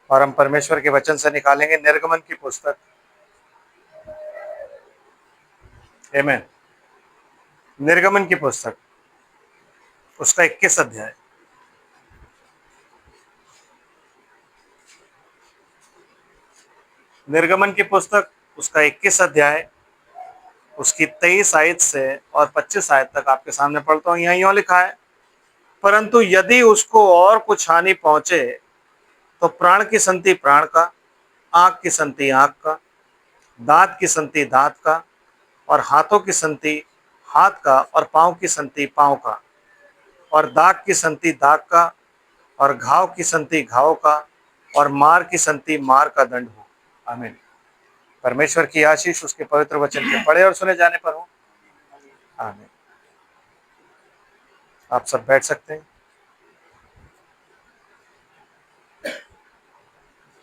और हम परमेश्वर के वचन से निकालेंगे निर्गमन की पुस्तक, आमीन, निर्गमन की पुस्तक उसका 21 अध्याय। निर्गमन की पुस्तक उसका 21 अध्याय, उसकी 23 आयत से और 25 आयत तक आपके सामने पढ़ता हूँ। यहाँ यूं लिखा है, परंतु यदि उसको और कुछ हानि पहुंचे तो प्राण की संति प्राण का, आंख की संति आंख का, दांत की संति दांत का, और हाथों की संति हाथ का, और पांव की संति पांव का, और दाग की संति दाग का, और घाव की संति घाव का, और मार की संति मार का दंड हो। आमीन। परमेश्वर की आशीष उसके पवित्र वचन के पढ़े और सुने जाने पर हो। आमीन। आप सब बैठ सकते हैं।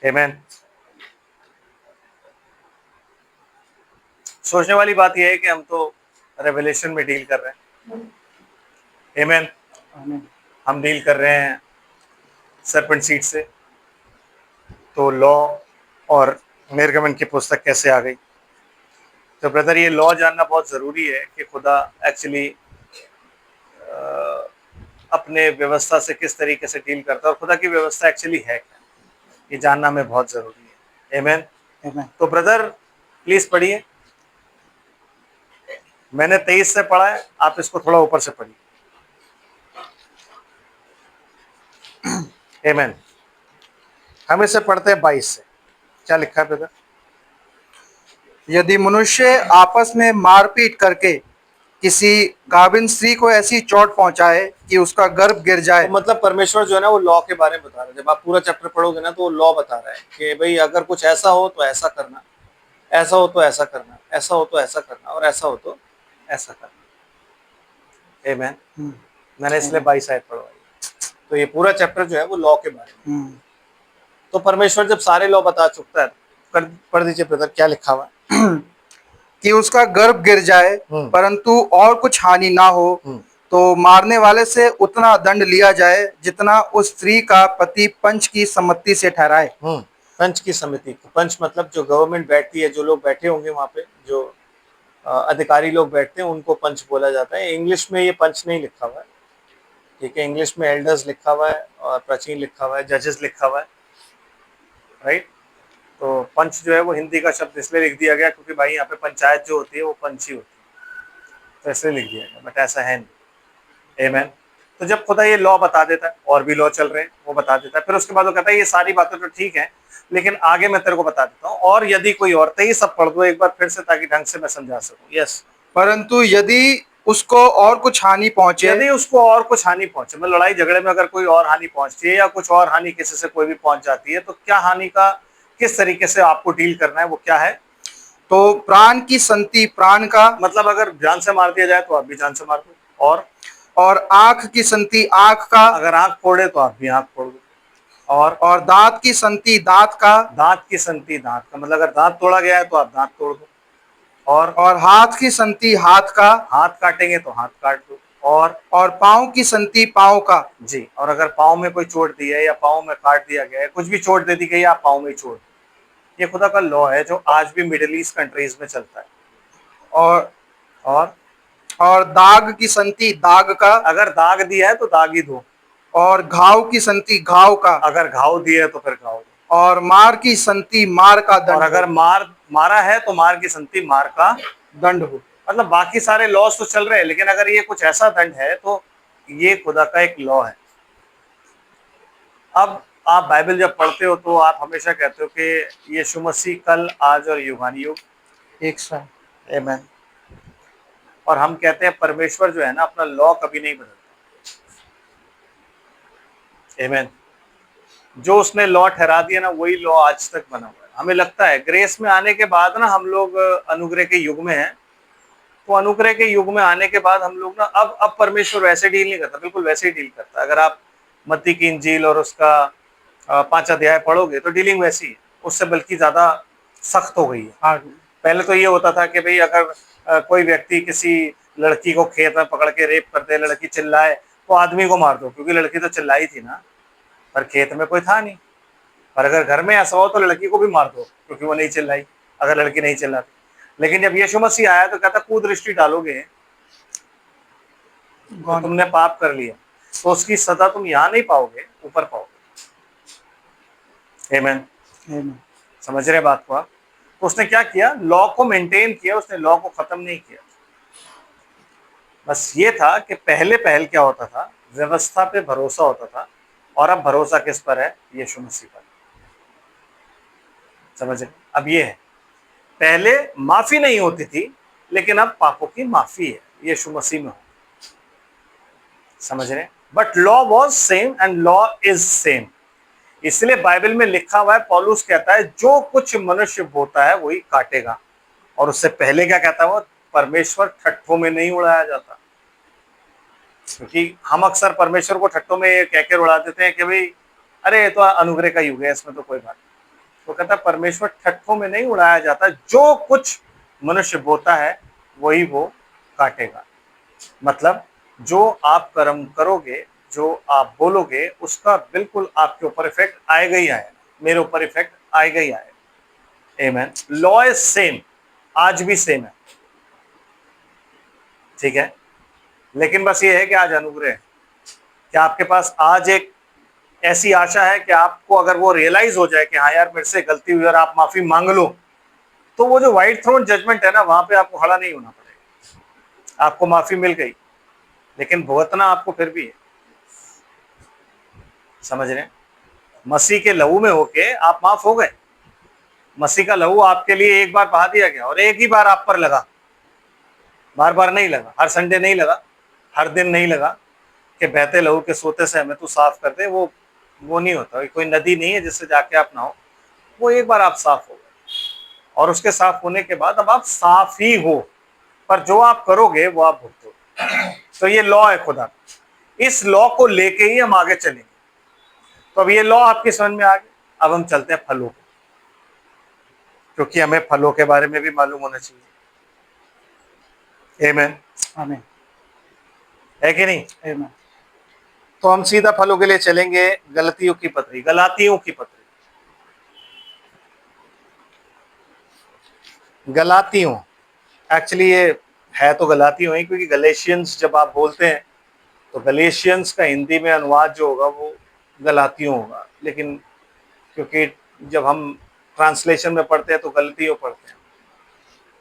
आमीन। सोचने वाली बात यह है कि हम तो रेवलेशन में डील कर रहे हैं। आमीन। हम डील कर रहे हैं सर्पेंट सीड से। तो लॉ और निर्गमन की पुस्तक कैसे आ गई? तो ब्रदर, ये लॉ जानना बहुत ज़रूरी है कि खुदा एक्चुअली अपने व्यवस्था से किस तरीके से डील करता है और खुदा की व्यवस्था एक्चुअली है क्या, ये जानना हमें बहुत ज़रूरी है। आमीन। तो ब्रदर प्लीज़ पढ़िए। मैंने 23 से पढ़ा है, आप इसको थोड़ा ऊपर से पढ़िए। आमीन। हम इसे पढ़ते हैं 22 से। क्या लिखा है ब्रदर? यदि मनुष्य आपस में मारपीट करके किसी गाभिन स्त्री को ऐसी चोट पहुंचाए कि उसका गर्भ गिर जाए। तो मतलब परमेश्वर जो है ना वो लॉ के बारे में बता रहा है। जब आप पूरा चैप्टर पढ़ोगे ना तो वो लॉ बता रहा है कि भाई अगर कुछ ऐसा हो तो ऐसा करना, ऐसा हो तो ऐसा करना, ऐसा हो तो ऐसा करना, और ऐसा हो तो ऐसा करना। आमीन। मैंने इसलिए 22 आयत पढ़वाई। तो ये पूरा चैप्टर जो है वो लॉ के बारे में। तो परमेश्वर जब सारे लॉ बता चुकता है, पढ़ दीजिए ब्रदर, क्या लिखा हुआ है? कि उसका गर्भ गिर जाए परंतु और कुछ हानि ना हो, तो मारने वाले से उतना दंड लिया जाए जितना उस स्त्री का पति पंच की सम्मति से ठहराए। पंच की समिति, पंच मतलब जो गवर्नमेंट बैठती है, जो लोग बैठे होंगे वहां पे, जो अधिकारी लोग बैठते हैं, उनको पंच बोला जाता है। इंग्लिश में ये पंच नहीं लिखा हुआ है, ठीक है। इंग्लिश में एल्डर्स लिखा हुआ है और प्राचीन लिखा हुआ है, जजेस लिखा हुआ है, राइट। तो पंच जो है वो हिंदी का शब्द इसलिए लिख दिया गया क्योंकि भाई यहाँ पे पंचायत जो होती है वो पंच ही होती है, तो इसलिए लिख दिया गया, बट ऐसा है नहीं। आमीन। तो जब खुदा ये लॉ बता देता है, और भी लॉ चल रहे हैं, वो बता देता है, फिर उसके बाद वो कहता है ये सारी बातें तो ठीक है, लेकिन आगे मैं तेरे को बता देता हूँ। और यदि कोई और, तो ये सब पढ़ दो एक बार फिर से ताकि ढंग से मैं समझा सकूँ। यस। परंतु यदि उसको और कुछ हानि पहुंचे, यदि उसको और कुछ हानि पहुंचे, मतलब लड़ाई झगड़े में अगर कोई और हानि पहुंचती है या कुछ और हानि किसी से कोई भी पहुंच जाती है, तो क्या हानि का किस तरीके से आपको डील करना है, वो क्या है? तो प्राण की संति प्राण का, मतलब अगर जान से मार दिया जाए तो आप भी जान से मार दो। और आंख की संति आंख का, अगर आंख फोड़े तो आप भी आंख फोड़ दो। और दांत की संति दांत का, दांत की संति दांत का, मतलब अगर दांत तोड़ा गया है तो आप दांत तोड़ दो। और हाथ की संति हाथ का, हाथ काटेंगे तो हाथ काट दो। और पांव की संति पांव का। जी। और अगर पांव में कोई चोट दी है या पांव में काट दिया गया है, कुछ भी चोट दे दी गई, आप पांव में ही चोट, ये खुदा का लॉ है जो आज भी मिडिल ईस्ट कंट्रीज में चलता है। और दाग की संति दाग का, अगर दाग दिया है तो दाग ही दो। और घाव की संति घाव का, अगर घाव दिया है तो फिर घाव दो। और मार की संति मार का दंड। और अगर मारा है तो मार की संति मार का दंड हो। मतलब बाकी सारे लॉस तो चल रहे हैं, लेकिन अगर ये कुछ ऐसा दंड है तो ये खुदा का एक लॉ है। अब आप बाइबल जब पढ़ते हो तो आप हमेशा कहते हो कि यीशु मसीह कल आज और युगानुयुग एक साथ। आमीन। और हम कहते हैं परमेश्वर जो है ना अपना लॉ कभी नहीं बदलता। आमीन। जो उसने लॉ ठहरा दिया ना वही लॉ आज तक बना हुआ है। हमें लगता है ग्रेस में आने के बाद ना हम लोग अनुग्रह के युग में हैं, तो अनुग्रह के युग में आने के बाद हम लोग ना अब परमेश्वर वैसे डील नहीं करता, बिल्कुल वैसे ही डील करता। अगर आप मत्ती की इंजील और उसका 5 अध्याय पढ़ोगे तो डीलिंग वैसी है, उससे बल्कि ज्यादा सख्त हो गई है। पहले तो ये होता था कि भाई अगर कोई व्यक्ति किसी लड़की को खेत में पकड़ के रेप कर दे, लड़की चिल्लाए तो आदमी को मार दो, क्योंकि लड़की तो चिल्लाई थी ना, पर खेत में कोई था नहीं। पर अगर घर में ऐसा हो तो लड़की को भी मार दो क्योंकि वो नहीं चिल्लाई, अगर लड़की नहीं चिल्लाती। लेकिन जब यीशु मसीह आया तो कहता कुदृष्टि डालोगे तो तुमने पाप कर लिया, तो उसकी सजा तुम यहाँ नहीं पाओगे, ऊपर पाओगे। आमीन। समझ रहे बात को आप? तो उसने क्या किया, लॉ को मेंटेन किया, उसने लॉ को खत्म नहीं किया। बस ये था कि पहले पहल क्या होता था, व्यवस्था पे भरोसा होता था, और अब भरोसा किस पर है, यीशु मसीह पर। समझ रहे? अब ये है, पहले माफी नहीं होती थी, लेकिन अब पापों की माफी है यीशु मसीह में। समझ रहे? But law was same and law is same. इसलिए बाइबल में लिखा हुआ है, पौलुस कहता है जो कुछ मनुष्य बोता है वही काटेगा। और उससे पहले क्या कहता है वो, परमेश्वर ठट्ठों में नहीं उड़ाया जाता। क्योंकि हम अक्सर परमेश्वर को ठट्ठों में कह के उड़ा देते हैं कि भाई अरे ये तो अनुग्रह का युग है, इसमें तो कोई बात नहीं। तो कहता है परमेश्वर ठट्ठों में नहीं उड़ाया जाता, जो कुछ मनुष्य बोता है वही वो काटेगा। मतलब जो आप कर्म करोगे, जो आप बोलोगे, उसका बिल्कुल आपके ऊपर इफेक्ट आएगा ही आएगा, मेरे ऊपर इफेक्ट आएगा ही आएगा। आमीन। लॉ इज सेम, आज भी सेम है, ठीक है। लेकिन बस ये है कि आज अनुग्रह है कि आपके पास आज एक ऐसी आशा है कि आपको अगर वो रियलाइज हो जाए कि हाँ यार मेरे से गलती हुई और आप माफी मांग लो, तो वो जो व्हाइट थ्रोन जजमेंट है ना, वहां पे आपको खड़ा नहीं होना पड़ेगा। आपको माफी मिल गई, लेकिन भुगतना आपको फिर भी है। समझ रहे? मसीह के लहू में होके आप माफ हो गए। मसीह का लहू आपके लिए एक बार बहा दिया गया और एक ही बार आप पर लगा, बार बार नहीं लगा, हर संडे नहीं लगा, हर दिन नहीं लगा कि बहते लहू के सोते से हमें तू साफ कर दे। वो नहीं होता, कोई नदी नहीं है जिससे जाके आप नहाओ। वो एक बार आप साफ हो गए, और उसके साफ होने के बाद अब आप साफ ही हो, पर जो आप करोगे वो आप भुगतोगे। तो ये लॉ है खुदा, इस लॉ को लेके ही हम आगे चलेंगे। तो अब ये लॉ आपकी समझ में आ गई। अब हम चलते हैं फलों पे, क्योंकि हमें फलों के बारे में भी मालूम होना चाहिए। आमीन, आमीन, है कि नहीं? आमीन। तो हम सीधा फलों के लिए चलेंगे। गलातियों की पत्री, गलातियों की पत्री, गलातियों, एक्चुअली ये है तो गलातियों ही, क्योंकि गलेशियंस जब आप बोलते हैं तो गलेशियंस का हिंदी में अनुवाद जो होगा वो गलातियों होगा, लेकिन क्योंकि जब हम ट्रांसलेशन में पढ़ते हैं तो गलतियों पढ़ते हैं,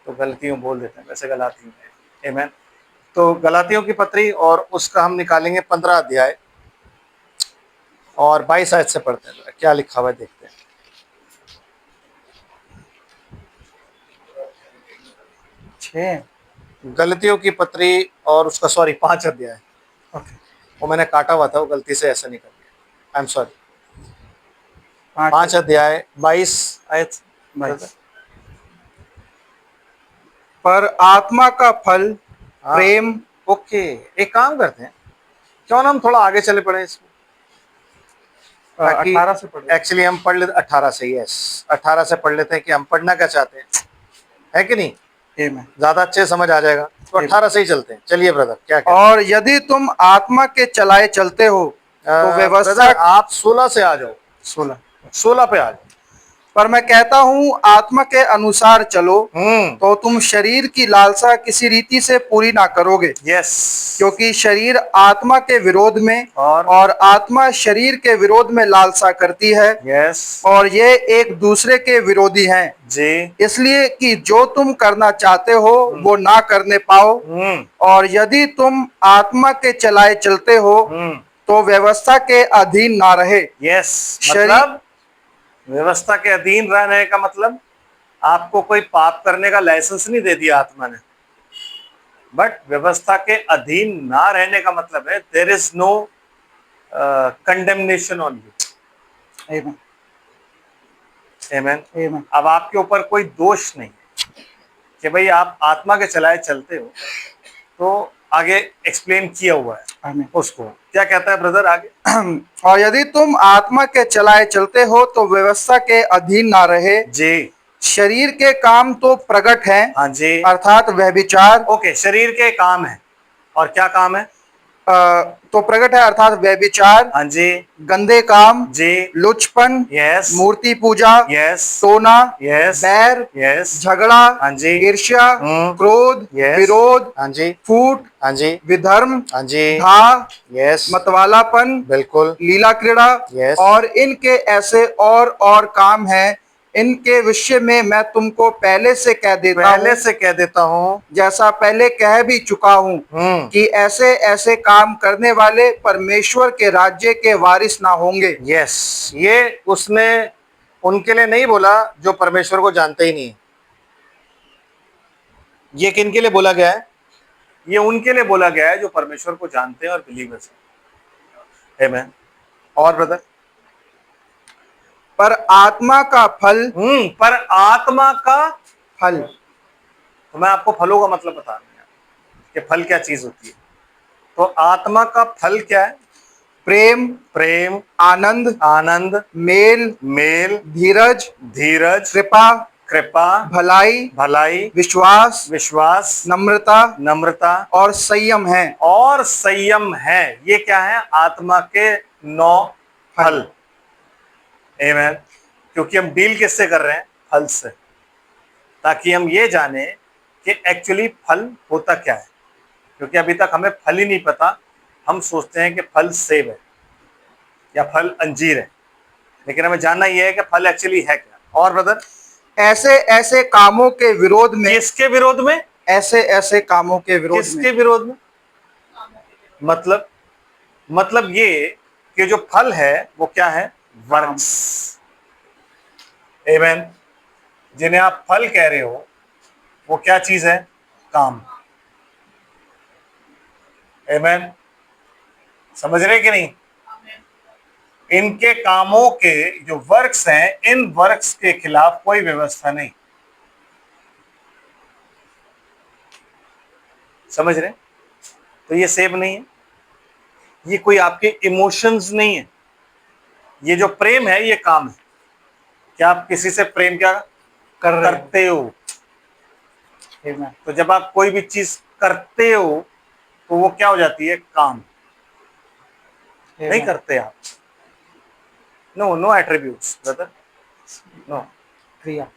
तो गलतियों बोल देते हैं, वैसे गलातियों है। आमीन। तो गलातियों की पत्री, और उसका हम निकालेंगे 15 अध्याय और 22 आयत से पढ़ते हैं। क्या लिखा हुआ है देखते हैं। गलतियों की पत्री और उसका 5 अध्याय, वो मैंने काटा हुआ था, वो गलती से ऐसा निकल गया, आई एम सॉरी। 5 अध्याय 22 आयत। पर आत्मा का फल प्रेम। ओके, एक काम करते हैं, क्यों ना हम थोड़ा आगे चले पड़े इसमें, 18 से पढ़े। एक्चुअली हम पढ़ लेते 18 से, यस 18 से पढ़ लेते हैं कि हम पढ़ना क्या चाहते हैं, है कि नहीं? ज्यादा अच्छे समझ आ जाएगा। तो 18 से ही चलते हैं। चलिए ब्रदर, क्या और यदि तुम आत्मा के चलाए चलते हो तो व्यवस्था। आप 16 से आ जाओ, 16 पे आ जाओ। पर मैं कहता हूँ आत्मा के अनुसार चलो, तो तुम शरीर की लालसा किसी रीति से पूरी ना करोगे। यस, क्योंकि शरीर आत्मा के विरोध में और आत्मा शरीर के विरोध में लालसा करती है। यस, और ये एक दूसरे के विरोधी हैं जी, इसलिए कि जो तुम करना चाहते हो वो ना करने पाओ। और यदि तुम आत्मा के चलाए चलते हो तो व्यवस्था के अधीन ना रहे। यस, मतलब व्यवस्था के अधीन रहने का मतलब आपको कोई पाप करने का लाइसेंस नहीं दे दिया आत्मा ने, बट व्यवस्था के अधीन ना रहने का मतलब है there is no condemnation on you. आमीन। अब आपके ऊपर कोई दोष नहीं कि भाई आप आत्मा के चलाए चलते हो, तो आगे एक्सप्लेन किया हुआ है उसको। क्या कहता है ब्रदर आगे? और यदि तुम आत्मा के चलाए चलते हो तो व्यवस्था के अधीन ना रहे। जी, शरीर के काम तो प्रकट हैं। हाँ जी, अर्थात व्यभिचार। ओके, शरीर के काम है, और क्या काम है? तो प्रकट है, अर्थात व्यभिचार, हाँ जी, गंदे काम, जी, लुचपन, यस, मूर्ति पूजा, यस, टोना, यस, बैर, यस, झगड़ा, हाँ जी, ईर्ष्या, क्रोध, यस, विरोध, हाँ जी, फूट, हाँ जी, विधर्म, हाँ जी, धा, यस, मतवालापन, बिल्कुल, लीला क्रीड़ा, यस, और इनके ऐसे और काम हैं, इनके विषय में मैं तुमको पहले से कह देता पहले हूँ, से कह देता हूँ, जैसा पहले कह भी चुका हूँ, कि ऐसे ऐसे काम करने वाले परमेश्वर के राज्य के वारिस ना होंगे। यस, ये उसने उनके लिए नहीं बोला जो परमेश्वर को जानते ही नहीं है। ये किन के लिए बोला गया है? ये उनके लिए बोला गया है जो परमेश्वर को जानते हैं और बिलीवर्स हैं। आमेन। और ब्रदर, पर आत्मा का फल, पर आत्मा का फल, तो मैं आपको फलों का मतलब बता रहा हूं कि फल क्या चीज होती है। तो आत्मा का फल क्या है? प्रेम, प्रेम, आनंद, आनंद, मेल, मेल, धीरज, धीरज, कृपा, कृपा, भलाई, भलाई, विश्वास, विश्वास, नम्रता नम्रता और संयम है। और संयम है। ये क्या है? आत्मा के 9 फल। आमेन। क्योंकि हम डील किससे कर रहे हैं? फल से, ताकि हम ये जाने कि एक्चुअली फल होता क्या है। क्योंकि अभी तक हमें फल ही नहीं पता। हम सोचते हैं कि फल सेब है या फल अंजीर है, लेकिन हमें जानना यह है कि फल एक्चुअली है क्या। और ब्रदर, ऐसे ऐसे कामों के विरोध में, किसके विरोध में? ऐसे ऐसे कामों के विरोध में, किसके विरोध में? मतलब ये कि जो फल है वो क्या है? वर्क्स। आमेन। जिन्हें आप फल कह रहे हो वो क्या चीज है? काम। आमेन। समझ रहे कि नहीं? इनके कामों के जो वर्क्स हैं, इन वर्क्स के खिलाफ कोई व्यवस्था नहीं। समझ रहे? तो ये सेब नहीं है, ये कोई आपके इमोशंस नहीं है। ये जो प्रेम है ये काम है। क्या आप किसी से प्रेम क्या करते हो? तो जब आप कोई भी चीज करते हो तो वो क्या हो जाती है? काम। नहीं करते आप। No attributes brother, no. क्रिया।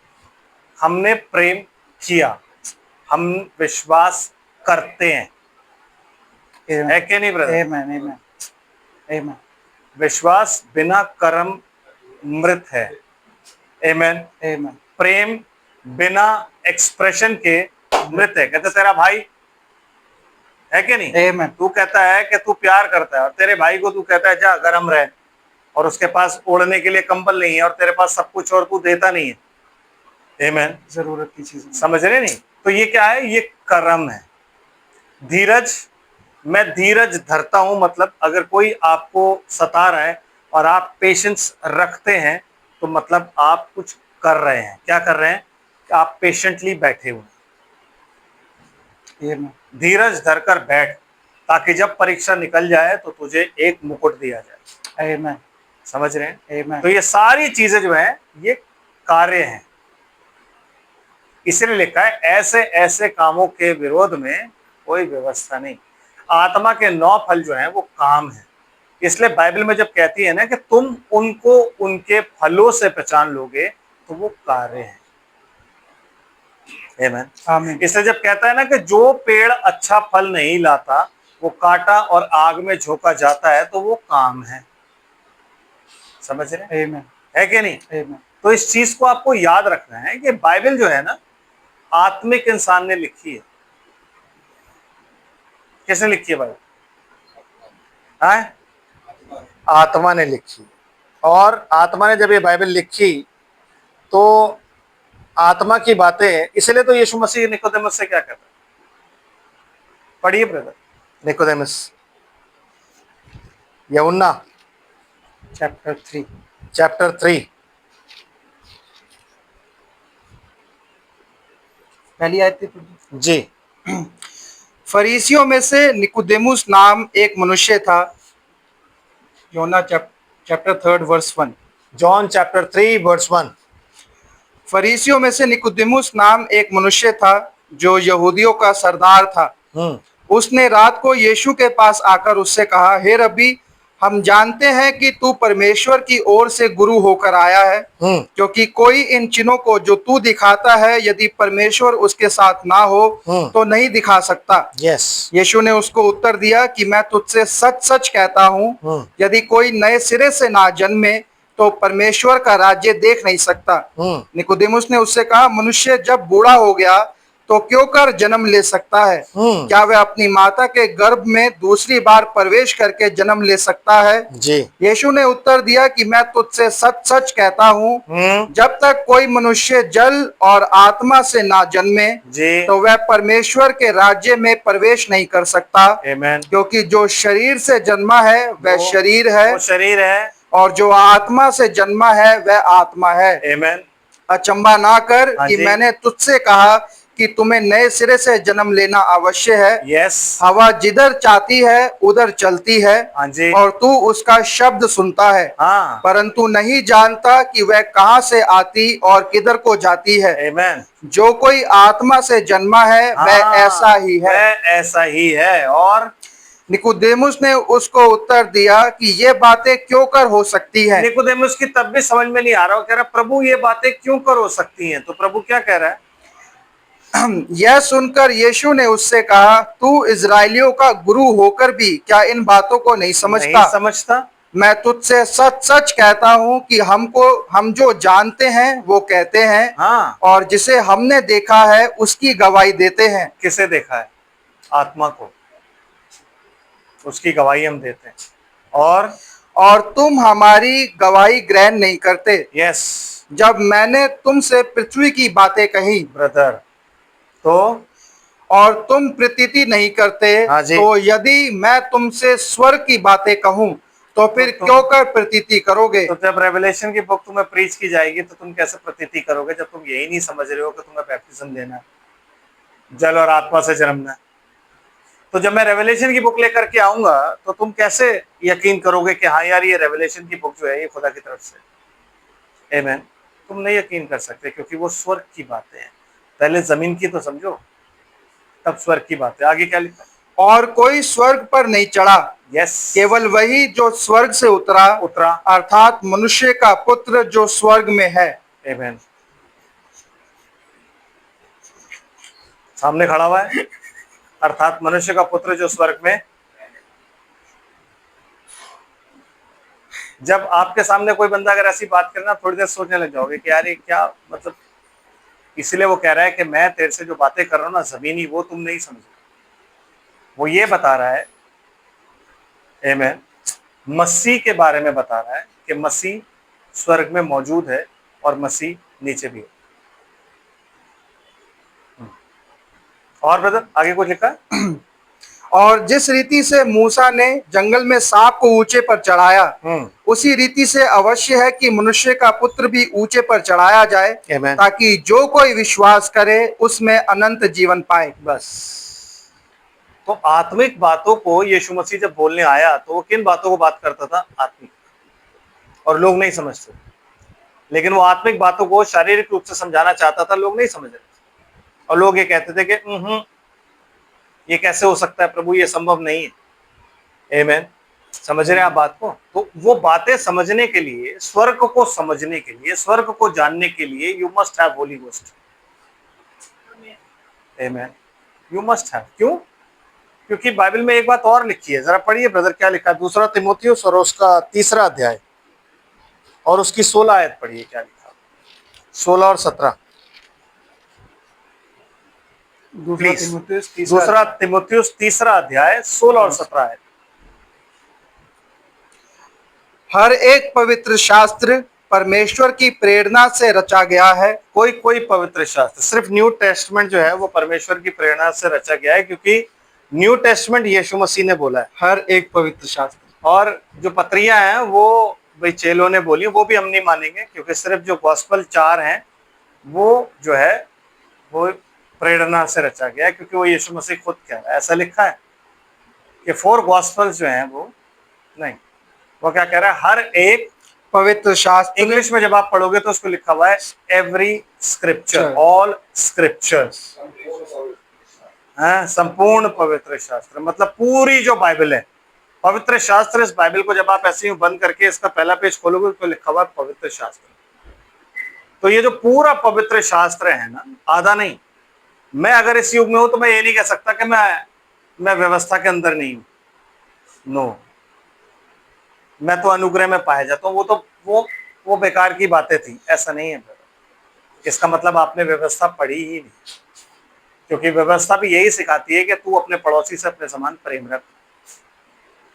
हमने प्रेम किया, हम विश्वास करते हैं, है कि नहीं ब्रदर? आमेन, आमेन, आमेन। विश्वास बिना कर्म मृत है। आमेन। आमेन, प्रेम बिना एक्सप्रेशन के मृत है। कहते तेरा भाई है कि नहीं? आमेन। तू कहता है कि तू प्यार करता है और तेरे भाई को तू कहता है जा गरम रहे, और उसके पास ओढ़ने के लिए कंबल नहीं है और तेरे पास सब कुछ और तू देता नहीं है। आमेन। जरूरत की चीज। समझ रहे नहीं? तो ये क्या है? ये कर्म है। धीरज, मैं धीरज धरता हूं, मतलब अगर कोई आपको सता रहा है और आप पेशेंस रखते हैं तो मतलब आप कुछ कर रहे हैं। क्या कर रहे हैं? आप पेशेंटली बैठे हुए। धीरज धरकर बैठ, ताकि जब परीक्षा निकल जाए तो तुझे एक मुकुट दिया जाए। आमेन। समझ रहे हैं? आमेन। तो ये सारी चीजें जो है ये कार्य हैं। इसलिए लिखा है ऐसे ऐसे कामों के विरोध में कोई व्यवस्था नहीं। आत्मा के 9 फल जो हैं वो काम है। इसलिए बाइबल में जब कहती है ना कि तुम उनको उनके फलों से पहचान लोगे, तो वो कार्य है। आमीन। आमीन। इसलिए जब कहता है ना कि जो पेड़ अच्छा फल नहीं लाता वो काटा और आग में झोंका जाता है, तो वो काम है। समझ रहे? आमीन। है कि नहीं? आमीन। तो इस चीज को आपको याद रखना है कि बाइबल जो है ना आत्मिक इंसान ने लिखी है। किसने लिखी है बाइबल? आत्मा ने लिखी। और आत्मा ने जब ये बाइबल लिखी तो आत्मा की बातें, इसलिए तो यीशु मसीह निकोदेमस से क्या कहता है? पढ़िए ब्रदर, निकोदेमस, यूहन्ना चैप्टर 3 पहली आयत जी। फरीसियों में से निकोदेमुस नाम एक मनुष्य था। यूहन्ना chapter 3 verse 1। John chapter 3 verse 1। फरीसियों में से निकोदेमुस नाम एक मनुष्य था जो यहूदियों का सरदार था। उसने रात को यीशु के पास आकर उससे कहा, हे रब्बी, हम जानते हैं कि तू परमेश्वर की ओर से गुरु होकर आया है, क्योंकि कोई इन चिन्हों को जो तू दिखाता है यदि परमेश्वर उसके साथ ना हो तो नहीं दिखा सकता। यस। यीशु ने उसको उत्तर दिया कि मैं तुझसे सच सच कहता हूँ, यदि कोई नए सिरे से ना जन्मे तो परमेश्वर का राज्य देख नहीं सकता। निकोदेमुस ने उससे कहा, मनुष्य जब बूढ़ा हो गया तो क्यों कर जन्म ले सकता है? क्या वह अपनी माता के गर्भ में दूसरी बार प्रवेश करके जन्म ले सकता है? जी। यीशु ने उत्तर दिया कि मैं तुझसे सच सच कहता हूँ, जब तक कोई मनुष्य जल और आत्मा से ना जन्मे जी। तो वह परमेश्वर के राज्य में प्रवेश नहीं कर सकता। आमेन। क्योंकि जो शरीर से जन्मा है वह शरीर है, वो शरीर है, और जो आत्मा से जन्मा है वह आत्मा है। आमेन। अचंभा ना कर हाँ कि जी। मैंने तुझसे कहा कि तुम्हें नए सिरे से जन्म लेना अवश्य है। यस। हवा जिधर चाहती है उधर चलती है, हाँ जी। और तू उसका शब्द सुनता है, हाँ। परंतु नहीं जानता कि वह कहाँ से आती और किधर को जाती है। आमेन। जो कोई आत्मा से जन्मा है वह ऐसा ही है। वह ऐसा ही है। और निकोदेमुस ने उसको उत्तर दिया कि ये बातें क्यों कर हो सकती हैं? निकोदेमुस की तब भी समझ में नहीं आ रहा, वो कह रहा प्रभु ये बातें क्यों कर हो सकती हैं? तो प्रभु क्या कह रहा है? यह सुनकर यीशु ने उससे कहा, तू इजराइलियों का गुरु होकर भी क्या इन बातों को नहीं समझता? नहीं समझता। मैं तुझसे सच सच कहता हूँ कि हम जो जानते हैं वो कहते हैं, हाँ। और जिसे हमने देखा है उसकी गवाही देते हैं। किसे देखा है? आत्मा को, उसकी गवाही हम देते हैं। और तुम हमारी गवाही ग्रहण नहीं करते। यस जब मैंने तुमसे पृथ्वी की बातें कही ब्रदर, तो और तुम प्रतीति नहीं करते, हाँ जी। तो यदि मैं तुमसे स्वर्ग की बातें कहूँ तो फिर तो क्यों कर प्रतीति करोगे? तो जब रेवलेशन की बुक तुम्हें प्रीच की जाएगी तो तुम कैसे प्रतीति करोगे, जब तुम यही नहीं समझ रहे हो कि तुम्हें बैप्टिज्म लेना है, जल और आत्मा से जन्मना है। तो जब मैं रेवलेशन की बुक लेकर के आऊंगा तो तुम कैसे यकीन करोगे कि हाँ यार ये रेवलेशन की बुक जो है ये खुदा की तरफ से? आमेन। तुम नहीं यकीन कर सकते, क्योंकि वो स्वर्ग की बातें हैं। पहले जमीन की तो समझो, तब स्वर्ग की बातें। आगे क्या लिखा? और कोई स्वर्ग पर नहीं चढ़ा, यस, केवल वही जो स्वर्ग से उतरा, अर्थात मनुष्य का पुत्र जो स्वर्ग में है। आमेन। सामने खड़ा हुआ है, अर्थात मनुष्य का पुत्र जो स्वर्ग में। जब आपके सामने कोई बंदा अगर ऐसी बात करे ना, थोड़ी देर सोचने लग जाओगे कि यार ये क्या मतलब। इसलिए वो कह रहा है कि मैं तेरे से जो बातें कर रहा हूं ना जमीनी, वो तुम नहीं समझे। वो ये बता रहा है, आमेन, मसीह के बारे में बता रहा है कि मसीह स्वर्ग में मौजूद है और मसीह नीचे भी है। और ब्रदर आगे कुछ लिखा है? और जिस रीति से मूसा ने जंगल में सांप को ऊंचे पर चढ़ाया, उसी रीति से अवश्य है कि मनुष्य का पुत्र भी ऊंचे पर चढ़ाया जाए, ताकि जो कोई विश्वास करे उसमें अनंत जीवन पाए। बस। तो आत्मिक बातों को यीशु मसीह जब बोलने आया तो वो किन बातों को बात करता था? आत्मिक। और लोग नहीं समझते, लेकिन वो आत्मिक बातों को शारीरिक रूप से समझाना चाहता था, लोग नहीं समझ रहे। और लोग ये कहते थे कि ये कैसे हो सकता है प्रभु, ये संभव नहीं है। आमेन। समझ रहे हैं आप बात को? तो वो बातें समझने के लिए, स्वर्ग को समझने के लिए, स्वर्ग को जानने के लिए you must have Holi ghost. Amen. You must have. क्यों? क्योंकि बाइबल में एक बात और लिखी है, जरा पढ़िए ब्रदर क्या लिखा है। दूसरा तीमुथियुस और उसका 3रा अध्याय और उसकी 16 आयत पढ़िए, क्या लिखा? 16 और 17। दूसरा तीमुथियुस 3रा अध्याय 16 और 17 आयत। हर एक पवित्र शास्त्र परमेश्वर की प्रेरणा से रचा गया है। कोई पवित्र शास्त्र, सिर्फ न्यू टेस्टमेंट जो है वो परमेश्वर की प्रेरणा से रचा गया है, क्योंकि न्यू टेस्टमेंट यीशु मसीह ने बोला है। हर एक पवित्र शास्त्र। और जो पत्रियां हैं वो भाई चेलों ने बोली, वो भी हम नहीं मानेंगे, क्योंकि सिर्फ जो गॉस्पल 4 हैं वो जो है वो प्रेरणा से रचा गया है, क्योंकि वो यीशु मसीह खुद कह रहा है। ऐसा लिखा है कि 4 गॉस्पल्स जो हैं वो नहीं, वो क्या कह रहा है? हर एक पवित्र शास्त्र। इंग्लिश में जब आप पढ़ोगे तो उसको लिखा हुआ है एवरी स्क्रिप्चर, ऑल स्क्रिप्चर्स। है संपूर्ण पवित्र शास्त्र, मतलब पूरी जो बाइबल है पवित्र शास्त्र। इस बाइबल को जब आप ऐसे ही बंद करके इसका पहला पेज खोलोगे तो लिखा हुआ है पवित्र शास्त्र। तो ये जो पूरा पवित्र शास्त्र है ना, आधा नहीं। मैं अगर इस युग में हूं तो मैं ये नहीं कह सकता कि मैं व्यवस्था के अंदर नहीं हूं। नो, मैं तो अनुग्रह में पाया जाता हूं। वो बेकार की बातें थी, ऐसा नहीं है। इसका मतलब आपने व्यवस्था पढ़ी ही नहीं, क्योंकि व्यवस्था भी यही सिखाती है कि तू अपने पड़ोसी से अपने समान प्रेम रख।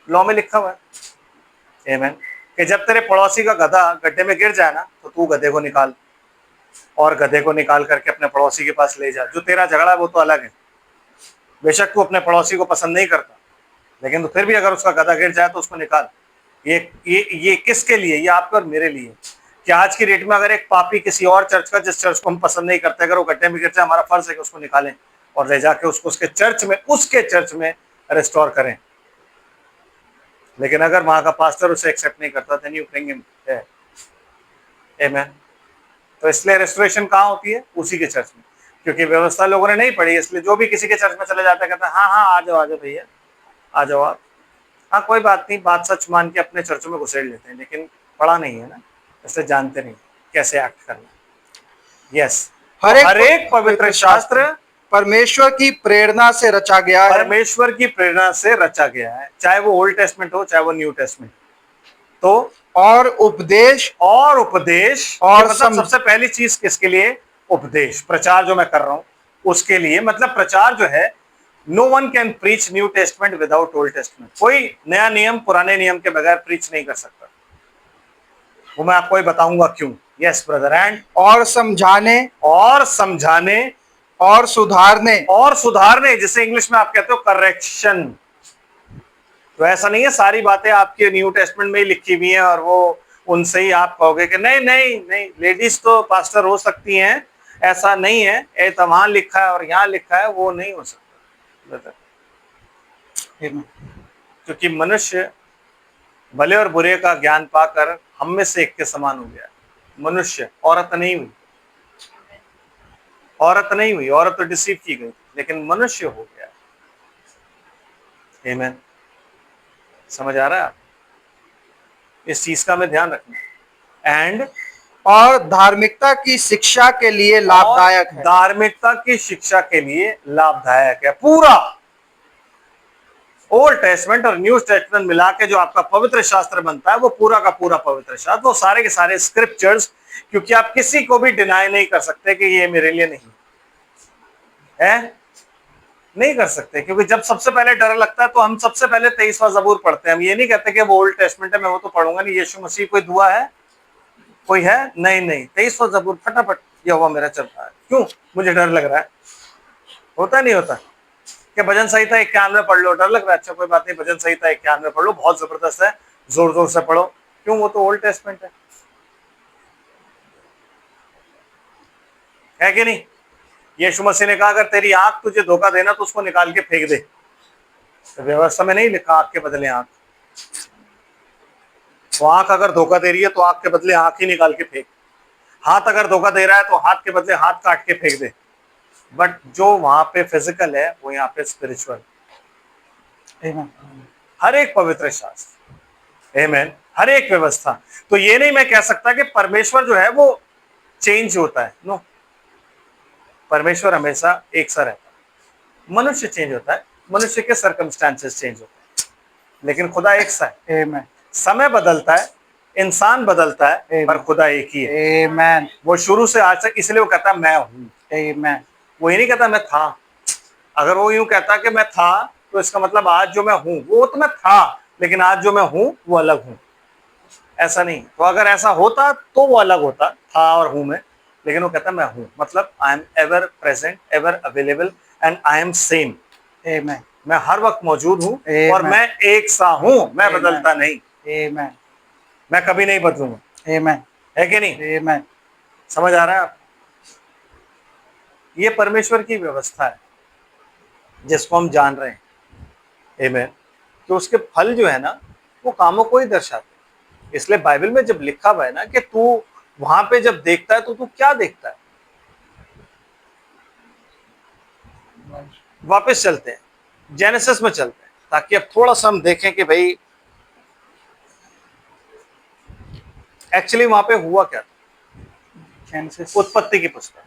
लॉ में लिखा हुआ है आमीन, कि जब तेरे पड़ोसी का गधा गड्ढे में गिर जाए ना तो तू गधे को निकाल, और गधे को निकाल करके अपने पड़ोसी के पास ले जा। जो तेरा झगड़ा है वो तो अलग है, बेशक तू अपने पड़ोसी को पसंद नहीं करता, लेकिन तो फिर भी अगर उसका गधा गिर जाए तो उसको निकाल। ये किसके लिए? ये आपके और मेरे लिए। कि आज की डेट में अगर एक पापी किसी और चर्च का, जिस चर्च को हम पसंद नहीं करते, अगर वो गड्ढे में गिर जाए, हमारा फर्ज है कि उसको निकालें और ले जाके उसको उसके चर्च में रिस्टोर करें। लेकिन अगर वहां का पास्टर उसे एक्सेप्ट नहीं करता, then you bring him here. आमीन। तो इसलिए रेस्टोरेशन कहाँ होती है? उसी के चर्च में, क्योंकि व्यवस्था लोगों ने नहीं पढ़ी। इसलिए जो भी किसी के चर्च में चले जाता है कहता है हाँ हाँ आ जाओ भैया, आ जाओ आप, हाँ कोई बात नहीं, बात सच मान के अपने चर्चों में घुसेड़ लेते हैं, लेकिन पढ़ा नहीं है ना, इसलिए जानते नहीं कैसे एक्ट करना। यस, हर एक पवित्र शास्त्र परमेश्वर की प्रेरणा से रचा गया है। परमेश्वर की प्रेरणा से रचा गया है, चाहे वो ओल्ड टेस्टमेंट हो चाहे वो न्यू टेस्टमेंट। तो और उपदेश और मतलब सबसे पहली चीज किसके लिए? उपदेश, प्रचार जो मैं कर रहा हूं उसके लिए। मतलब प्रचार जो है, no one can preach New Testament without Old Testament. कोई नया नियम पुराने नियम के बगैर प्रीच नहीं कर सकता। वो मैं आपको ही बताऊंगा क्यों। Yes brother. एंड और समझाने और सुधारने, जिसे इंग्लिश में आप कहते हो करेक्शन। तो ऐसा नहीं है सारी बातें आपके न्यू टेस्टमेंट में ही लिखी हुई हैं और वो उनसे ही आप कहोगे कि नहीं नहीं नहीं, लेडीज तो पास्टर हो सकती हैं। ऐसा नहीं है, तो वहां लिखा है और यहाँ लिखा है, वो नहीं हो सकता। क्योंकि मनुष्य भले और बुरे का ज्ञान पाकर हम में से एक के समान हो गया। मनुष्य, औरत नहीं हुई, औरत तो डिसीव की गई, लेकिन मनुष्य हो गया। आमीन। समझ आ रहा है? इस चीज का हमें ध्यान रखना। एंड और धार्मिकता की शिक्षा के लिए लाभदायक है। धार्मिकता की शिक्षा के लिए लाभदायक है। पूरा ओल्ड टेस्टमेंट और न्यू टेस्टमेंट मिला के जो आपका पवित्र शास्त्र बनता है, वो पूरा का पूरा पवित्र शास्त्र, वो सारे के सारे स्क्रिप्चर्स। क्योंकि आप किसी को भी डिनाई नहीं कर सकते कि ये मेरे लिए नहीं है, नहीं कर सकते। क्योंकि जब सबसे पहले डर लगता है तो हम सबसे पहले 23वां ज़बूर पढ़ते हैं। हम ये नहीं कहते कि वो ओल्ड टेस्टमेंट है, मैं वो तो पढ़ूंगा नहीं। यीशु मसीह कोई दुआ है, कोई है? नहीं नहीं, 23वां ज़बूर फटाफट, यहोवा मेरा चल रहा है। क्यों? मुझे डर लग रहा है। होता नहीं होता कि भजन संहिता 51 में पढ़ लो, डर लग रहा है, अच्छा कोई बात नहीं, भजन संहिता 51 में पढ़ लो, बहुत जबरदस्त है, जोर जोर से पढ़ो। क्यों? वो तो ओल्ड टेस्टमेंट है कि नहीं? यीशु मसीह ने कहा अगर तेरी आंख तुझे धोखा देना तो उसको निकाल के फेंक दे। तो व्यवस्था में नहीं लिखा आंख के बदले आंख। तो आंख अगर धोखा दे रही है तो आंख के बदले आंख ही निकाल के फेंक। हाथ अगर धोखा दे रहा है तो हाथ के बदले हाथ काट के फेंक दे। बट जो वहां पे फिजिकल है वो यहाँ पे स्पिरिचुअल। हर एक पवित्र शास्त्र, आमीन, हर एक व्यवस्था। तो ये नहीं मैं कह सकता कि परमेश्वर जो है वो चेंज होता है। नो, परमेश्वर हमेशा एक सा रहता है। मनुष्य चेंज होता है, मनुष्य के सर्कमस्टांसेस चेंज होते हैं, लेकिन खुदा एक सा है। आमीन। समय बदलता है, इंसान बदलता है, पर खुदा एक ही है। आमीन। वो शुरू से आज तक, इसलिए वो कहता मैं हूं। आमीन। वो ही नहीं कहता मैं था। अगर वो यूं कहता कि मैं था तो इसका मतलब आज जो मैं हूं वो तो मैं था, लेकिन आज जो मैं हूं वो अलग हूं। ऐसा नहीं। तो अगर ऐसा होता तो वो अलग होता, था और हूं में, लेकिन वो कहता मैं हूं, मतलब I am ever present, ever available and I am same. मैं हर वक्त मौजूद हूं और मैं एक सा हूं, मैं बदलता नहीं। मैं कभी नहीं बदलूंगा। है कि नहीं? समझ आ रहा है आप? ये परमेश्वर की व्यवस्था है जिसको हम जान रहे हैं। आमीन। तो उसके फल जो है ना वो कामों को ही दर्शाते हैं। इसलिए बाइबल में जब लिखा हुआ है ना कि तू वहां पे जब देखता है तो तू क्या देखता है? वापस चलते हैं, जेनेसिस में चलते हैं, ताकि अब थोड़ा सा हम देखें कि भाई एक्चुअली वहां पे हुआ क्या था। जेनेसिस उत्पत्ति की पुस्तक,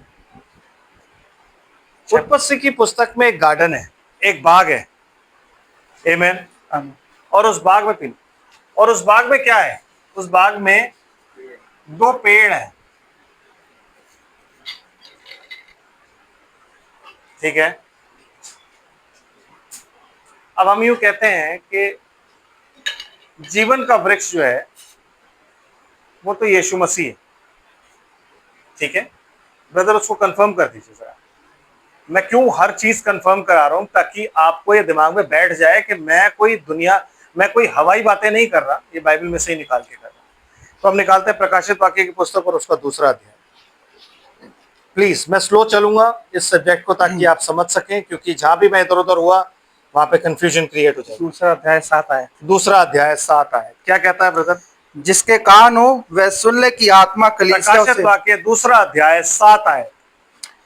उत्पत्ति की पुस्तक में एक गार्डन है, एक बाग है, आमीन। और उस बाग में और उस बाग में क्या है? उस बाग में दो पेड़ हैं, ठीक है। अब हम यूं कहते हैं कि जीवन का वृक्ष जो है वो तो यीशु मसीह है, ठीक है। ब्रदर उसको कंफर्म कर दीजिए जरा। मैं क्यों हर चीज कंफर्म करा रहा हूं, ताकि आपको ये दिमाग में बैठ जाए कि मैं कोई हवाई बातें नहीं कर रहा, ये बाइबल में से ही निकाल के कर रहा हूं। तो हम निकालते हैं प्रकाशित वाक्य की पुस्तक और उसका दूसरा अध्याय। प्लीज मैं स्लो चलूंगा इस सब्जेक्ट को, ताकि आप समझ सकें, क्योंकि जहां भी मैं इधर उधर हुआ वहां पे कंफ्यूजन क्रिएट हो जाए। दूसरा अध्याय 7 आयत। दूसरा अध्याय 7 आयत क्या कहता है ब्रदर? जिसके कान हो वह सुन ले कि आत्मा कलीसियाओं प्रकाशित से, वाक्य दूसरा अध्याय 7 आयत,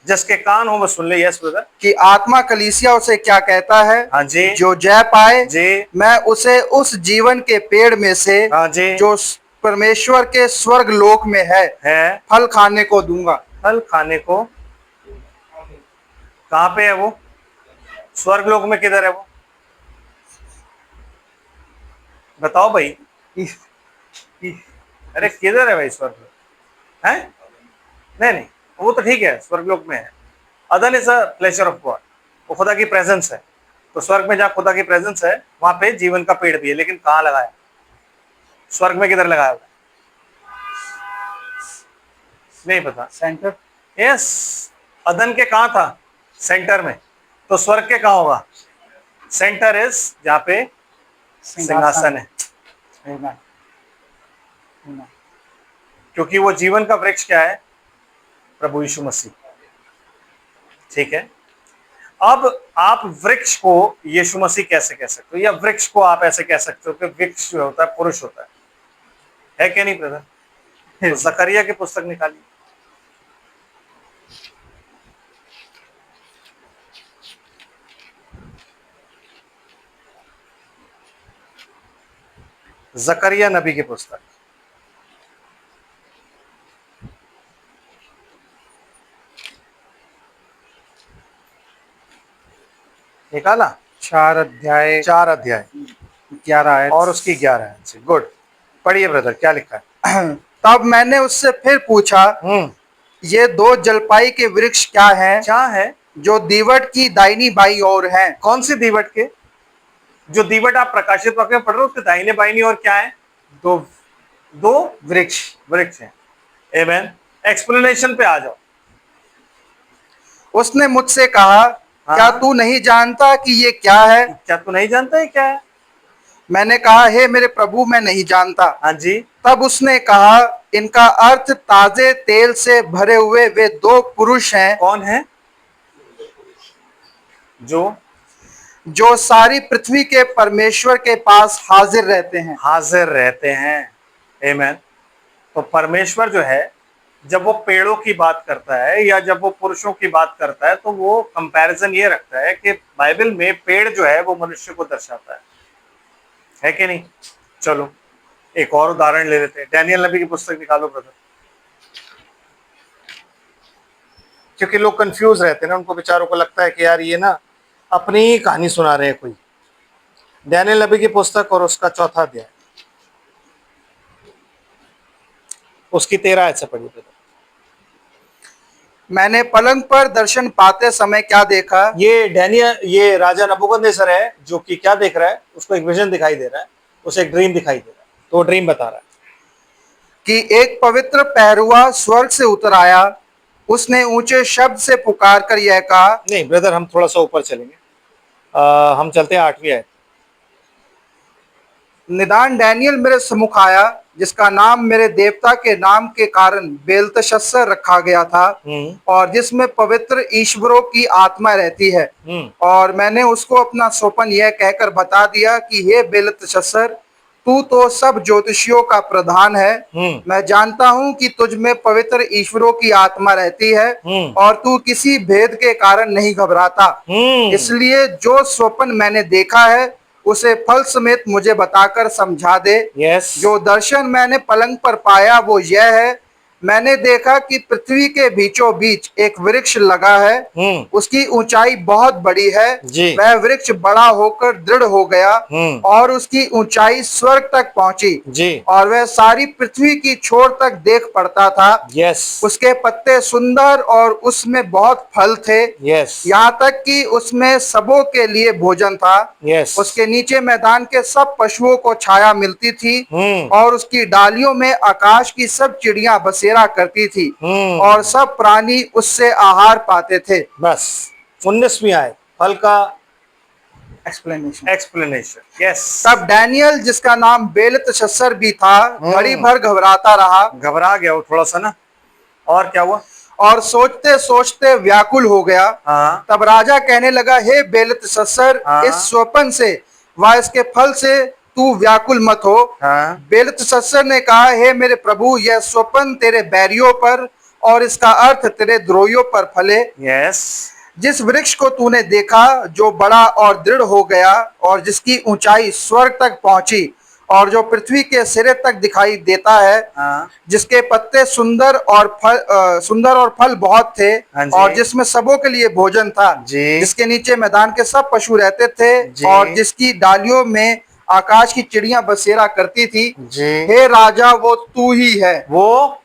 जिसके कान हो वह सुन ले। Yes brother. कि आत्मा कलीसियाओं से क्या कहता है। हाँ जी। जो जय पाए जी। मैं उसे उस जीवन के पेड़ में से, हाँ जी, जो परमेश्वर के स्वर्ग लोक में है फल खाने को दूंगा। फल खाने को कहां पे है वो? स्वर्ग लोक में किधर है वो? बताओ भाई। अरे किधर है भाई स्वर्ग लोक? है? नहीं, वो तो ठीक है, स्वर्ग लोक में है। अदन is a pleasure of God, वो खुदा की प्रेजेंस है। तो स्वर्ग में जहाँ खुदा की प्रेजेंस है वहां पे जीवन का पेड़ भी है, लेकिन कहाँ लगाया? स्वर्ग में किधर लगाया हुआ? नहीं पता। सेंटर। यस, अदन के कहाँ था? सेंटर में। तो स्वर्ग के कहाँ होगा? सेंटर इज जहाँ पे सिंहासन है, क्योंकि वो जीवन का वृक्ष क्या है? प्रभु यीशु मसीह, ठीक है। अब आप वृक्ष को यीशु मसीह कैसे कह सकते हो, या वृक्ष को आप ऐसे कह सकते हो कि वृक्ष जो होता है पुरुष होता है क्या नहीं ब्रदर? तो जकरिया की पुस्तक निकालिए। जकरिया नबी की पुस्तक, निकाला? 4 अध्याय 11 आयत और उसकी 11 आयत से। गुड, पढ़िए ब्रदर, क्या लिखा है? तब मैंने उससे फिर पूछा, ये दो जलपाई के वृक्ष क्या हैं? क्या है? जो दीवट की दाहिनी बाई ओर हैं। कौन सी दीवट के? जो दीवट आप प्रकाशित वाक्य में पढ़ रहे हो उसके दाहिने बाहिनी और क्या है? दो वृक्ष हैं। आमेन। एक्सप्लेनेशन पे आ जाओ। उसने मुझसे कहा, क्या तू नहीं जानता कि ये क्या है? क्या तू नहीं जानता ये क्या है? मैंने कहा, हे मेरे प्रभु मैं नहीं जानता। हाँ जी। तब उसने कहा, इनका अर्थ ताजे तेल से भरे हुए वे दो पुरुष हैं। कौन है? जो सारी पृथ्वी के परमेश्वर के पास हाजिर रहते हैं। आमेन। तो परमेश्वर जो है, जब वो पेड़ों की बात करता है या जब वो पुरुषों की बात करता है, तो वो कंपैरिजन ये रखता है कि बाइबल में पेड़ जो है वो मनुष्य को दर्शाता है कि नहीं? चलो एक और उदाहरण ले लेते हैं। डैनियल नबी की पुस्तक निकालो ब्रदर, क्योंकि लोग कंफ्यूज रहते हैं ना, उनको बेचारों को लगता है कि यार ये ना अपनी ही कहानी सुना रहे हैं कोई। डैनियल नबी की पुस्तक और उसका 4था अध्याय, उसकी 13 आयत से पढ़िए ब्रदर। मैंने पलंग पर दर्शन पाते समय क्या देखा? ये राजा नबूकदनेस्सर है, जो कि क्या देख रहा है? उसको एक विजन दिखाई दे रहा है, उसे एक ड्रीम दिखाई दे रहा है। तो वो ड्रीम बता रहा है कि एक पवित्र पहरुआ स्वर्ग से उतर आया। उसने ऊंचे शब्द से पुकार कर यह कहा। नहीं ब्रदर, हम थोड़ा सा ऊपर चलेंगे, हम चलते हैं 8वीं आयत। निदान डैनियल मेरे सम्मुख आया, जिसका नाम मेरे देवता के नाम के कारण बेलतशस्सर रखा गया था, और जिसमें पवित्र ईश्वरों की आत्मा रहती है। और मैंने उसको अपना सोपन यह कहकर बता दिया कि हे बेलतशस्सर, तू तो सब ज्योतिषियों का प्रधान है। मैं जानता हूँ कि तुझ में पवित्र ईश्वरों की आत्मा रहती है और तू किसी भेद के कारण नहीं घबराता। इसलिए जो स्वप्न मैंने देखा है उसे फल समेत मुझे बताकर समझा दे। यस। जो दर्शन मैंने पलंग पर पाया वो यह है, मैंने देखा कि पृथ्वी के बीचों बीच एक वृक्ष लगा है। उसकी ऊंचाई बहुत बड़ी है। जी। वह वृक्ष बड़ा होकर दृढ़ हो गया और उसकी ऊंचाई स्वर्ग तक पहुंची जी। और वह सारी पृथ्वी की छोर तक देख पड़ता था। यस। उसके पत्ते सुंदर और उसमें बहुत फल थे। यस। यहाँ तक कि उसमें सबों के लिए भोजन था। यस। उसके नीचे मैदान के सब पशुओं को छाया मिलती थी और उसकी डालियों में आकाश की सब चिड़ियां बसेरा करती थी और सब प्राणी उससे आहार पाते थे। बस 19वीं आयत फल का एक्सप्लेनेशन। एक्सप्लेनेशन। यस। तब डैनियल, जिसका नाम बेलतशस्सर भी था, घड़ी भर घबराता रहा। घबरा गया वो थोड़ा सा ना। और क्या हुआ? और सोचते सोचते व्याकुल हो गया। हाँ। तब राजा कहने लगा, हे बेलतशस्सर, हाँ। इस स्वप्न से व इसके फल से तू व्याकुल मत हो। हाँ। बेलतशस्सर ने कहा, हे मेरे प्रभु, यह स्वप्न तेरे बैरियों पर और इसका अर्थ तेरे द्रोहियों पर फले। यस। जिस वृक्ष को तूने देखा जो बड़ा और दृढ़ हो गया और जिसकी ऊंचाई स्वर्ग तक पहुंची और जो पृथ्वी के सिरे तक दिखाई देता है, हाँ। जिसके पत्ते सुंदर और फल बहुत थे हाँ जी। और जिसमें सबों के लिए भोजन था, जी। जिसके नीचे मैदान के सब पशु रहते थे जी। और जिसकी डालियों में आकाश की चिड़ियां बसेरा करती थी, जी। हे राजा, वो तू ही है। वो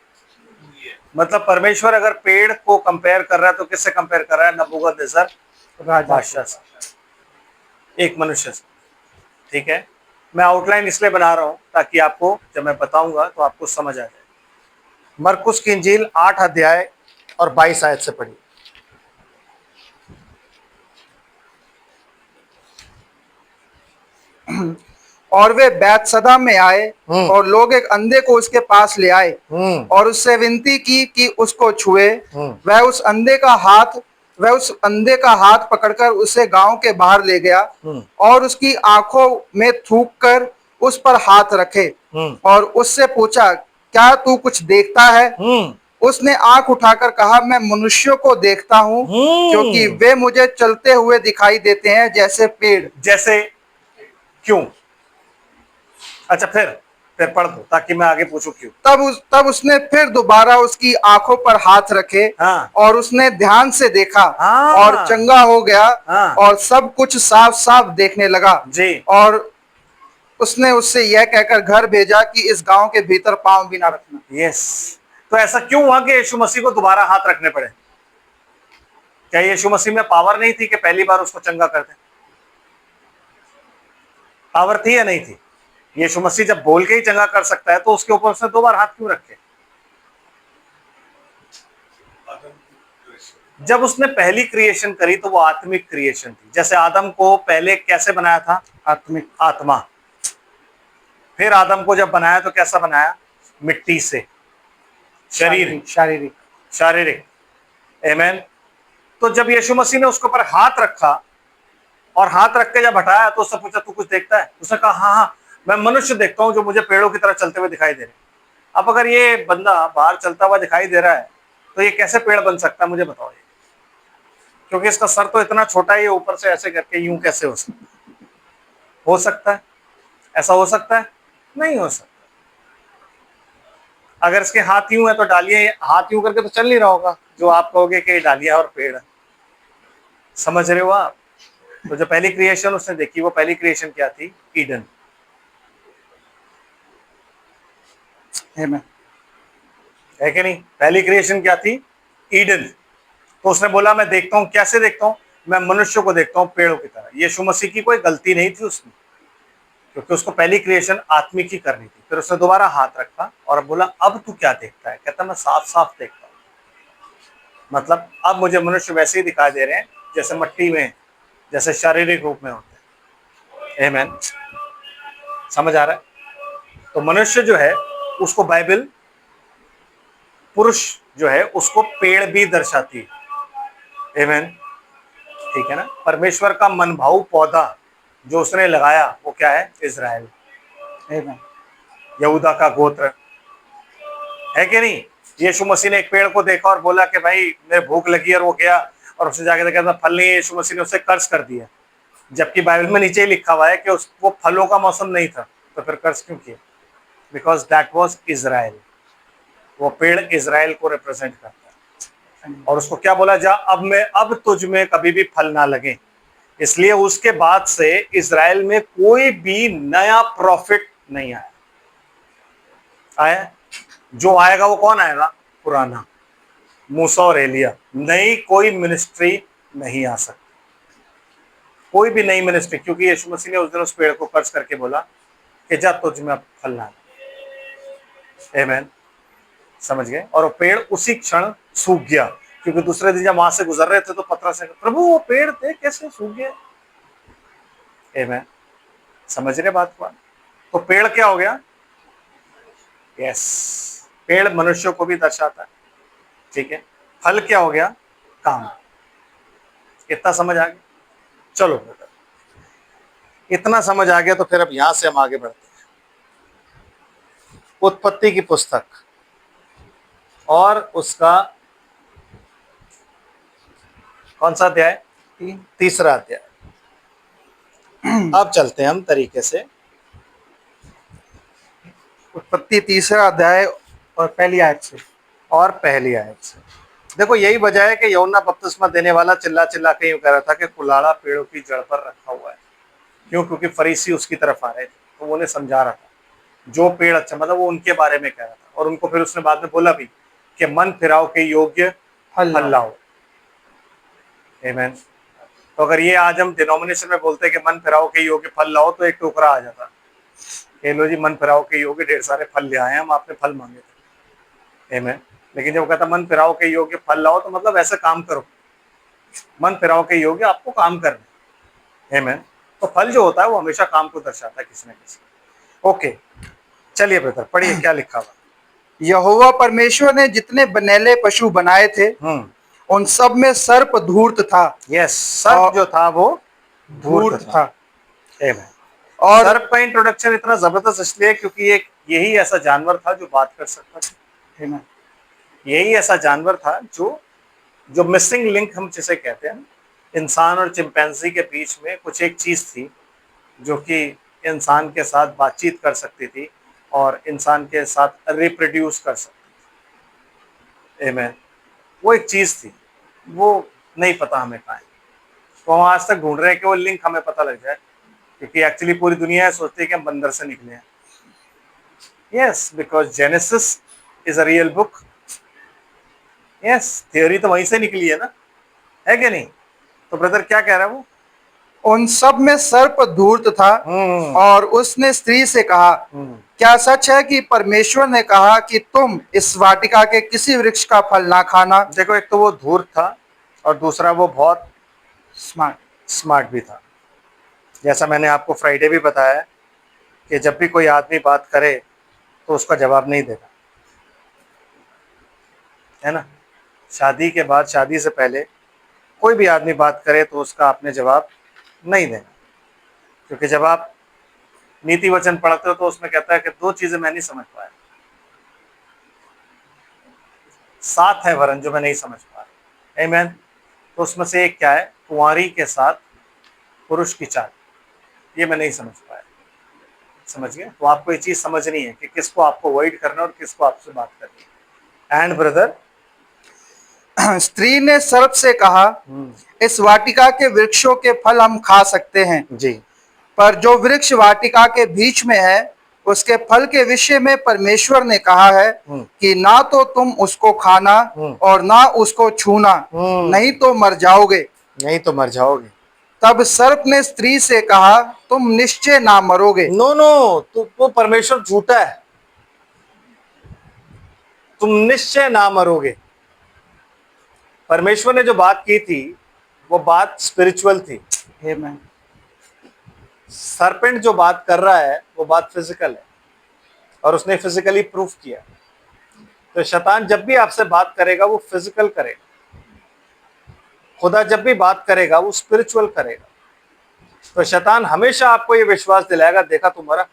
मतलब परमेश्वर अगर पेड़ को कंपेयर कर रहा है तो किससे कंपेयर कर रहा है? नबूकदनेस्सर बादशाह से, एक मनुष्य से। ठीक है, मैं आउटलाइन इसलिए बना रहा हूं ताकि आपको जब मैं बताऊंगा तो आपको समझ आ जाए। मरकुस की इंजील 8 अध्याय और 22 आयत से पढ़िए। और वे बैतसदा में आए और लोग एक अंधे को उसके पास ले आए और उससे विनती की कि उसको छुए। वह उस अंधे का हाथ पकड़कर उसे गांव के बाहर ले गया और उसकी आंखों में थूक कर उस पर हाथ रखे और उससे पूछा, क्या तू कुछ देखता है? उसने आंख उठाकर कहा, मैं मनुष्यों को देखता हूँ क्योंकि वे मुझे चलते हुए दिखाई देते हैं जैसे पेड़। जैसे क्यों? अच्छा, फिर पढ़ दो ताकि मैं आगे पूछूं क्यों। तब उसने फिर दोबारा उसकी आंखों पर हाथ रखे। हाँ। और उसने ध्यान से देखा। हाँ। और चंगा हो गया। हाँ। और सब कुछ साफ साफ देखने लगा जी। और उसने उससे यह कहकर घर भेजा कि इस गांव के भीतर पांव भी ना रखना। यस। तो ऐसा क्यों हुआ कि यीशु मसीह को दोबारा हाथ रखने पड़े? क्या यीशु मसीह में पावर नहीं थी कि पहली बार उसको चंगा कर दे? पावर थी या नहीं थी? यीशु मसीह जब बोल के ही चंगा कर सकता है तो उसके ऊपर उसने 2 बार हाथ क्यों रखे? जब उसने पहली क्रिएशन करी तो वो आत्मिक क्रिएशन थी। जैसे आदम को पहले कैसे बनाया था? आत्मिक, आत्मा। फिर आदम को जब बनाया तो कैसा बनाया? मिट्टी से। शारीरिक। आमीन। तो जब यीशु मसीह ने उसके ऊपर हाथ रखा और हाथ रख के जब हटाया तो उससे पूछा, तू कुछ देखता है? उसने कहा, हाँ हाँ, मैं मनुष्य देखता हूं जो मुझे पेड़ों की तरह चलते हुए दिखाई दे रहे। अब अगर ये बंदा बाहर चलता हुआ दिखाई दे रहा है तो ये कैसे पेड़ बन सकता है? मुझे बताओ ये, क्योंकि इसका सर तो इतना छोटा है, ये ऊपर से ऐसे करके यूं कैसे हो सकता है? ऐसा हो सकता है? नहीं हो सकता। अगर इसके हाथ यूं है तो डालियां हाथ यूं करके तो चल नहीं रहा होगा, जो आप कहोगे कि डालियां और पेड़ है। समझ रहे हो आप? तो जो पहली क्रिएशन उसने देखी, वो पहली क्रिएशन क्या थी? ईडन। है कि नहीं? पहली क्रिएशन क्या थी? ईडन। तो उसने बोला, मैं देखता हूं। कैसे देखता हूं? मैं मनुष्य को देखता हूं पेड़ों की तरह। यीशु मसीह की कोई गलती नहीं थी उसमें, क्योंकि उसको पहली क्रिएशन आत्मिक ही करनी थी। फिर उसने दोबारा हाथ रखा और बोला, अब तू क्या देखता है? कहता, मैं साफ साफ देखता हूं। मतलब अब मुझे मनुष्य वैसे ही दिखाई दे रहे हैं जैसे मिट्टी में, जैसे शारीरिक रूप में होते हैं। आमीन। समझ आ रहा है? तो मनुष्य जो है उसको बाइबल पुरुष जो है उसको पेड़ भी दर्शाती है। आमीन। ठीक है ना? परमेश्वर का मनभाऊ पौधा जो उसने लगाया वो क्या है? इजराइल। Amen. यहूदा का गोत्र है कि नहीं। यीशु मसीह ने एक पेड़ को देखा और बोला कि भाई मेरे भूख लगी, और वो गया और उसने जाके देखा था फल नहीं है। यीशु मसीह ने उसे कर्ज कर दिया, जबकि बाइबल में नीचे ही लिखा हुआ है कि वो फलों का मौसम नहीं था, तो फिर कर्ज क्यों किया? Because that was Israel. वो पेड़ इजराइल को रिप्रेजेंट करता है। और उसको क्या बोला, जा अब तुझ में कभी भी फल ना लगे। इसलिए उसके बाद से इजराइल में कोई भी नया प्रॉफिट नहीं आया। आया जो आएगा वो कौन आएगा? पुराना, मूसा और एलिया। नई कोई मिनिस्ट्री नहीं आ सकती, कोई भी नई मिनिस्ट्री, क्योंकि यीशु मसीह ने उस दिन उस पेड़ को कर्ज करके बोला कि जा तुझ में अब फल ना आए। आमीन, समझ गए। और वो पेड़ उसी क्षण सूख गया, क्योंकि दूसरे दिन जब वहां से गुजर रहे थे तो पतरस ने कहा, प्रभु वो पेड़ थे कैसे सूख गए? आमीन, समझ रहे बात को? तो पेड़ क्या हो गया? यस, पेड़ मनुष्यों को भी दर्शाता है, ठीक है। फल क्या हो गया? काम। इतना समझ आ गया? चलो बेटा, इतना समझ आ गया तो फिर अब यहां से हम आगे बढ़ते हैं। उत्पत्ति की पुस्तक और उसका कौन सा अध्याय? तीसरा अध्याय। अब चलते हैं हम तरीके से उत्पत्ति 3 अध्याय और पहली आयत से। और पहली आयत से। देखो यही वजह है कि यूहन्ना बपतिस्मा देने वाला चिल्ला चिल्ला के यूं कह रहा था कि कुल्हाड़ा पेड़ों की जड़ पर रखा हुआ है। क्यों? क्योंकि फरीसी उसकी तरफ आ रहे थे, तो वो उन्हें समझा रहा था जो पेड़ अच्छा, मतलब वो उनके बारे में कह रहा था। और उनको फिर उसने बाद में बोला भी कि मन फिराव के योग्य फल लाओ। आमीन। तो अगर ये आज हम डिनोमिनेशन में बोलते हैं कि मन फिराव के योग्य फल लाओ, तो एक टोकरा आ जाता, लो जी मन फिराव के योग्य ढेर सारे फल ले आए हैं, हम आपने फल मांगे थे। आमीन। लेकिन जब कहता मन फिराव के योग्य फल लाओ, तो मतलब ऐसा काम करो, मन फिराव के योग्य आपको काम करना। आमीन। तो फल जो होता है वो हमेशा काम को दर्शाता है किसी न किसी। ओके, चलिए ब्रदर पढ़िए क्या लिखा हुआ। यहोवा परमेश्वर ने जितने बनेले पशु बनाए थे उन सब में सर्प धूर्त था। यस, सर्प जो था वो धूर्त था। आमीन। और सर्प का इंट्रोडक्शन इतना जबरदस्त इसलिए क्योंकि एक यही ऐसा जानवर था जो बात कर सकता था। Amen. यही ऐसा जानवर था जो मिसिंग लिंक हम जिसे कहते हैं, इंसान और चिंपैंजी के बीच में कुछ एक चीज थी जो कि इंसान के साथ बातचीत कर सकती थी और इंसान के साथ रिप्रोड्यूस कर सकती थी। आमीन। वो एक चीज थी, वो नहीं पता हमें कहाँ है, तो हम आज तक ढूंढ रहे हैं कि वो लिंक हमें पता लग जाए, क्योंकि एक्चुअली पूरी दुनिया सोचती है कि हम बंदर से निकले हैं। Yes, because genesis is a real book. Yes, theory तो वहीं से निकली है ना, है कि नहीं? तो ब्रदर क्या कह रहा है वो? उन सब में सर्प धूर्त था। और उसने स्त्री से कहा, क्या सच है कि परमेश्वर ने कहा कि तुम इस वाटिका के किसी वृक्ष का फल ना खाना? देखो, एक तो वो धूर्त था और दूसरा वो बहुत स्मार्ट भी था। जैसा मैंने आपको फ्राइडे भी बताया कि जब भी कोई आदमी बात करे तो उसका जवाब नहीं देना, है ना। शादी के बाद, शादी से पहले कोई भी आदमी बात करे तो उसका आपने जवाब नहीं देना, क्योंकि जब आप नीति वचन पढ़ते हो तो उसमें कहता है कि दो चीजें मैं नहीं समझ पाया, सात है वरन जो मैं नहीं समझ पाया। आमीन। तो उसमें से एक क्या है? कुंवारी के साथ पुरुष की चाल, ये मैं नहीं समझ पाया। समझ गए? तो आपको ये चीज समझनी है कि किसको आपको अवॉइड करना है और किसको आपसे बात करनी है। एंड ब्रदर, स्त्री ने सर्प से कहा, इस वाटिका के वृक्षों के फल हम खा सकते हैं जी, पर जो वृक्ष वाटिका के बीच में है उसके फल के विषय में परमेश्वर ने कहा है कि ना तो तुम उसको खाना और ना उसको छूना, नहीं तो मर जाओगे। नहीं तो मर जाओगे। तब सर्प ने स्त्री से कहा, तुम निश्चय ना मरोगे। नो नो, तो वो परमेश्वर झूठा है, तुम निश्चय ना मरोगे। परमेश्वर ने जो बात की थी वो बात स्पिरिचुअल थी। Amen. सरपेंट जो बात कर रहा है वो बात फिजिकल है, और उसने फिजिकली प्रूफ किया। तो शैतान जब भी आपसे बात करेगा वो फिजिकल करेगा, खुदा जब भी बात करेगा वो स्पिरिचुअल करेगा। तो शैतान हमेशा आपको ये विश्वास दिलाएगा, देखा तुम्हारा,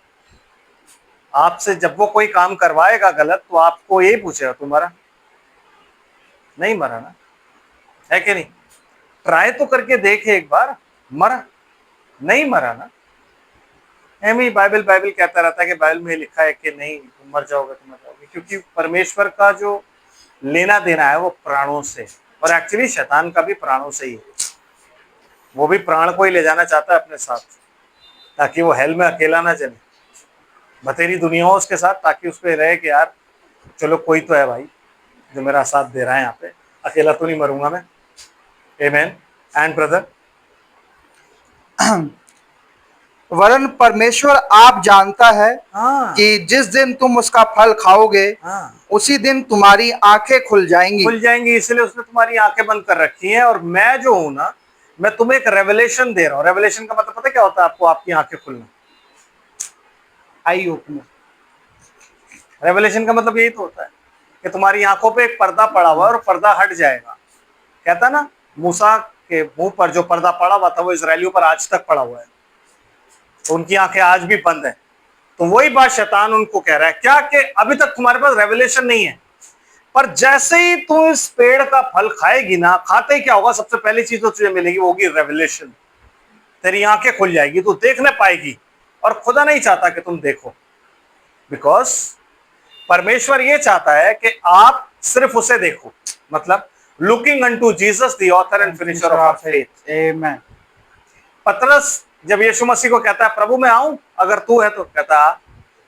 आपसे जब वो कोई काम करवाएगा गलत तो आपको यही पूछेगा तू मरा? नहीं मरा ना, है कि नहीं? ट्राई तो करके देखे एक बार, मरा? नहीं मरा ना। एम ही बाइबल बाइबल कहता रहता है कि बाइबल में लिखा है कि नहीं तुम मर जाओगे, तुम मर जाओगे, क्योंकि परमेश्वर का जो लेना देना है वो प्राणों से, और एक्चुअली शैतान का भी प्राणों से ही है। वो भी प्राण को ही ले जाना चाहता है अपने साथ, ताकि वो हेल में अकेला ना चले, बतेरी दुनिया हो उसके साथ, ताकि उस पर रहे कि यार चलो कोई तो है भाई जो मेरा साथ दे रहा है, यहाँ पे अकेला तो नहीं मरूंगा मैं। आमेन। एंड ब्रदर, वरन परमेश्वर आप जानता है हाँ कि जिस दिन तुम उसका फल खाओगे हाँ उसी दिन तुम्हारी आंखें खुल जाएंगी। खुल जाएंगी, इसलिए उसने तुम्हारी आंखें बंद कर रखी हैं। और मैं जो हूं ना, मैं तुम्हें एक रेवलेशन दे रहा हूं। रेवलेशन का मतलब पता है क्या होता है आपको? आपकी आंखें खुलना। Eye opener. रेवलेशन का मतलब यही तो होता है कि तुम्हारी आंखों पे एक पर्दा पड़ा हुआ है और पर्दा हट जाएगा। कहता ना, मूसा के मुंह पर जो पर्दा पड़ा हुआ था वो इजरायलियों पर आज तक पड़ा हुआ है, तो उनकी आंखें आज भी बंद है। तो वही बात शैतान उनको कह रहा है क्या, कि अभी तक तुम्हारे पास रेवलेशन नहीं है, पर जैसे ही तू इस पेड़ का फल खाएगी ना, खाते ही क्या होगा? सबसे पहली चीज तो तुझे मिलेगी वो होगी रेवलेशन। तेरी आंखें खुल जाएगी, तू देखने पाएगी। और खुदा नहीं चाहता कि तुम देखो, बिकॉज परमेश्वर ये चाहता है कि आप सिर्फ उसे देखो, मतलब looking unto Jesus the author and finisher of our faith. Amen. पतरस जब यीशु मसीह को कहता है प्रभु मैं आऊं अगर तू है तो, कहता है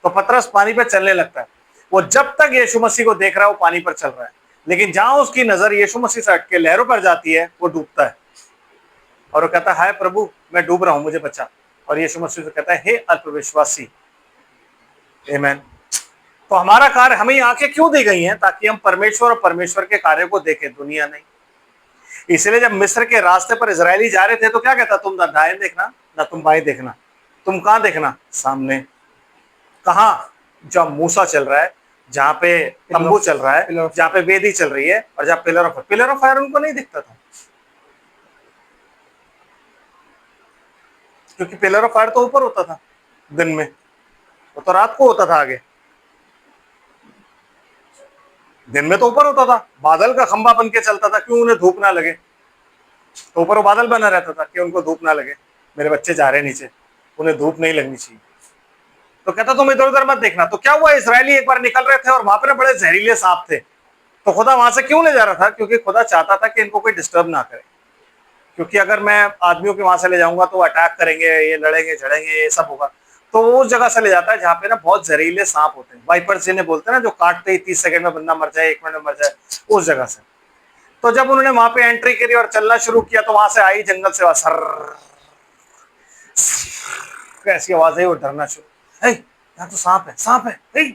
तो पतरस पानी पे चलने लगता है। वो जब तक यीशु मसीह को देख रहा है वो पानी पर चल रहा है, लेकिन जहां उसकी नजर यीशु मसीह से हटके लहरों पर जाती है वो डूबता है। और वो कहता है हाय प्रभु मैं डूब रहा हूं, मुझे बचा। और यीशु मसीह से कहता है हे अल्पविश्वासी। आमीन। तो हमारा कार्य, हमें आंखें क्यों दी गई हैं? ताकि हम परमेश्वर और परमेश्वर के कार्य को देखें, दुनिया नहीं। इसलिए जब मिस्र के रास्ते पर इजरायली जा रहे थे तो क्या कहता? तुम ना दाएं देखना ना तुम बाएं देखना, तुम कहां देखना? सामने। कहां? जहां मूसा चल रहा है, जहां पे तंबू चल रहा है, जहां पे वेदी चल रही है, और जहां पिलर ऑफ फायर उनको नहीं दिखता था, क्योंकि पिलर ऑफ फायर तो ऊपर होता था दिन में, वो तो रात को होता था आगे। दिन में तो ऊपर होता था, बादल का खंभा बन के चलता था, क्यों? उन्हें धूप ना लगे, तो ऊपर वो बादल बना रहता था कि उनको धूप ना लगे। मेरे बच्चे जा रहे हैं नीचे, उन्हें धूप नहीं लगनी चाहिए। तो कहता तुम इधर उधर मत देखना। तो क्या हुआ? इजरायली एक बार निकल रहे थे और वहां पर बड़े जहरीले सांप थे। तो खुदा वहां से क्यों ले जा रहा था? क्योंकि खुदा चाहता था कि इनको कोई डिस्टर्ब ना करे, क्योंकि अगर मैं आदमियों के वहां से ले जाऊंगा तो अटैक करेंगे, ये लड़ेंगे झड़ेंगे, ये सब होगा। तो वो उस जगह से ले जाता है जहाँ पे ना बहुत जहरीले सांप होते हैं, वाइपर्स जिन्हें बोलते हैं ना, जो काटते ही 30 सेकंड में बंदा मर जाए, 1 मिनट में मर जाए, उस जगह से। तो जब उन्होंने वहां पे एंट्री करी और चलना शुरू किया तो वहां से आई जंगल से सर ऐसी आवाज है, वो डरना शुरू, यहाँ तो सांप है, सांप है,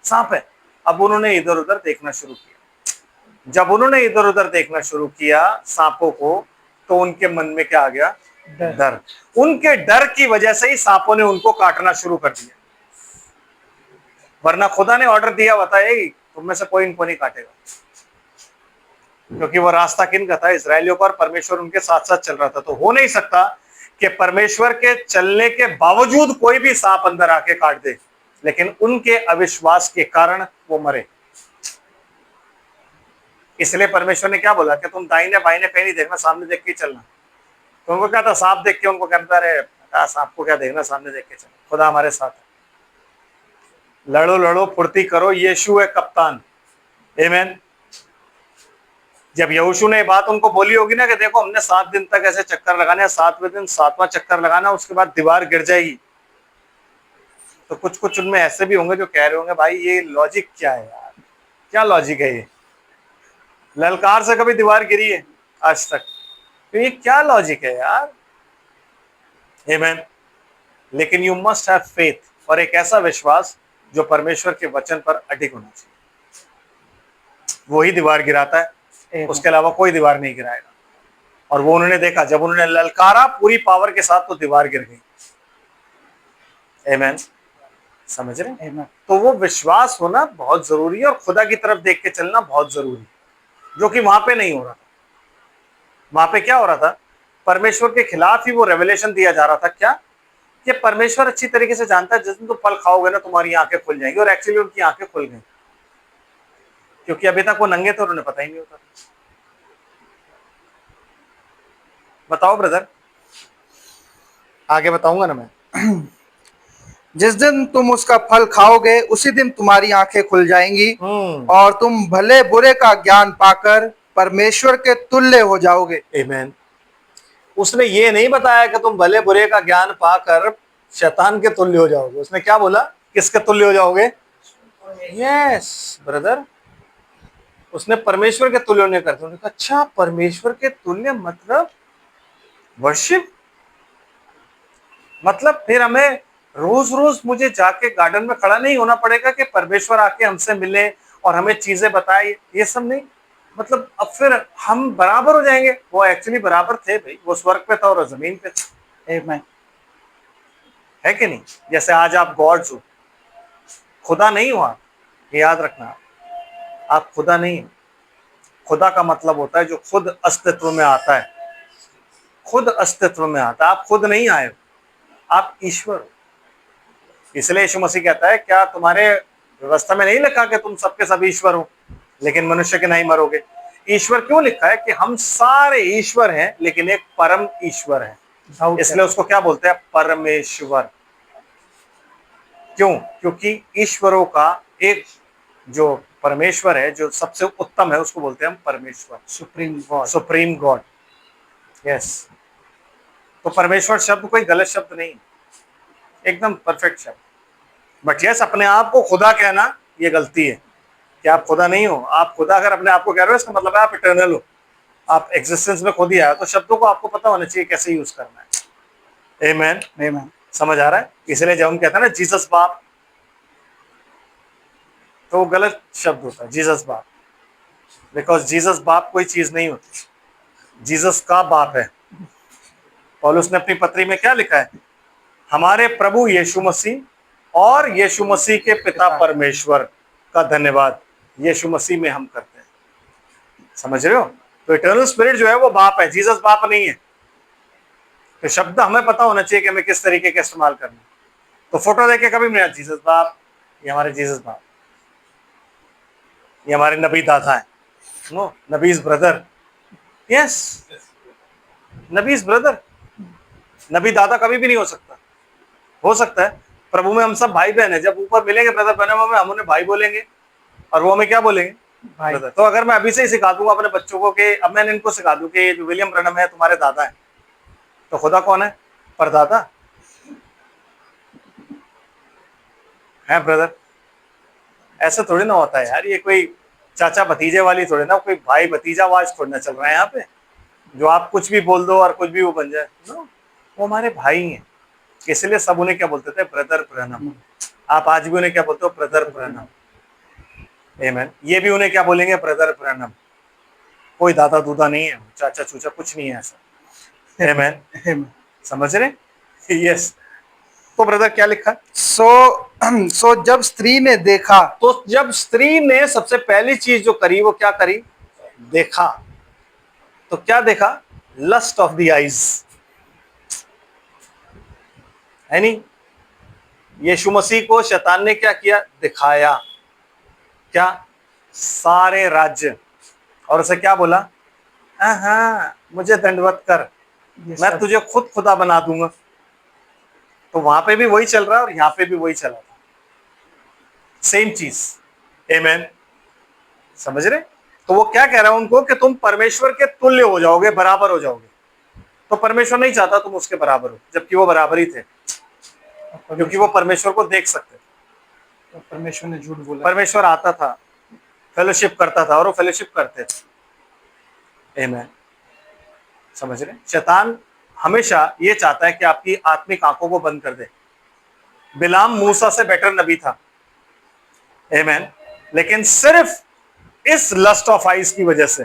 सांप है। अब उन्होंने इधर उधर देखना शुरू किया। जब उन्होंने इधर उधर देखना शुरू किया सांपों को, तो उनके मन में क्या आ गया? डर। उनके डर की वजह से ही सांपों ने उनको काटना शुरू कर दिया, वरना खुदा ने ऑर्डर दिया बताए तुम में से कोई इनको नहीं काटेगा, क्योंकि वो रास्ता किन का था? इजरायलियों का, और परमेश्वर उनके साथ साथ चल रहा था। तो हो नहीं सकता कि परमेश्वर के चलने के बावजूद कोई भी सांप अंदर आके काट दे, लेकिन उनके अविश्वास के कारण वो मरे। इसलिए परमेश्वर ने क्या बोला कि तुम दाहिने बाइने कहीं नहीं देखना, सामने देख के चलना। तो उनको क्या था? सांप देख के उनको कहता रहे सांप को क्या देखना, सामने देख के चलो, खुदा हमारे साथ है। लड़ो लड़ो फुर्ती करो, यीशु है कप्तान। आमीन। जब यहोशू ने बात उनको बोली होगी ना कि देखो हमने 7 दिन तक ऐसे चक्कर लगाने, 7वें दिन 7वां चक्कर लगाना, उसके बाद दीवार गिर जाएगी, तो कुछ कुछ उनमें ऐसे भी होंगे जो कह रहे होंगे भाई ये लॉजिक क्या है यार, क्या लॉजिक है ये? ललकार से कभी दीवार गिरी है आज तक? तो ये क्या लॉजिक है यार? आमीन। लेकिन यू मस्ट हैव फेथ, और एक ऐसा विश्वास जो परमेश्वर के वचन पर अडिग होना चाहिए। वही दीवार गिराता है, उसके अलावा कोई दीवार नहीं गिराएगा। और वो उन्होंने देखा, जब उन्होंने ललकारा पूरी पावर के साथ तो दीवार गिर गई। आमीन। समझ रहे हैं? तो वो विश्वास होना बहुत जरूरी है, और खुदा की तरफ देख के चलना बहुत जरूरी है, जो कि वहां पे नहीं हो रहा था। वहां पे क्या हो रहा था? परमेश्वर के खिलाफ ही वो रेवलेशन दिया जा रहा था। क्या? ये परमेश्वर अच्छी तरीके से जानता है, जिस दिन तुम फल खाओगे ना तुम्हारी आंखें खुल जाएंगी। और एक्चुअली उनकी आंखें खुल गई, क्योंकि अभी तक वो नंगे थे और उन्हें पता ही नहीं होता। बताओ ब्रदर, आगे बताऊंगा ना मैं। जिस दिन तुम उसका फल खाओगे उसी दिन तुम्हारी आंखें खुल जाएंगी और तुम भले बुरे का ज्ञान पाकर परमेश्वर के तुल्य हो जाओगे। आमीन। उसने ये नहीं बताया कि तुम भले बुरे का ज्ञान पाकर शैतान के तुल्य हो जाओगे। उसने क्या बोला? किसके तुल्य हो जाओगे? यस ब्रदर, उसने परमेश्वर के तुल्य होने कर दिया। उन्होंने कहा अच्छा, परमेश्वर के तुल्य मतलब वर्शिप, मतलब फिर हमें रोज रोज मुझे जाके गार्डन में खड़ा नहीं होना पड़ेगा कि परमेश्वर आके हमसे मिले और हमें चीजें बताए। ये सब नहीं, मतलब अब फिर हम बराबर हो जाएंगे। वो एक्चुअली बराबर थे भाई, वो स्वर्ग पे था और जमीन पे था। आमीन। है कि नहीं? जैसे आज आप गॉड्स हो, खुदा नहीं हो आप, ये याद रखना, आप खुदा नहीं हो। खुदा का मतलब होता है जो खुद अस्तित्व में आता है, खुद अस्तित्व में आता है। आप खुद नहीं आए हो, आप ईश्वर हो। इसलिए यीशु मसीह कहता है, क्या तुम्हारे व्यवस्था में नहीं लिखा कि तुम सबके सब ईश्वर हो लेकिन मनुष्य के नहीं मरोगे? ईश्वर क्यों लिखा है? कि हम सारे ईश्वर हैं लेकिन एक परम ईश्वर है, इसलिए उसको क्या बोलते हैं? परमेश्वर। क्यों? क्योंकि ईश्वरों का एक जो परमेश्वर है, जो सबसे उत्तम है, उसको बोलते हैं हम परमेश्वर, supreme God. Supreme God. Yes, तो परमेश्वर शब्द कोई गलत शब्द नहीं, एकदम परफेक्ट शब्द। बट यस, अपने आप को खुदा कहना ये गलती है कि आप खुदा नहीं हो। आप खुदा अगर अपने आप को कह रहे हो, इसका मतलब है आप इटर्नल हो, आप एग्जिस्टेंस में खुद ही आए। तो शब्दों को आपको पता होना चाहिए कैसे यूज करना है। आमीन, आमीन। समझ आ रहा है? इसलिए जब हम कहते हैं ना जीसस बाप, तो वो गलत शब्द होता है, जीसस बाप, बिकॉज जीसस बाप कोई चीज नहीं होती, जीसस का बाप है। पौलुस ने अपनी पत्री में क्या लिखा है? हमारे प्रभु यीशु मसीह और यीशु मसीह के पिता परमेश्वर का धन्यवाद यीशु मसीह में हम करते हैं। समझ रहे हो? तो इटर्नल स्पिरिट जो है वो बाप है, जीसस बाप नहीं है। तो शब्द हमें पता होना चाहिए कि हमें किस तरीके का इस्तेमाल करना है। तो फोटो देख के कभी नहीं जीसस बाप, ये हमारे जीसस बाप, ये हमारे नबी दादा है, नो, नबीज ब्रदर। यस, नबीज ब्रदर। नबी दादा कभी भी नहीं हो सकता है प्रभु में हम सब भाई बहन है। जब ऊपर मिलेंगे ब्रदर बनम में, हम उन्हें भाई बोलेंगे और वो हमें क्या बोलेंगे? भाई। ब्रदर। तो अगर मैं अभी से ही सिखा दूंगा अपने बच्चों को कि अब मैंने इनको सिखा दूं कि ये जो विलियम ब्रनम है तुम्हारे दादा है, तो खुदा कौन है? परदादा है ब्रदर। ऐसा थोड़ी ना होता है यार, ये कोई चाचा भतीजे वाली थोड़ी ना, कोई भाई भतीजावाज थोड़ी ना चल रहा है यहाँ पे, जो आप कुछ भी बोल दो और कुछ भी वो बन जाए। नो, वो हमारे भाई हैं। इसलिए सब उन्हें क्या बोलते थे? ब्रदर ब्रनम। आप आज भी उन्हें क्या बोलते हो? ब्रदर ब्रनम। आमीन। ये भी उन्हें क्या बोलेंगे? ब्रदर ब्रनम। कोई दादा दूदा नहीं है, चाचा चूचा कुछ नहीं है ऐसा। आमीन, समझ रहे? यस। तो ब्रदर क्या लिखा? सो जब स्त्री ने देखा, तो जब स्त्री ने सबसे पहली चीज जो करी वो क्या करी? देखा। तो क्या देखा? लस्ट ऑफ द आईज, है नहीं? यीशु मसीह को शैतान ने क्या किया? दिखाया। क्या? सारे राज्य। और उसे क्या बोला? हाँ, मुझे दंडवत कर, मैं तुझे खुद खुदा बना दूंगा। तो वहां पे भी वही चल रहा है और यहाँ पे भी वही चला था, सेम चीज। आमीन, समझ रहे? तो वो क्या कह रहा है उनको कि तुम परमेश्वर के तुल्य हो जाओगे, बराबर हो जाओगे। तो परमेश्वर नहीं चाहता तुम उसके बराबर हो, जबकि वो बराबर ही थे, क्योंकि वो परमेश्वर को देख सकते थे। तो परमेश्वर ने झूठ बोला। परमेश्वर आता था, फेलोशिप करता था और वो फेलोशिप करते थे। आमीन, समझ रहे? शैतान हमेशा ये चाहता है कि आपकी आत्मिक आंखों को बंद कर दे। बिलाम मूसा से बेटर नबी था, आमीन, लेकिन सिर्फ इस लस्ट ऑफ आइज की वजह से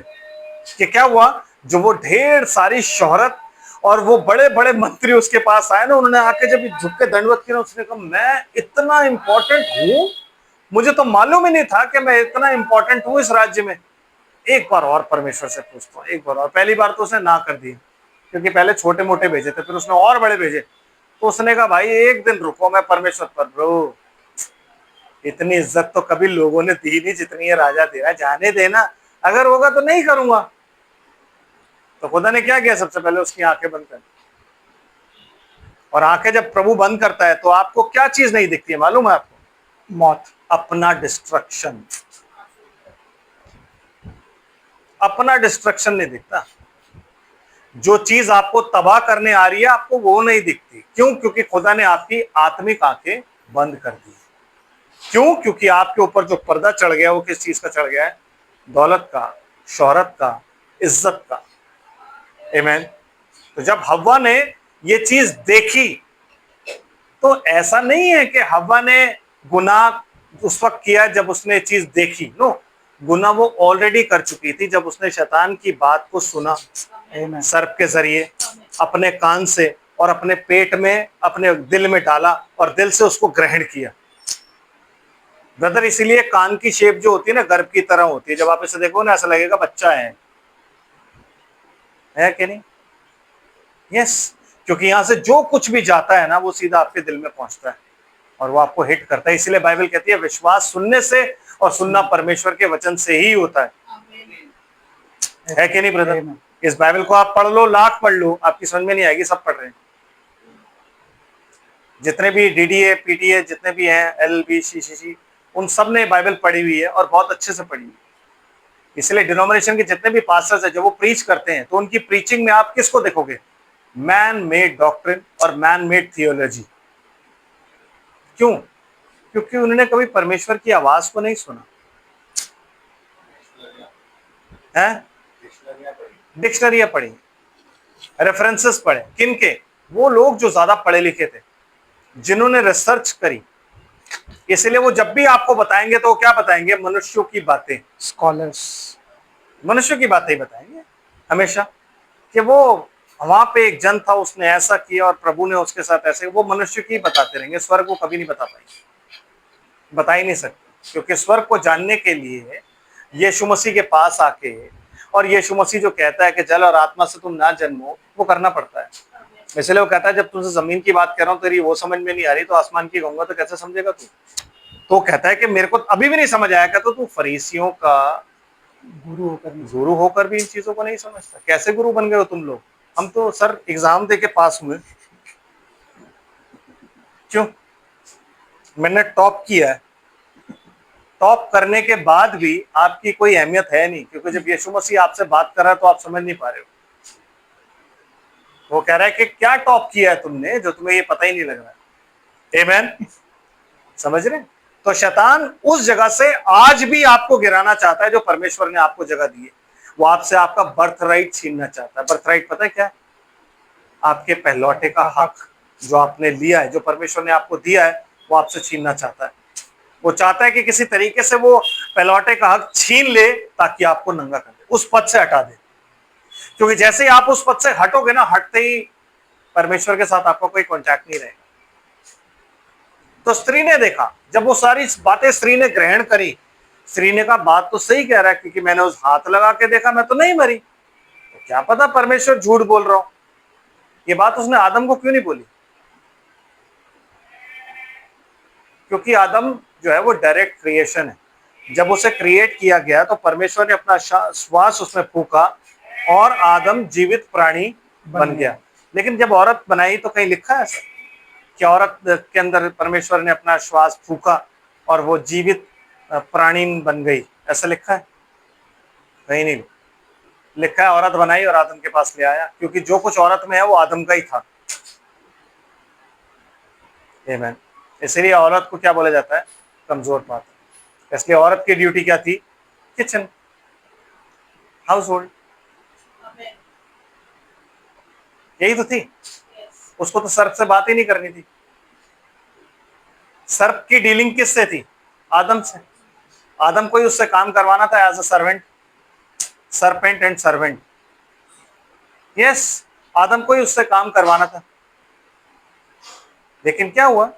कि क्या हुआ, जो वो ढेर सारी शोहरत और वो बड़े बड़े मंत्री उसके पास आए ना, उन्होंने आके जब झुक के दंडवत किया, उसने कहा मैं इतना इंपॉर्टेंट हूं, मुझे तो मालूम ही नहीं था कि मैं इतना इंपॉर्टेंट हूं इस राज्य में। एक बार और परमेश्वर से पूछता हूं, एक बार और। पहली बार तो उसने ना कर दी, क्योंकि पहले छोटे मोटे भेजे थे, फिर उसने और बड़े भेजे। तो उसने कहा भाई एक दिन रुको, मैं परमेश्वर पर, ब्रो इतनी इज्जत तो कभी लोगों ने दी नहीं जितनी ये राजा दे रहा है, जाने देना, अगर होगा तो नहीं करूंगा। तो खुदा ने क्या किया, सबसे पहले उसकी आंखें बंद कर, और आंखें जब प्रभु बंद करता है तो आपको क्या चीज नहीं दिखती है मालूम है आपको? मौत। अपना डिस्ट्रक्शन, अपना डिस्ट्रक्शन नहीं दिखता। जो चीज आपको तबाह करने आ रही है आपको वो नहीं दिखती। क्यों? क्योंकि खुदा ने आपकी आत्मिक आंखें बंद कर दी। क्यों? क्योंकि आपके ऊपर जो पर्दा चढ़ गया वो किस चीज का चढ़ गया है? दौलत का, शोहरत का, इज्जत का। आमीन। तो जब हव्वा ने ये चीज देखी तो ऐसा नहीं है कि हव्वा ने गुनाह उस वक्त किया जब उसने चीज देखी, नो, गुनाह वो ऑलरेडी कर चुकी थी जब उसने शैतान की बात को सुना सर्प के जरिए, अपने कान से, और अपने पेट में, अपने दिल में डाला और दिल से उसको ग्रहण किया। ब्रदर, इसीलिए कान की शेप जो होती है ना गर्भ की तरह होती है, जब आप इसे देखो ना ऐसा लगेगा बच्चा है कि नहीं? यस, क्योंकि यहां से जो कुछ भी जाता है ना वो सीधा आपके दिल में पहुंचता है और वो आपको हिट करता है। इसीलिए बाइबल कहती है विश्वास सुनने से और सुनना परमेश्वर के वचन से ही होता है कि नहीं ब्रदर? इस बाइबल को आप पढ़ लो, लाख पढ़ लो, आपकी समझ में नहीं आएगी, सब पढ़ रहे हैं। जितने भी डीडीए, पीटीए, जितने भी हैं, एलएलबी, सीसीसी, उन सब ने बाइबल पढ़ी हुई है और बहुत अच्छे से पढ़ी हुई है। इसलिए डिनोमिनेशन के जितने भी पास्टर्स हैं जब वो प्रीच करते हैं तो उनकी प्रीचिंग में आप किसको देखोगे? मैन मेड डॉक्ट्रिन और मैन मेड थियोलॉजी। क्यों? क्योंकि उन्होंने कभी परमेश्वर की आवाज को नहीं सुना है। डिक्शनरियां पढ़ी, रेफरेंसेस पढ़े, किनके? वो लोग जो ज्यादा पढ़े लिखे थे, जिन्होंने रिसर्च करी। इसलिए वो जब भी आपको बताएंगे तो क्या बताएंगे? मनुष्यों की बातें, स्कॉलर्स, मनुष्य की बातें ही बताएंगे हमेशा, कि वो वहां पे एक जन था, उसने ऐसा किया और प्रभु ने उसके साथ ऐसे, वो मनुष्य की बताते रहेंगे। स्वर्ग को कभी नहीं बता पाएंगे, बता ही नहीं सकते, क्योंकि स्वर्ग को जानने के लिए यीशु मसीह के पास आके, और यीशु मसीह जो कहता है कि जल और आत्मा से तुम ना जन्मो, वो करना पड़ता है। इसलिए वो कहता है जब तुमसे जमीन की बात कर रहा हूं तेरी वो समझ में नहीं आ रही तो आसमान की कहूंगा तो कैसे समझेगा तू? तो कहता है कि मेरे को अभी भी नहीं समझ आया, तो तू फरीसियों का गुरु होकर भी इन चीजों को नहीं समझता। कैसे गुरु बन गए हो तुम लोग? हम तो सर एग्जाम दे के पास हुए। क्यों? मैंने टॉप किया है, टॉप करने के बाद भी आपकी कोई अहमियत है नहीं, क्योंकि जब यीशु मसीह आपसे बात कर रहा है तो आप समझ नहीं पा रहे हो। वो कह रहा है कि क्या टॉप किया है तुमने जो तुम्हें ये पता ही नहीं लग रहा है। आमीन, समझ रहे? तो शैतान उस जगह से आज भी आपको गिराना चाहता है जो परमेश्वर ने आपको जगह दी है। वो आपसे आपका बर्थ राइट छीनना चाहता है। बर्थ राइट पता है क्या है? आपके पहलौठे का हक जो आपने लिया है, जो परमेश्वर ने आपको दिया है, वो आपसे छीनना चाहता है। वो चाहता है कि किसी तरीके से वो पहलौठे का हक छीन ले ताकि आपको नंगा कर दे, उस पद से हटा दे। क्योंकि जैसे ही आप उस पद से हटोगे ना, हटते ही परमेश्वर के साथ आपका कोई कॉन्टैक्ट नहीं रहेगा। तो स्त्री ने देखा, जब वो सारी बातें स्त्री ने ग्रहण करी, स्त्री ने कहा बात तो सही कह रहा है, क्योंकि मैंने उस हाथ लगा के देखा, मैं तो नहीं मरी, तो क्या पता परमेश्वर झूठ बोल रहा हो। ये बात उसने आदम को क्यों नहीं बोली? क्योंकि आदम जो है वो डायरेक्ट क्रिएशन है। जब उसे क्रिएट किया गया तो परमेश्वर ने अपना श्वास उसमें फूका और आदम जीवित प्राणी बन गया। लेकिन जब औरत बनाई तो कहीं लिखा है ऐसा कि औरत के अंदर परमेश्वर ने अपना श्वास फूका और वो जीवित प्राणी बन गई? ऐसा लिखा है? कहीं नहीं लिखा है। औरत बनाई और आदम के पास ले आया, क्योंकि जो कुछ औरत में है वो आदम का ही था। आमीन। इसलिए औरत को क्या बोला जाता है? कमजोर पात्र। इसलिए औरत की ड्यूटी क्या थी? किचन, हाउस होल्ड, यही तो थी। उसको तो सर्प से बात ही नहीं करनी थी। सर्प की डीलिंग किससे थी? आदम से। आदम को ही उससे काम करवाना था as a servant, serpent and servant. Yes, आदम को ही उससे काम करवाना था। लेकिन क्या हुआ?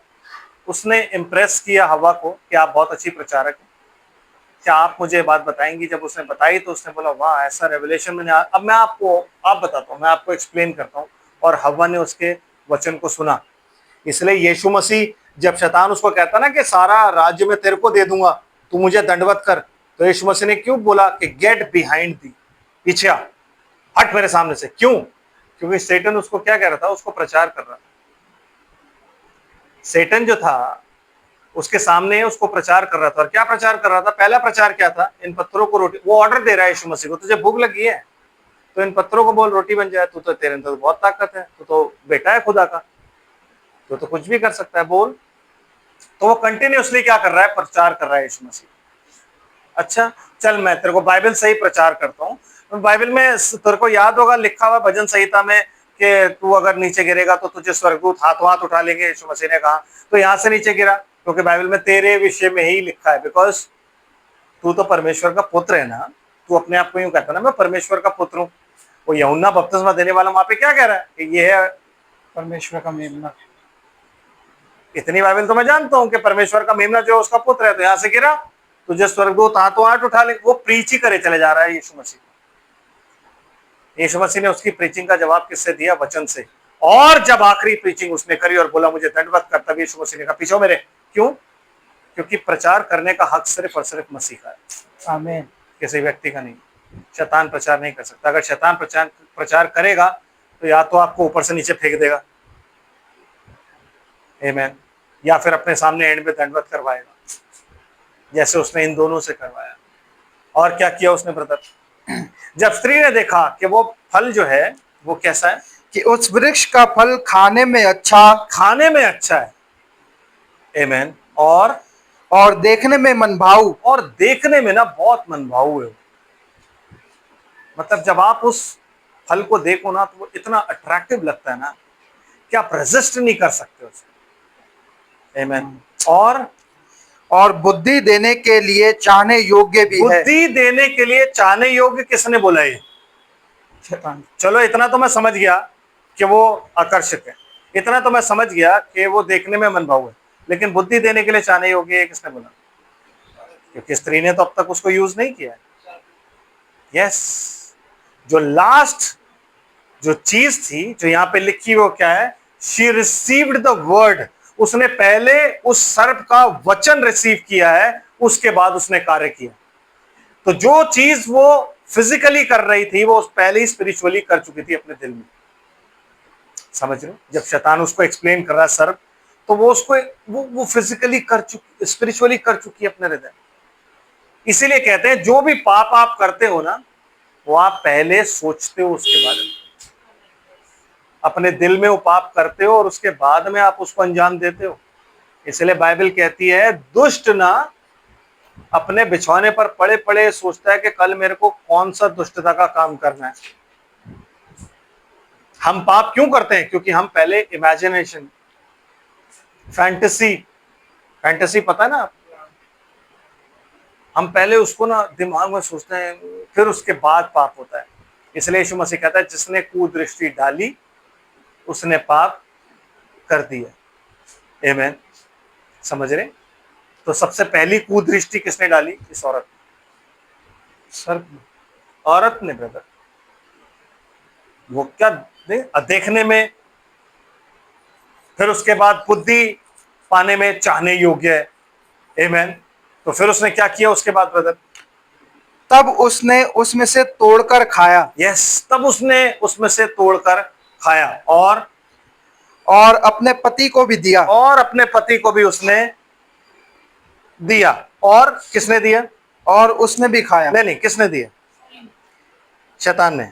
उसने इम्प्रेस किया हवा को कि आप बहुत अच्छी प्रचारक हैं, क्या आप मुझे बात बताएंगी? जब उसने बताई तो उसने बोला वाह, ऐसा रेवलेशन मैंने अब मैं आपको बताता हूँ, मैं आपको एक्सप्लेन करता हूँ। और हवा ने उसके वचन को सुना इसलिए यीशु मसीह जब शैतान उसको कहता ना कि सारा राज्य में तेरे को दे दूंगा, तू मुझे दंडवत कर, तो यीशु मसीह ने क्यों बोला कि गेट बिहाइंड दी, पीछे आ, हट मेरे सामने से। क्यों? क्योंकि सेटन उसको क्या कह रहा था, उसको प्रचार कर रहा था। सेटन जो था उसके सामने उसको प्रचार कर रहा था। और क्या प्रचार कर रहा था? पहला प्रचार क्या था? इन पत्थरों को रोटी। वो ऑर्डर दे रहा है यीशु मसीह को, तुझे भूख लगी है तो इन पत्थरों को बोल रोटी बन जाए। तू तो, तेरे अंदर बहुत ताकत है, तू तो बेटा है खुदा का, तो कुछ भी कर सकता है, बोल। तो वो कंटिन्यूअसली क्या कर रहा है? प्रचार कर रहा है यीशु मसीह। अच्छा चल, मैं तेरे को बाइबल से ही प्रचार करता हूँ। बाइबल में तेरे को याद होगा, लिखा हुआ भजन संहिता में कि तू अगर नीचे गिरेगा तो तुझे स्वर्गदूत हाथों हाथ उठा लेंगे। यीशु मसीह ने कहा तो यहाँ से नीचे गिरा, क्योंकि बाइबल में तेरे विषय में ही लिखा है। बिकॉज तू तो परमेश्वर का पुत्र है ना, तू अपने आप को यूं कहता ना मैं परमेश्वर का पुत्र हूँ। वो यूहन्ना बपतिस्मा देने वाला वहां पे क्या कह रहा है कि ये है परमेश्वर का मेमना। इतनी बाइबल तो मैं जानता हूँ कि परमेश्वर का मेमना जो है उसका पुत्र है। तो यहाँ से गिरा, तुझे स्वर्गदूत हाथों हाथ उठा ले। वो प्रीच ही करे चले जा रहा है यीशु मसीह। यीशु मसीह ने उसकी प्रीचिंग का जवाब किससे दिया? वचन से। और जब आखिरी प्रीचिंग उसने करी और बोला मुझे दंडवत कर, तब यीशु मसीह ने कहा पीछे हो मेरे। क्यों? क्योंकि प्रचार करने का हक सिर्फ और सिर्फ मसीह का है, आमीन। किसी व्यक्ति का नहीं। शैतान प्रचार नहीं कर सकता। अगर शैतान प्रचार करेगा तो या तो आपको ऊपर से नीचे फेंक देगा, आमीन, या फिर अपने सामने एंड में दंडवत करवाएगा, जैसे उसने इन दोनों से करवाया। और क्या किया उसने ब्रदर? जब स्त्री ने देखा कि वो फल जो है वो कैसा है, कि उस वृक्ष का फल खाने में अच्छा है, आमीन, और देखने में मनभाऊ, और देखने में ना बहुत मनभाऊ है। मतलब जब आप उस फल को देखो ना तो वो इतना अट्रैक्टिव लगता है ना कि आप रेजिस्ट नहीं कर सकते उसे, आमीन। और बुद्धि देने के लिए चाहने योग्य भी है। बुद्धि देने के लिए चाहने योग्य किसने बोला? ये शैतान। चलो इतना तो मैं समझ गया कि वो आकर्षक है, इतना तो मैं समझ गया कि वो देखने में मनभाऊ है, लेकिन बुद्धि देने के लिए चाहने योग्य है किसने बोला? क्योंकि स्त्री ने तो अब तक उसको यूज नहीं किया है। यस, जो लास्ट जो चीज थी जो यहाँ पे लिखी वो क्या है? She received the word. उसने पहले उस सर्प का वचन रिसीव किया है, उसके बाद उसने कार्य किया। तो जो चीज वो फिजिकली कर रही थी वो पहले ही स्पिरिचुअली कर चुकी थी अपने दिल में। समझ रहे हो? जब शैतान उसको एक्सप्लेन कर रहा है सर्प, तो वो उसको वो फिजिकली कर चुकी, स्पिरिचुअली कर चुकी है अपने हृदय। इसीलिए कहते हैं जो भी पाप आप करते हो ना, वो आप पहले सोचते हो उसके बारे में, अपने दिल में वो पाप करते हो और उसके बाद में आप उसको अंजाम देते हो। इसलिए बाइबल कहती है दुष्ट ना अपने बिछौने पर पड़े पड़े सोचता है कि कल मेरे को कौन सा दुष्टता का काम करना है। हम पाप क्यों करते हैं? क्योंकि हम पहले इमेजिनेशन, फैंटेसी पता है ना, हम पहले उसको ना दिमाग में सोचते हैं, फिर उसके बाद पाप होता है। इसलिए यीशु मसीह कहता है जिसने कुदृष्टि डाली उसने पाप कर दिया, आमीन। समझ रहे? तो सबसे पहली कुदृष्टि किसने डाली? इस औरत ने, औरत ने ब्रदर। वो क्या देखने में, फिर उसके बाद बुद्धि पाने में चाहने योग्य है, आमीन। तो फिर उसने क्या किया उसके बाद ब्रदर? तब उसने उसमें से तोड़कर खाया। यस, तब उसने उसमें से तोड़कर खाया और अपने पति को भी दिया। और अपने पति को भी उसने दिया। और किसने दिया? और उसने भी खाया। नहीं, किसने दिया? शैतान ने,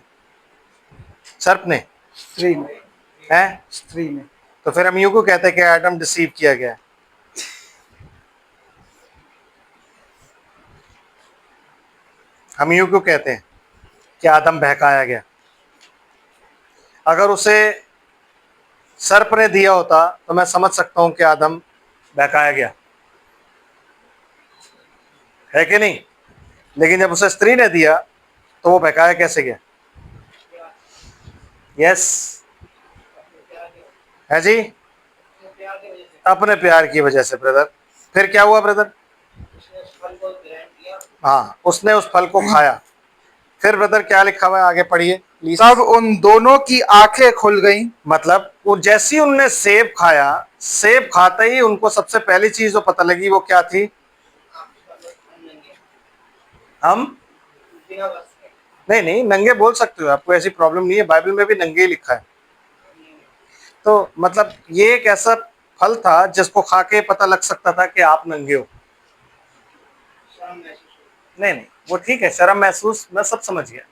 सर्प ने, स्त्री ने, है स्त्री ने। तो फिर हम यूं को कहते हैं कि एडम डिसीव किया गया। हम यूं क्यों कहते हैं कि आदम बहकाया गया? अगर उसे सर्प ने दिया होता तो मैं समझ सकता हूं कि आदम बहकाया गया, है कि नहीं? लेकिन जब उसे स्त्री ने दिया तो वो बहकाया कैसे गया? यस, है जी, अपने प्यार की वजह से ब्रदर। फिर क्या हुआ ब्रदर? हाँ, उसने उस फल को खाया। फिर ब्रदर क्या लिखा हुआ है, आगे पढ़िए प्लीज। तब उन दोनों की आंखें खुल गईं। मतलब वो जैसी उनने सेब खाया, सेब खाते ही उनको सबसे पहली चीज जो पता लगी वो क्या थी? हम नहीं नहीं, नंगे बोल सकते हो, आपको ऐसी प्रॉब्लम नहीं है, बाइबल में भी नंगे ही लिखा है। तो मतलब ये एक ऐसा फल था जिसको खा के पता लग सकता था कि आप नंगे हो। नहीं नहीं, वो ठीक है, शर्म महसूस मैं सब समझ गया,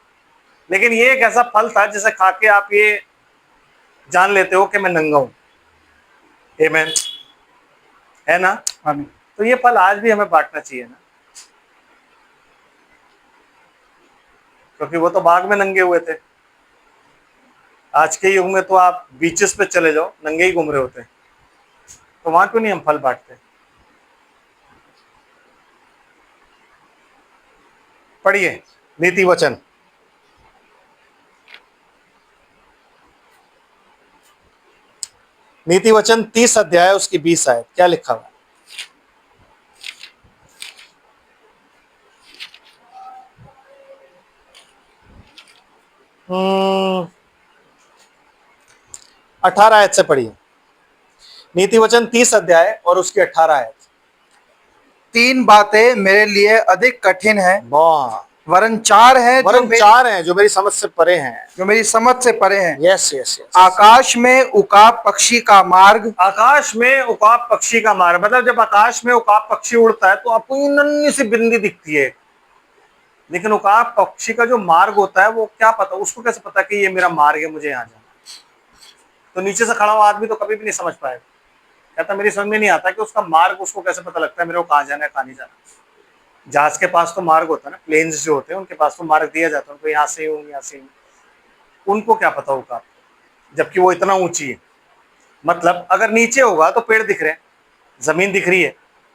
लेकिन ये एक ऐसा फल था जिसे खा के आप ये जान लेते हो कि मैं नंगा हूं। आमीन, है ना? आमीन। तो ये फल आज भी हमें बांटना चाहिए ना, क्योंकि वो तो बाग में नंगे हुए थे। आज के युग में तो आप बीचेस पे चले जाओ, नंगे ही घूम रहे होते हैं, तो वहां क्यों नहीं हम फल बांटते? पढ़िए नीति वचन, नीति वचन 30 अध्याय उसकी 20 आयत, क्या लिखा हुआ है? हम्म, 18 आयत से पढ़िए। नीति वचन 30 अध्याय और उसकी 18 आयत। 3 बातें मेरे लिए अधिक कठिन है, वाह, वरन 4 है वरन 4 हैं जो मेरी समझ से परे हैं। जो मेरी समझ से परे हैं। Yes yes yes. आकाश में उकाब पक्षी का मार्ग, आकाश में उकाब पक्षी का मार्ग, मतलब जब आकाश में उकाब पक्षी उड़ता है तो आपको ये नन्ही सी बिंदी दिखती है, लेकिन उकाब पक्षी का जो मार्ग होता है वो क्या पता, उसको कैसे पता कि ये मेरा मार्ग है, मुझे यहाँ जाना? तो नीचे से खड़ा हुआ आदमी तो कभी भी नहीं समझ पाएगा, कहता मेरी समझ में नहीं आता कि उसका मार्ग उसको कैसे पता लगता है मेरे को कहाँ जाना है कहाँ नहीं जाना। जहाज के पास तो मार्ग होता है ना, प्लेन्स जो होते हैं उनके पास तो मार्ग दिया जाता है उनको, यहाँ से हूँ यहाँ से हूँ, उनको क्या पता होगा, जबकि वो इतना ऊंची है। मतलब अगर नीचे होगा तो पेड़ दिख रहे हैं, जमीन दिख रही है,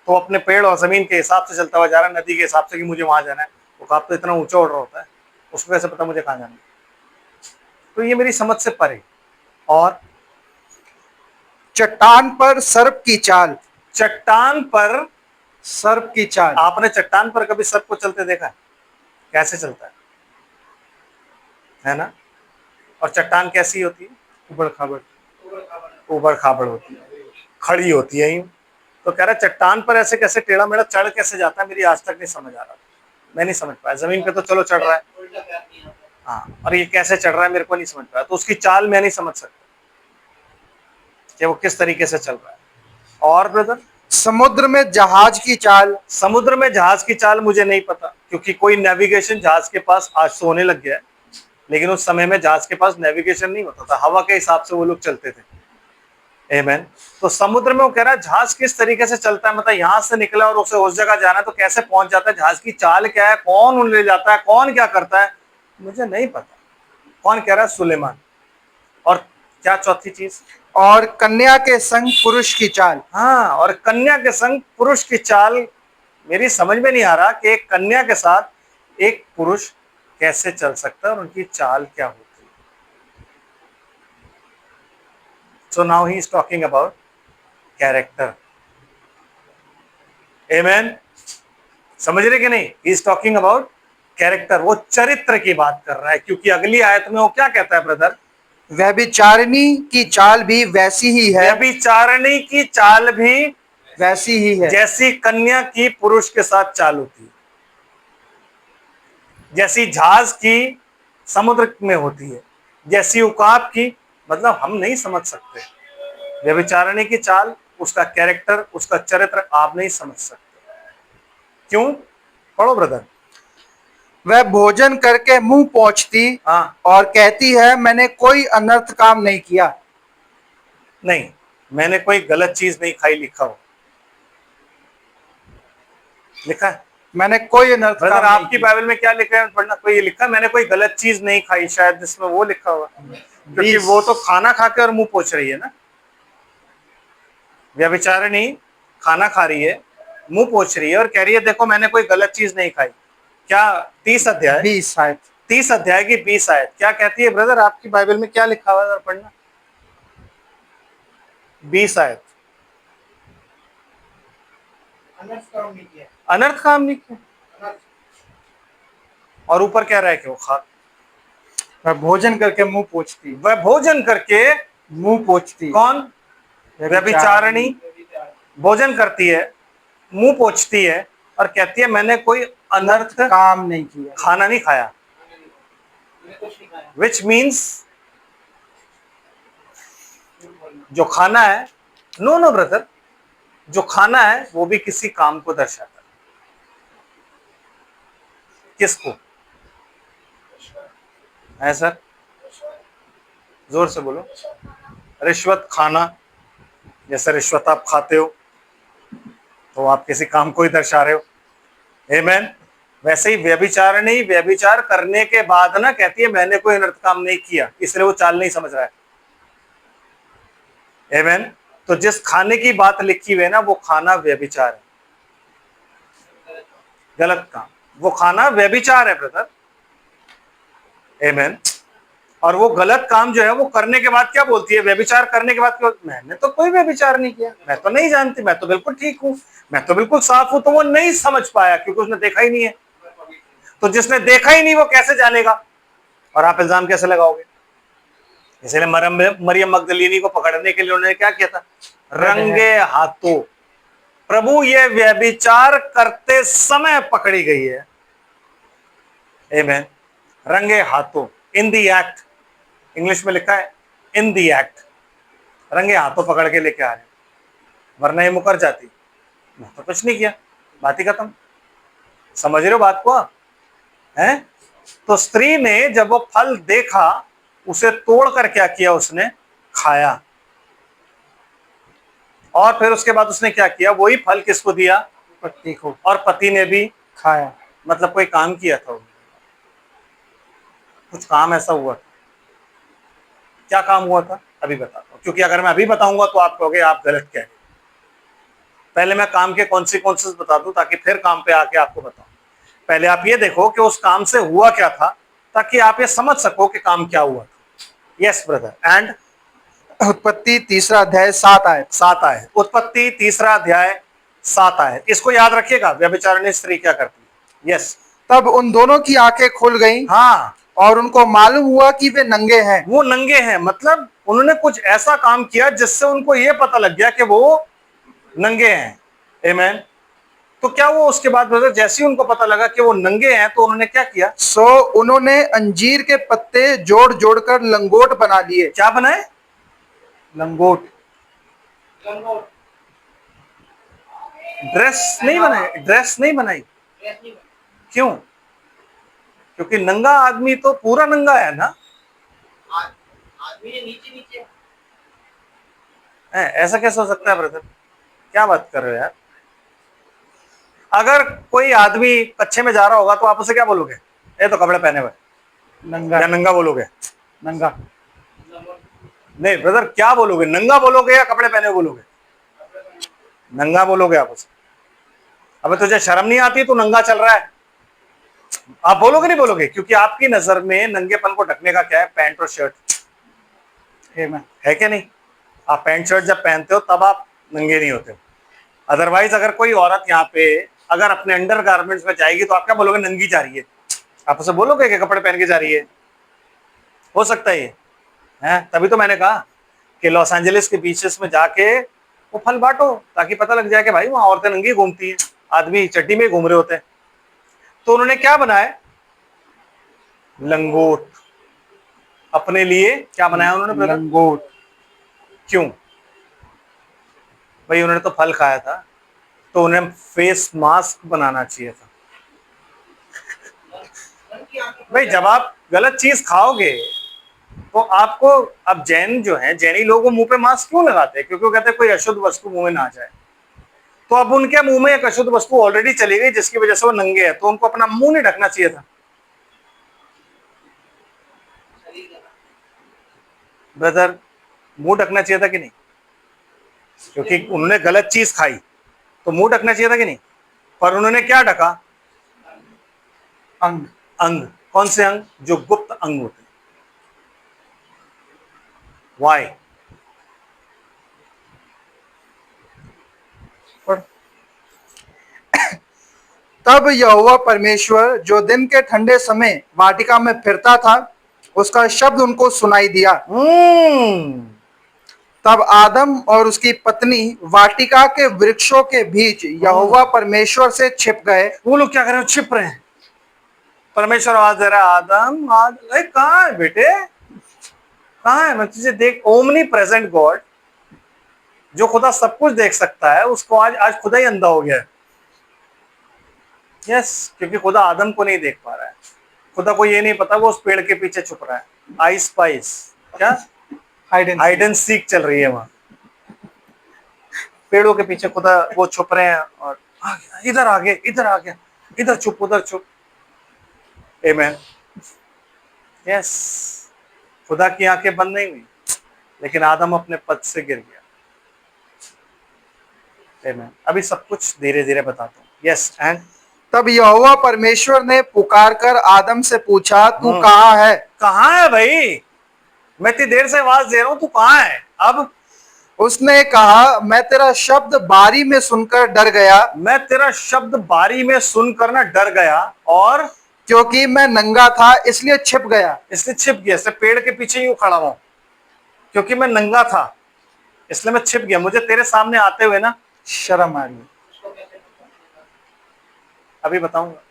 तो अपने पेड़ और जमीन के हिसाब से चलता हुआ जा रहा है, नदी के हिसाब से कि मुझे वहां जाना है। उकाब तो इतना ऊंचा उड़ रहा होता है, उसको कैसे पता मुझे कहाँ जाना है? तो ये मेरी समझ से परे। और चट्टान पर सर्प की चाल, चट्टान पर सर्प की चाल। आपने चट्टान पर कभी सर्प को चलते देखा है? कैसे चलता है ना? और चट्टान कैसी होती है? उबड़ खाबड़, ऊबड़ खाबड़ होती है, खड़ी होती है यूं। तो कह रहा है चट्टान पर ऐसे कैसे टेढ़ा मेढ़ा चढ़ कैसे जाता है, मेरी आज तक नहीं समझ आ रहा, मैं नहीं समझ पाया। जमीन पे तो चलो चढ़ रहा है, हाँ, और ये कैसे चढ़ रहा है मेरे को नहीं समझ पाया। तो उसकी चाल मैं नहीं समझ सकता कि वो किस तरीके से चल रहा है। और ब्रदर, समुद्र में जहाज की चाल, समुद्र में जहाज की चाल मुझे नहीं पता, क्योंकि कोई नेविगेशन जहाज के पास आज तो होने लग गया है, लेकिन उस समय में जहाज के पास नेविगेशन नहीं होता था, हवा के हिसाब से वो लोग चलते थे। आमीन। तो समुद्र में वो कह रहा है जहाज किस तरीके से चलता है, मतलब यहां से निकला और उसे उस जगह जाना है तो कैसे पहुंच जाता है, जहाज की चाल क्या है, कौन उन ले जाता है, कौन क्या करता है, मुझे नहीं पता। कौन कह रहा है? सुलेमान। और क्या चौथी चीज? और कन्या के संग पुरुष की चाल। हाँ, और कन्या के संग पुरुष की चाल। मेरी समझ में नहीं आ रहा कि एक कन्या के साथ एक पुरुष कैसे चल सकता है और उनकी चाल क्या होती है। So now he is talking about character. Amen. समझ रहे कि नहीं? He is talking about character. वो चरित्र की बात कर रहा है, क्योंकि अगली आयत में वो क्या कहता है ब्रदर? व्यभिचारिणी की चाल भी वैसी ही है, व्यभिचारिणी की चाल भी वैसी ही है, जैसी कन्या की पुरुष के साथ चाल होती है, जैसी जहाज की समुद्र में होती है, जैसी उकाब की। मतलब हम नहीं समझ सकते व्यभिचारिणी की चाल, उसका कैरेक्टर, उसका चरित्र आप नहीं समझ सकते। क्यों? पढ़ो ब्रदर। वह भोजन करके मुंह पोंछती हाँ, और कहती है मैंने कोई अनर्थ काम नहीं किया। नहीं, मैंने कोई गलत चीज नहीं खाई, लिखा हो, लिखा है मैंने कोई अनर्थ ब्रदर? काम नहीं आपकी किया। बाइबल में क्या लिखा है? पढ़ना, कोई ये लिखा है मैंने कोई गलत चीज नहीं खाई, शायद इसमें वो लिखा हुआ, क्योंकि वो तो खाना खा के और मुंह पोंछ रही है ना। व्यभिचारिणी खाना खा रही है, मुंह पोंछ रही है और कह रही है देखो मैंने कोई गलत चीज नहीं खाई। क्या 30 अध्याय 20 आयत, 30 अध्याय की 20 आयत क्या कहती है ब्रदर? आपकी बाइबल में क्या लिखा हुआ है, पढ़ना 20 आयत। अनर्थ काम नहीं किया, अनर्थ काम नहीं किया, और ऊपर कह रहा है कि वो खा, वह भोजन करके मुंह पोंछती, वह भोजन करके मुंह पोंछती। कौन? व्यभिचारिणी भोजन करती है, मुंह पोंछती है और कहती है मैंने कोई अनर्थ काम नहीं किया। खाना नहीं खाया, विच मीन्स जो खाना है, नो नो ब्रदर, जो खाना है वो भी किसी काम को दर्शाता है। किसको है सर? जोर से बोलो। रिश्वत खाना, जैसे रिश्वत आप खाते हो तो आप किसी काम को ही दर्शा रहे हो। आमेन। वैसे ही व्यभिचारिणी व्यभिचार करने के बाद ना कहती है मैंने कोई अनर्थ काम नहीं किया, इसलिए वो चाल नहीं समझ रहा है। आमेन। तो जिस खाने की बात लिखी हुई है ना, वो खाना व्यभिचार है, गलत काम, वो खाना व्यभिचार है ब्रदर। आमेन। और वो गलत काम जो है वो करने के बाद क्या बोलती है? व्यभिचार करने के बाद क्यों? मैंने तो कोई व्यभिचार नहीं किया, मैं तो नहीं जानती, मैं तो बिल्कुल ठीक हूं, मैं तो बिल्कुल साफ हूं। तो वो नहीं समझ पाया क्योंकि उसने देखा ही नहीं है। तो जिसने देखा ही नहीं वो कैसे जानेगा? और आप इल्जाम कैसे लगाओगे? इसलिए मरियम मगदलीनी को पकड़ने के लिए उन्होंने क्या किया था? रंगे हाथों। प्रभु ये व्यभिचार करते समय पकड़ी गई है। आमेन। रंगे हाथों, इन दी एक्ट, इंग्लिश में लिखा है इन दी एक्ट, रंगे हाथों पकड़ के लेके आ रहे, वरना ये मुकर जाती। मैं तो कुछ नहीं किया, बात ही खत्म। समझ रहे हो बात को आप? हैं? तो स्त्री ने जब वो फल देखा, उसे तोड़कर क्या किया? उसने खाया। और फिर उसके बाद उसने क्या किया? वही फल किसको दिया? पति को। और पति ने भी खाया। मतलब कोई काम किया था, कुछ काम ऐसा हुआ था। क्या काम हुआ था? अभी बताता हूं, क्योंकि अगर मैं अभी बताऊंगा तो आप कहोगे आप गलत कह रहे। पहले मैं काम के कॉन्सिक्वेंसेस बता दूं ताकि फिर काम पे आके आपको बताऊं। पहले आप ये देखो कि उस काम से हुआ क्या था, ताकि आप ये समझ सको कि काम क्या हुआ था। Yes brother. एंड उत्पत्ति 3 अध्याय 7 आयत। 7 आयत। उत्पत्ति 3 अध्याय 7 आयत। इसको याद रखिएगा, व्यभिचारिणी स्त्री क्या करती है। यस। तब उन दोनों की आंखें खुल गईं। हाँ। और उनको मालूम हुआ कि वे नंगे हैं। वो नंगे हैं, मतलब उन्होंने कुछ ऐसा काम किया जिससे उनको ये पता लग गया कि वो नंगे हैं। आमेन। तो क्या वो उसके बाद ब्रदर जैसे ही उनको पता लगा कि वो नंगे हैं तो उन्होंने क्या किया? सो उन्होंने अंजीर के पत्ते जोड़ जोड़कर लंगोट बना लिए। क्या बनाए? लंगोट। ड्रेस नहीं बनाए, ड्रेस नहीं बनाई। क्यों? क्योंकि नंगा आदमी तो पूरा नंगा है ना। आदमी नीचे नीचे है, ऐसा कैसे हो सकता है ब्रदर? क्या बात कर रहे हो यार? अगर कोई आदमी कच्चे में जा रहा होगा तो आप उसे क्या बोलोगे? ये तो कपड़े पहने हुए, नंगा। या नंगा बोलोगे? नंगा। नहीं ब्रदर, क्या बोलोगे? नंगा बोलोगे या कपड़े पहने हुए बोलोगे? नंगा बोलोगे आप उसे। अबे तुझे शर्म नहीं आती? तू नंगा चल रहा है, आप बोलोगे नहीं बोलोगे? क्योंकि आपकी नजर में नंगेपन को ढकने का क्या है? पैंट और शर्ट है क्या नहीं? आप पैंट शर्ट जब पहनते हो तब आप नंगे नहीं होते हो। अदरवाइज अगर कोई औरत यहाँ पे अगर अपने अंडर गारमेंट्स में जाएगी तो आप क्या बोलोगे? नंगी जा रही है। आप उसे बोलोगे कि कपड़े पहन के जा रही है? हो सकता है ये है। तभी तो मैंने कहा कि लॉस एंजलिस के बीचेस में जाके वो फल बांटो ताकि पता लग जाए कि भाई वहां औरतें नंगी घूमती हैं, आदमी चड्डी में घूम रहे होते हैं। तो उन्होंने क्या बनाया? लंगोट। अपने लिए क्या बनाया उन्होंने? लंगोट। क्यों भाई? उन्होंने तो फल खाया था, तो उन्हें फेस मास्क बनाना चाहिए था। भाई जब आप गलत चीज खाओगे तो आपको, अब जैन जो है, जैनी लोग वो मुंह पे मास्क क्यों लगाते हैं? क्योंकि वो कहते हैं कोई अशुद्ध वस्तु मुंह में ना जाए। तो अब उनके मुंह में एक अशुद्ध वस्तु ऑलरेडी चली गई जिसकी वजह से वो नंगे हैं, तो उनको अपना मुंह नहीं ढकना चाहिए था। ब्रदर मुंह ढकना चाहिए था कि नहीं? क्योंकि उन्होंने गलत चीज खाई तो मुंह ढकना चाहिए था कि नहीं? पर उन्होंने क्या ढका? अंग। अंग। कौन से अंग? जो गुप्त अंग होते हैं। वाई? तब यहोवा परमेश्वर जो दिन के ठंडे समय वाटिका में फिरता था, उसका शब्द उनको सुनाई दिया। तब आदम और उसकी पत्नी वाटिका के वृक्षों के बीच यहोवा परमेश्वर से छिप गए। वो लोग क्या कर रहे हैं? छिप रहे हैं। परमेश्वर आवाज दे रहा है, आदम आज कहाँ है बेटे, कहाँ है? मैं तुझे देख, ओमनी प्रेजेंट गॉड जो खुदा सब कुछ देख सकता है, उसको आज खुदा ही अंधा हो गया है। यस, क्योंकि खुदा आदम को नहीं देख पा रहा है। खुदा को ये नहीं पता वो उस पेड़ के पीछे छुप रहा है। आई स्पाइस, क्या हाइड एंड सीक चल रही है वहां। पेड़ों के पीछे खुदा वो छुप रहे हैं और इधर आ गए, इधर आ गया, इधर छुप, उधर छुप। आमेन। यस, खुदा की आंखें बंद नहीं हुई, लेकिन आदम अपने पद से गिर गया। आमेन। अभी सब कुछ धीरे धीरे बताता हूँ। यस, एंड तब यहोवा परमेश्वर ने पुकार कर आदम से पूछा, तू कहाँ है? कहाँ है भाई? मैं इतनी देर से आवाज दे रहा हूं, तू कहाँ है? अब उसने कहा, मैं तेरा शब्द बारी में सुनकर डर गया। मैं तेरा शब्द बारी में सुनकर ना डर गया, और क्योंकि मैं नंगा था इसलिए छिप गया। इसलिए छिप गया। इसलिए पेड़ के पीछे यूं खड़ा हुआ, क्योंकि मैं नंगा था इसलिए मैं छिप गया। मुझे तेरे सामने आते हुए ना शर्म आ रही है। अभी बताऊंगा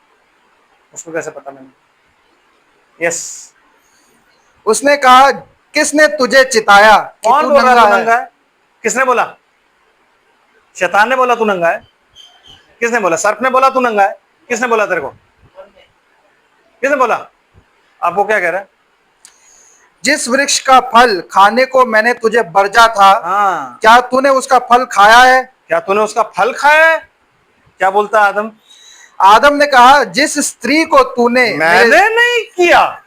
उसको कैसे पता मैंने। यस, उसने कहा, किसने तुझे चिताया कि कौन तू बोल रहा है तू नंगा नंगा है? किसने बोला? शैतान ने बोला तू नंगा है? किसने बोला? सर्प ने बोला तू नंगा है? किसने बोला तेरे को? किसने बोला? आप वो क्या कह रहे हैं? जिस वृक्ष का फल खाने को मैंने तुझे बरजा था, हाँ, क्या तूने उसका फल खाया है? क्या तूने उसका फल खाया है? क्या बोलता है आदम? आदम ने कहा, जिस स्त्री को तूने मैंने नहीं किया,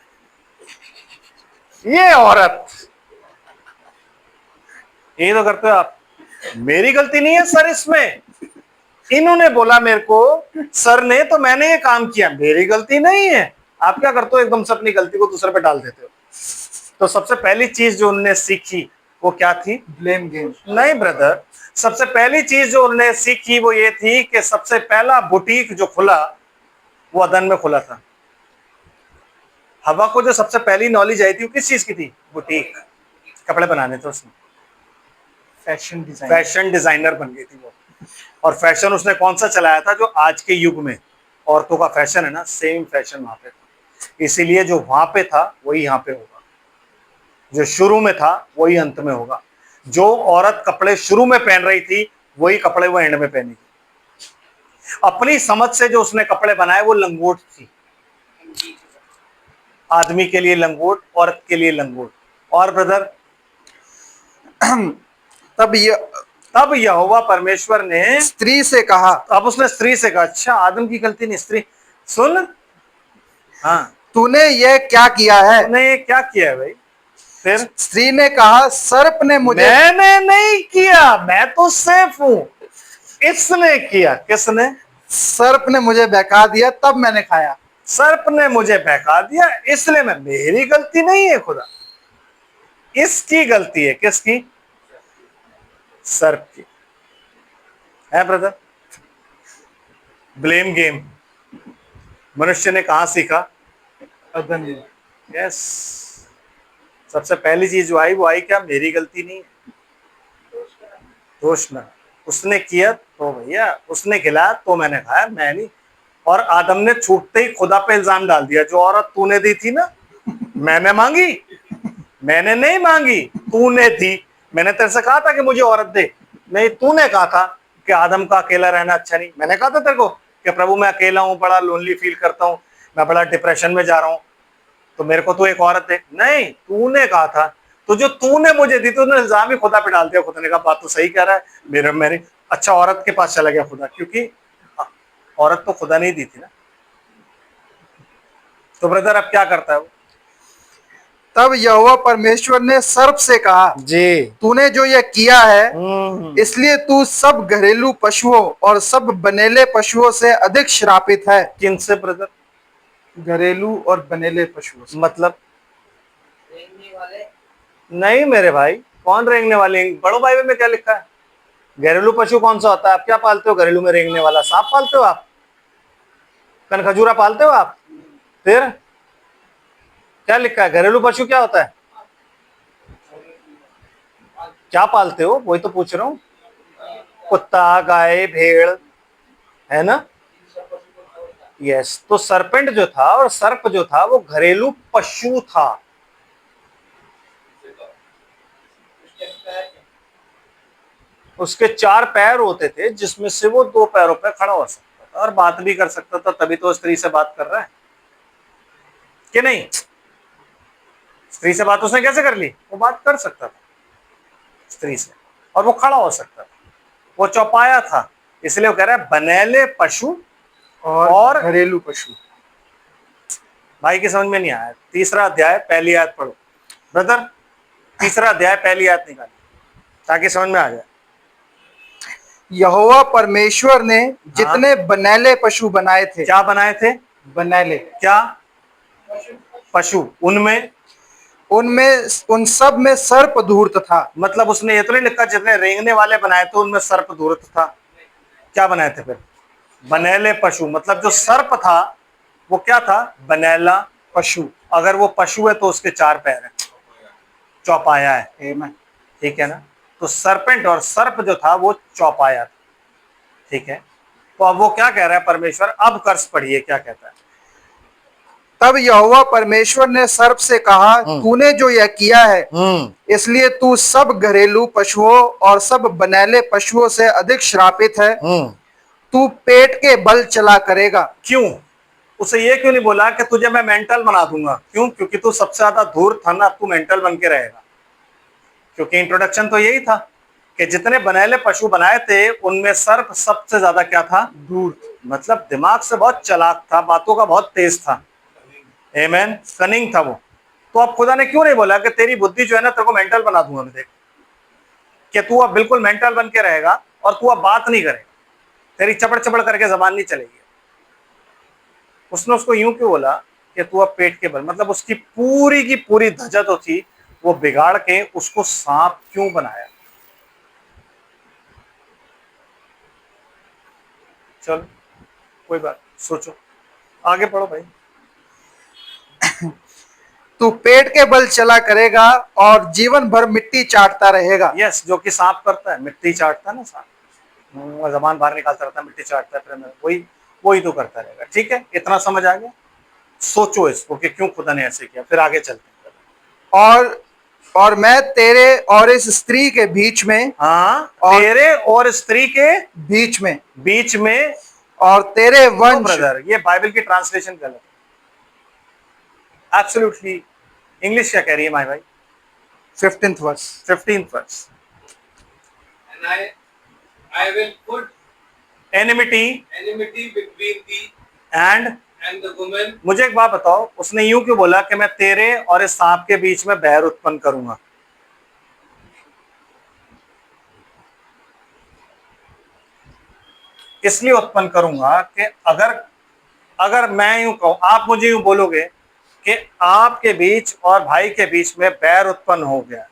ये औरत। ये तो करते हो आप। मेरी गलती नहीं है सर इसमें, इन्होंने बोला मेरे को, सर ने, तो मैंने ये काम किया, मेरी गलती नहीं है। आप क्या करते हो? एकदम से अपनी गलती को दूसरे पे डाल देते हो। तो सबसे पहली चीज जो उन्होंने सीखी वो क्या थी? Blame game. नहीं ब्रदर, सबसे पहली चीज जो उन्होंने सीखी वो ये थी कि सबसे पहला बुटीक जो खुला वो अदन में खुला था। हवा को जो सबसे पहली नॉलेज आई थी वो किस चीज की थी? बुटीक, कपड़े बनाने थे उसने। फैशन डिजाइनर बन गई थी वो। और फैशन उसने कौन सा चलाया था? जो आज के युग में औरतों का फैशन है ना, सेम फैशन वहां पे था। इसीलिए जो वहां पे था वही यहाँ पे होगा, जो शुरू में था वही अंत में होगा। जो औरत कपड़े शुरू में पहन रही थी वही कपड़े वो एंड में पहनेगी। अपनी समझ से जो उसने कपड़े बनाए वो लंगोट थी। आदमी के लिए लंगोट, औरत के लिए लंगोट। और ब्रदर, तब यहोवा परमेश्वर ने स्त्री से कहा, अब उसने स्त्री से कहा, अच्छा आदम की गलती नहीं, स्त्री सुन, हाँ, तूने यह क्या किया है? तूने ये क्या किया है भाई? फिर स्त्री ने कहा, सर्प ने मुझे। मैंने नहीं किया, मैं तो सेफ हूं, इसने किया। किसने? सर्प ने मुझे बहका दिया, तब मैंने खाया। सर्प ने मुझे बहका दिया इसलिए मैं, मेरी गलती नहीं है खुदा, इसकी गलती है। किसकी? सर्प की है ब्रदर। ब्लेम गेम मनुष्य ने कहां सीखा? अदन। यस, सबसे पहली चीज जो आई वो आई क्या? मेरी गलती नहीं है, दोष ना, उसने किया तो भैया, उसने खिलाया तो मैंने खाया, मैं नहीं। और आदम ने छूटते ही खुदा पे इल्जाम डाल दिया, जो औरत तूने दी थी ना, मैंने मांगी? मैंने नहीं मांगी, तूने दी। मैंने तेरे से कहा था कि मुझे औरत दे? नहीं, तूने कहा था कि आदम का अकेला रहना अच्छा नहीं। मैंने कहा था तेरे को कि प्रभु मैं अकेला हूं, बड़ा लोनली फील करता हूं, मैं बड़ा डिप्रेशन में जा रहा हूं, तो मेरे को तो एक औरत दे। नहीं, तूने कहा था। तो जो तूने मुझे दी, तो उसने इल्जाम ही खुदा पे डाल दिया। खुदा ने कहा बात तो सही कह रहा है, मेरी अच्छा औरत के पास चला गया खुदा, क्योंकि औरत तो खुदा नहीं दी थी ना। तो ब्रदर अब क्या करता है वो? तब यहोवा परमेश्वर ने सर्प से कहा, जी, तूने जो यह किया है, इसलिए तू सब घरेलू पशुओं और सब बनेले पशुओं से अधिक श्रापित है। किन से ब्रदर? घरेलू और बनेले पशुओं से। मतलब नहीं मेरे भाई, कौन रेंगने वाले? बड़ो बाइबल में क्या लिखा है? घरेलू पशु कौन सा होता है? आप क्या पालते हो घरेलू में रेंगने वाला? सांप पालते हो आप? कनखजूरा पालते हो आप? फिर क्या लिखा है? घरेलू पशु क्या होता है? क्या पालते हो, वही तो पूछ रहा हूँ। कुत्ता, गाय, भेड़, है ना? यस, तो सरपेंट जो था और सर्प जो था वो घरेलू पशु था। उसके 4 पैर होते थे जिसमें से वो 2 पैरों पे खड़ा हो सकता था और बात भी कर सकता था, तभी तो स्त्री से बात कर रहा है कि नहीं? स्त्री से बात उसने कैसे कर ली? वो बात कर सकता था स्त्री से, और वो खड़ा हो सकता था, वो चौपाया था, इसलिए वो कह रहा है बनेले पशु और घरेलू पशु। भाई की समझ में नहीं आया। तीसरा अध्याय पहली आयत पढ़ो ब्रदर, तीसरा अध्याय पहली आयत निकालो ताकि समझ में आ जाए। यहोवा परमेश्वर ने जितने बनेले पशु बनाए थे, क्या बनाए थे? बनेले, क्या? पशु। उनमें उनमें उन सब में सर्प धूर्त था। मतलब उसने ये तो नहीं लिखा जितने रेंगने वाले बनाए थे उनमें सर्प धूर्त था। क्या बनाए थे फिर? बनेले पशु। मतलब जो सर्प था वो क्या था? बनेला पशु। अगर वो पशु है तो उसके 4 पैर है, चौपाया है, आमेन। ठीक है ना? तो सरपेंट और सर्प जो था वो चौपाया था, ठीक है? तो अब वो क्या कह रहा है परमेश्वर? अब कर्स पढ़िए क्या कहता है। तब यहोवा परमेश्वर ने सर्प से कहा, तूने जो यह किया है, इसलिए तू सब घरेलू पशुओं और सब बनेले पशुओं से अधिक श्रापित है। तू पेट के बल चला करेगा। क्यों? उसे ये क्यों नहीं बोला कि तुझे मैं मेंटल बना दूंगा? क्यों? क्योंकि तू सबसे ज्यादा धूर्त था ना, अब तू मेंटल बन के रहेगा। क्योंकि इंट्रोडक्शन तो यही था कि जितने बनेले पशु बनाए थे उनमें सर्प सबसे ज्यादा क्या था? धूर्त। मतलब दिमाग से बहुत चालाक था, बातों का बहुत तेज था, आमेन, कनिंग था वो। तो अब खुदा ने क्यों नहीं बोला कि तेरी बुद्धि जो है ना तेरे को मेंटल बना दूंगा मैं, देख कि तू अब बिल्कुल मेंटल बन के रहेगा और तू अब बात नहीं करेगा, तेरी चपड़ चपड़ करके जबान नहीं चलेगी। उसने उसको यूं क्यों बोला कि तू अब पेट के बल, मतलब उसकी पूरी की पूरी धजा तो थी, वो बिगाड़ के उसको सांप क्यों बनाया? चलो कोई बात, सोचो, आगे पढ़ो भाई। तू पेट के बल चला करेगा और जीवन भर मिट्टी चाटता रहेगा। यस, जो कि सांप करता है, मिट्टी चाटता है ना सांप, जबान बाहर निकालता रहता है, मिट्टी चाटता है, फिर वही वही तो करता रहेगा। ठीक है, इतना समझ आ गया? सोचो इसको कि क्यों खुदा ने ऐसे किया, फिर आगे चलते हैं। और मैं तेरे और इस स्त्री के बीच में, हाँ, और तेरे और स्त्री के बीच में, बीच में, और तेरे वंश। ब्रदर ये बाइबल की ट्रांसलेशन गलत है एब्सोल्युटली। इंग्लिश क्या कह रही है माय भाई? 15th verse. 15th verse. And I will put enmity between thee and, and the woman. मुझे एक बात बताओ, उसने यूं क्यों बोला कि मैं तेरे और इस सांप के बीच में बैर उत्पन्न करूंगा? इसलिए उत्पन्न करूंगा कि अगर अगर मैं यूं कहूं, आप मुझे यूं बोलोगे कि आपके बीच और भाई के बीच में बैर उत्पन्न हो गया,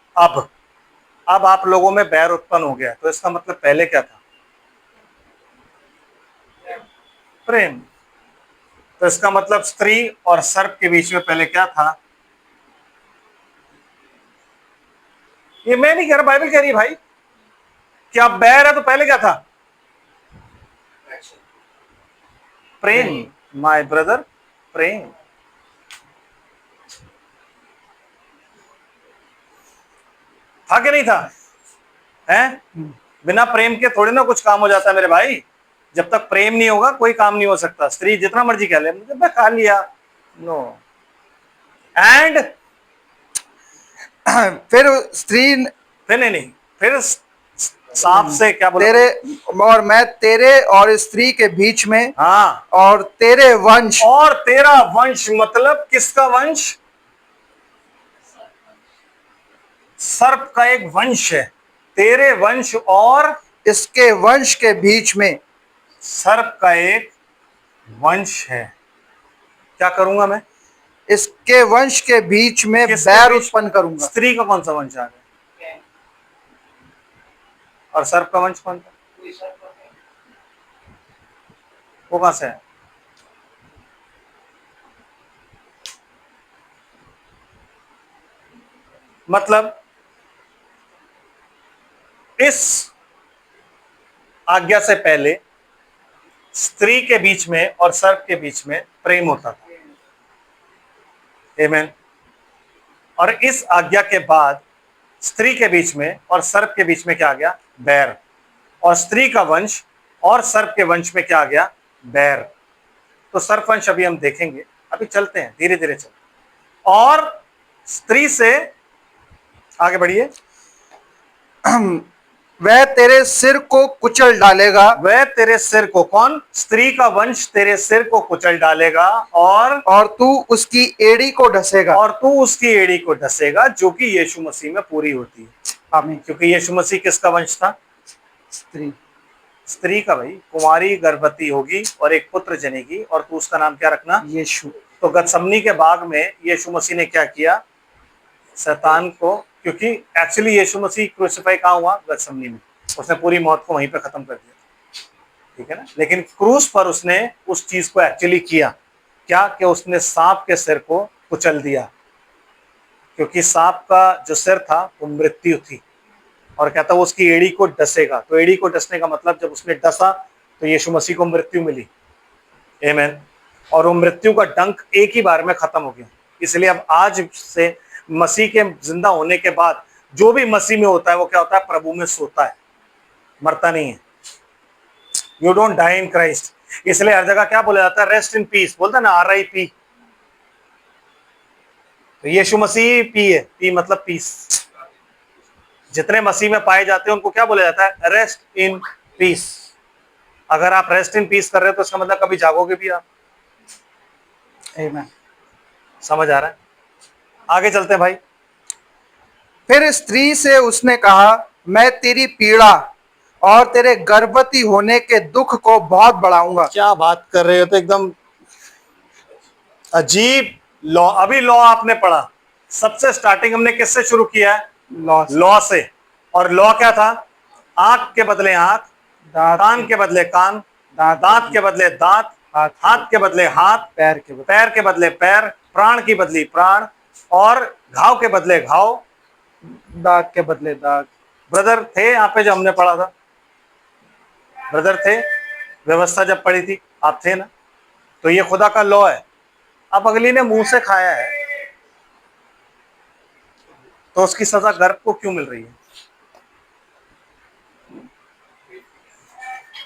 अब आप लोगों में बैर उत्पन्न हो गया, तो इसका मतलब पहले क्या था? प्रेम। तो इसका मतलब स्त्री और सर्प के बीच में पहले क्या था? ये मैं नहीं कह रहा, बाइबल कह रही है भाई कि अब बैर है तो पहले क्या था? प्रेम, माय ब्रदर, प्रेम। था कि नहीं था? हैं? बिना प्रेम के थोड़ी ना कुछ काम हो जाता है मेरे भाई। जब तक प्रेम नहीं होगा कोई काम नहीं हो सकता। स्त्री जितना मर्जी कह ले मुझे मैं खा लिया, नो। एंड फिर स्त्री, फिर नहीं, फिर सांप से क्या बोला? तेरे और मैं तेरे और स्त्री के बीच में, हाँ, और तेरे वंश। और तेरा वंश मतलब किसका वंश? सर्प का एक वंश है, तेरे वंश और इसके वंश के बीच में सर्प का एक वंश है। क्या करूंगा मैं? इसके वंश के बीच में किसके बैर बीच? उत्पन्न करूंगा। स्त्री का कौन सा वंश आ गया? और सर्प का वंश कौन था? वो कहां से है? मतलब इस आज्ञा से पहले स्त्री के बीच में और सर्प के बीच में प्रेम होता था। आमीन। और इस आज्ञा के बाद स्त्री के बीच में और सर्प के बीच में क्या आ गया? बैर। और स्त्री का वंश और सर्प के वंश में क्या आ गया? बैर। तो सर्प वंश अभी हम देखेंगे, अभी चलते हैं धीरे धीरे चलते। और स्त्री से आगे बढ़िए। वह तेरे सिर को कुचल डालेगा। वह तेरे सिर को, कौन? स्त्री का वंश तेरे सिर को कुचल डालेगा और तू उसकी एड़ी को ढसेगा। और तू उसकी एड़ी को ढसेगा, जो कि यीशु मसीह में पूरी होती है। आमीन। क्योंकि यीशु मसीह किसका वंश था? स्त्री का। भाई, कुमारी गर्भवती होगी और एक पुत्र जनेगी और तू उसका नाम क्या रखना? यीशु। तो गतसमनी के बाग में यीशु मसीह ने क्या किया? शैतान को, क्योंकि एक्चुअली यीशु मसीह क्रूसिफाई कहाँ हुआ? गतसमनी में। उसने पूरी मौत को वहीं पे खत्म कर दिया, ठीक है ना। लेकिन क्रूस पर उसने उस चीज को एक्चुअली किया क्या? कि उसने सांप के सिर को कुचल दिया, क्योंकि सांप का जो सिर था वो मृत्यु थी। और कहता वो उसकी एड़ी को डसेगा। तो एड़ी को डसने का मतलब, जब उसने डसा तो यीशु मसीह को मृत्यु मिली। आमीन। और वो मृत्यु का डंक एक ही बार में खत्म हो गया। इसलिए अब आज से मसीह के जिंदा होने के बाद जो भी मसीह में होता है वो क्या होता है? प्रभु में सोता है, मरता नहीं है। You don't die in Christ. इसलिए हर जगह क्या बोला जाता है? रेस्ट इन पीस बोलता है ना, RIP। तो यीशु मसीह पी है, पी मतलब पीस। जितने मसीह में पाए जाते हैं उनको क्या बोला जाता है? Rest in peace. अगर आप रेस्ट इन पीस कर रहे हो तो इसका मतलब कभी जागोगे भी आप। आमीन। समझ आ रहा है? आगे चलते हैं भाई। फिर स्त्री से उसने कहा, मैं तेरी पीड़ा और तेरे गर्भवती होने के दुख को बहुत बढ़ाऊंगा। क्या बात कर रहे हो? तो एकदम अजीब लॉ। अभी लॉ आपने पढ़ा, सबसे स्टार्टिंग हमने किससे शुरू किया है? लॉ से। और लॉ क्या था? आंख के बदले आंख, कान के बदले कान, दांत के बदले दांत, हाथ के बदले हाथ, पैर के बदले पैर, प्राण की बदली प्राण, और घाव के बदले घाव, दाग के बदले दाग। ब्रदर थे यहाँ पे जब हमने पढ़ा था? ब्रदर थे? व्यवस्था जब पढ़ी थी आप थे ना? तो ये खुदा का लॉ है। अब अगली ने मुंह से खाया है तो उसकी सजा गर्भ को क्यों मिल रही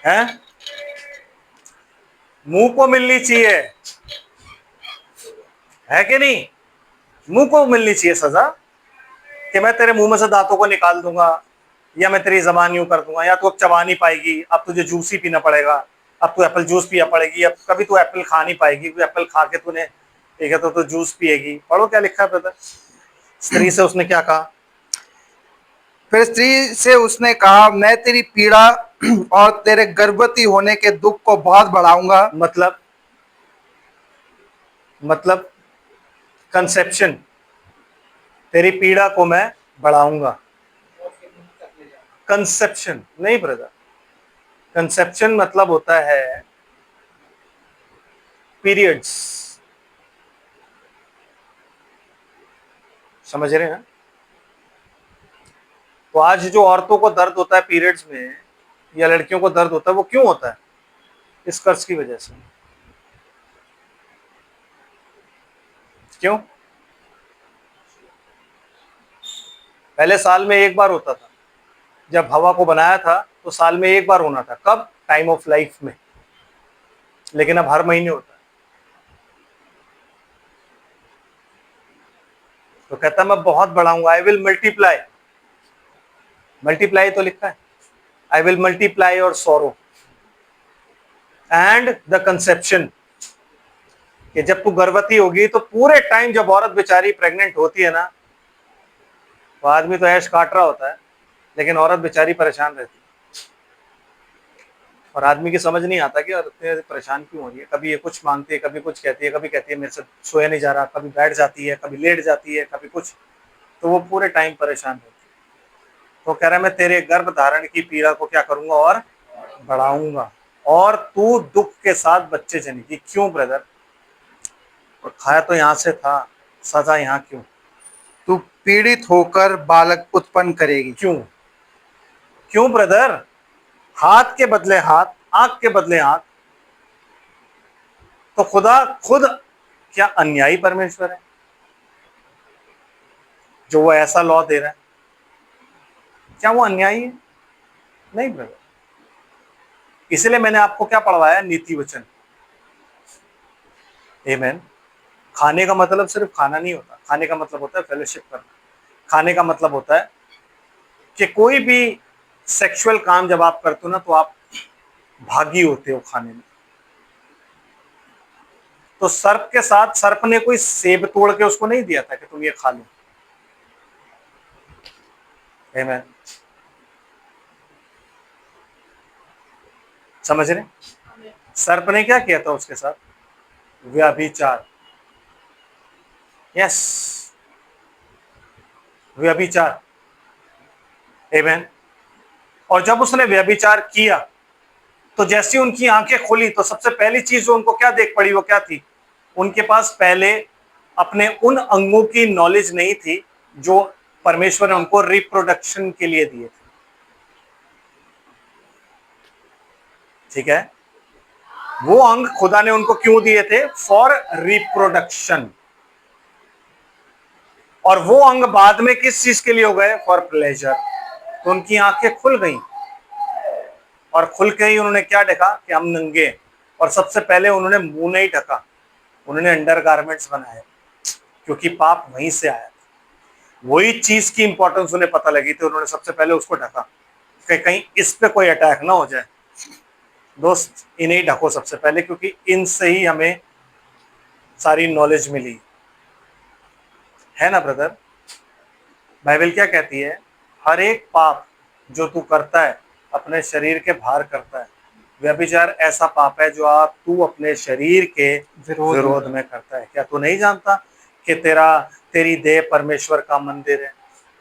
है? मुंह को मिलनी चाहिए, है कि नहीं? मुंह को मिलनी चाहिए सजा, कि मैं तेरे मुंह में से दांतों को निकाल दूंगा, या मैं तेरी जबान यूं कर दूंगा, या तू अब चबा नहीं पाएगी, अब तुझे जूस ही पीना पड़ेगा, अब तू एप्पल जूस पिया पड़ेगी, अब कभी तू एप्पल खा नहीं पाएगी, तू एप्पल खा के तूने, ठीक है, तो जूस पिएगी। पढ़ो क्या लिखा है ब्रदर। स्त्री से उसने क्या कहा? फिर स्त्री से उसने कहा, मैं तेरी पीड़ा और तेरे गर्भवती होने के दुख को बहुत बढ़ाऊंगा। मतलब कंसेप्शन, तेरी पीड़ा को मैं बढ़ाऊंगा। कंसेप्शन नहीं ब्रदर, कंसेप्शन मतलब होता है पीरियड्स। समझ रहे हैं? तो आज जो औरतों को दर्द होता है पीरियड्स में, या लड़कियों को दर्द होता है, वो क्यों होता है? इस कर्ज की वजह से। क्यों? पहले साल में एक बार होता था, जब हवा को बनाया था तो साल में एक बार होना था। कब? टाइम ऑफ लाइफ में। लेकिन अब हर महीने होता है। तो कहता मैं बहुत बढ़ाऊंगा, आई विल मल्टीप्लाई। मल्टीप्लाई तो लिखा है, I will multiply your sorrow and the conception. कि जब तू गर्भवती होगी तो पूरे टाइम जब औरत बेचारी प्रेग्नेंट होती है ना, तो आदमी तो ऐश काट रहा होता है, लेकिन औरत बेचारी परेशान रहती है। और आदमी की समझ नहीं आता कि औरतें परेशान क्यों हो रही है। कभी ये कुछ मांगती है, कभी कुछ कहती है, कभी कहती है मेरे से सोया नहीं जा रहा, कभी बैठ जाती है, कभी लेट जाती है, कभी कुछ। तो वो पूरे टाइम परेशान रहती है। तो कह रहा है मैं तेरे गर्भ धारण की पीड़ा को क्या करूंगा? और बढ़ाऊंगा, और तू दुख के साथ बच्चे जनेगी। क्यों ब्रदर? और खाया तो यहाँ से था, सजा यहाँ क्यों? तू पीड़ित होकर बालक उत्पन्न करेगी। क्यों? क्यों ब्रदर? हाथ के बदले हाथ, आंख के बदले आंख। तो खुदा खुद क्या अन्यायी परमेश्वर है जो वो ऐसा लॉ दे रहा है? क्या वो अन्यायी है? नहीं ब्रदर। इसलिए मैंने आपको क्या पढ़वाया? नीति वचन। आमीन। खाने का मतलब सिर्फ खाना नहीं होता, खाने का मतलब होता है फेलोशिप करना। खाने का मतलब होता है कि कोई भी सेक्सुअल काम जब आप करते हो ना, तो आप भागी होते हो खाने में। तो सर्प के साथ सर्प ने कोई सेब तोड़ के उसको नहीं दिया था कि तुम ये खा लो। आमीन। समझ रहे? सर्प ने क्या किया था उसके साथ? व्यभिचार। यस, व्यभिचार। आमीन। और जब उसने व्यभिचार किया तो जैसी उनकी आंखें खुली तो सबसे पहली चीज जो उनको क्या देख पड़ी, वो क्या थी? उनके पास पहले अपने उन अंगों की नॉलेज नहीं थी जो परमेश्वर ने उनको रिप्रोडक्शन के लिए दिए थे। ठीक है? वो अंग खुदा ने उनको क्यों दिए थे? For reproduction. और वो अंग बाद में किस चीज के लिए हो गए? For pleasure. तो उनकी आंखें खुल गई, और खुल के ही उन्होंने क्या देखा कि हम नंगे हैं। और सबसे पहले उन्होंने मुंह नहीं ढका, उन्होंने अंडर गारमेंट्स बनाए, क्योंकि पाप वहीं से आया था। वही चीज की इंपॉर्टेंस उन्हें पता लगी थी, उन्होंने सबसे पहले उसको ढका कि कहीं इस पे कोई अटैक ना हो जाए। दोस्त, इन्हें ढको सबसे पहले, क्योंकि इनसे ही हमें सारी नॉलेज मिली है ना ब्रदर। बाइबल क्या कहती है? हर एक पाप जो तू करता है अपने शरीर के बाहर करता है। व्यभिचार ऐसा पाप है जो आप तू अपने शरीर के विरोध में करता है। क्या तू नहीं जानता कि तेरी देह परमेश्वर का मंदिर है?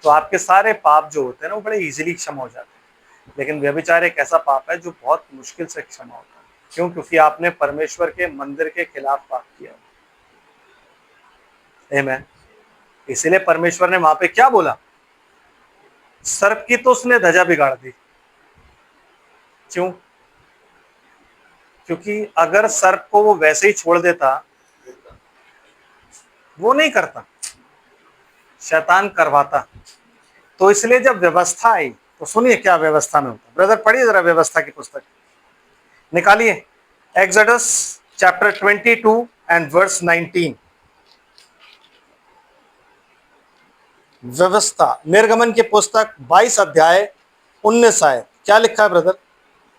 तो आपके सारे पाप जो होते हैं ना, वो बड़े इजीली क्षमा हो जाते हैं। लेकिन व्यभिचार एक ऐसा पाप है जो बहुत मुश्किल से क्षमा होता है। क्यों? क्योंकि आपने परमेश्वर के मंदिर के खिलाफ पाप किया। आमीन। इसीलिए परमेश्वर ने वहां पे क्या बोला? सर्प की तो उसने ध्वजा बिगाड़ दी। क्यों? क्योंकि अगर सर्प को वो वैसे ही छोड़ देता, वो नहीं करता, शैतान करवाता। तो इसलिए जब व्यवस्था आई, तो सुनिए क्या व्यवस्था में होता। ब्रदर पढ़िए जरा व्यवस्था की पुस्तक, निकालिए एक्सोडस चैप्टर 22 एंड वर्स 19। व्यवस्था, निर्गमन की पुस्तक 22 अध्याय 19 आयत। क्या लिखा है ब्रदर?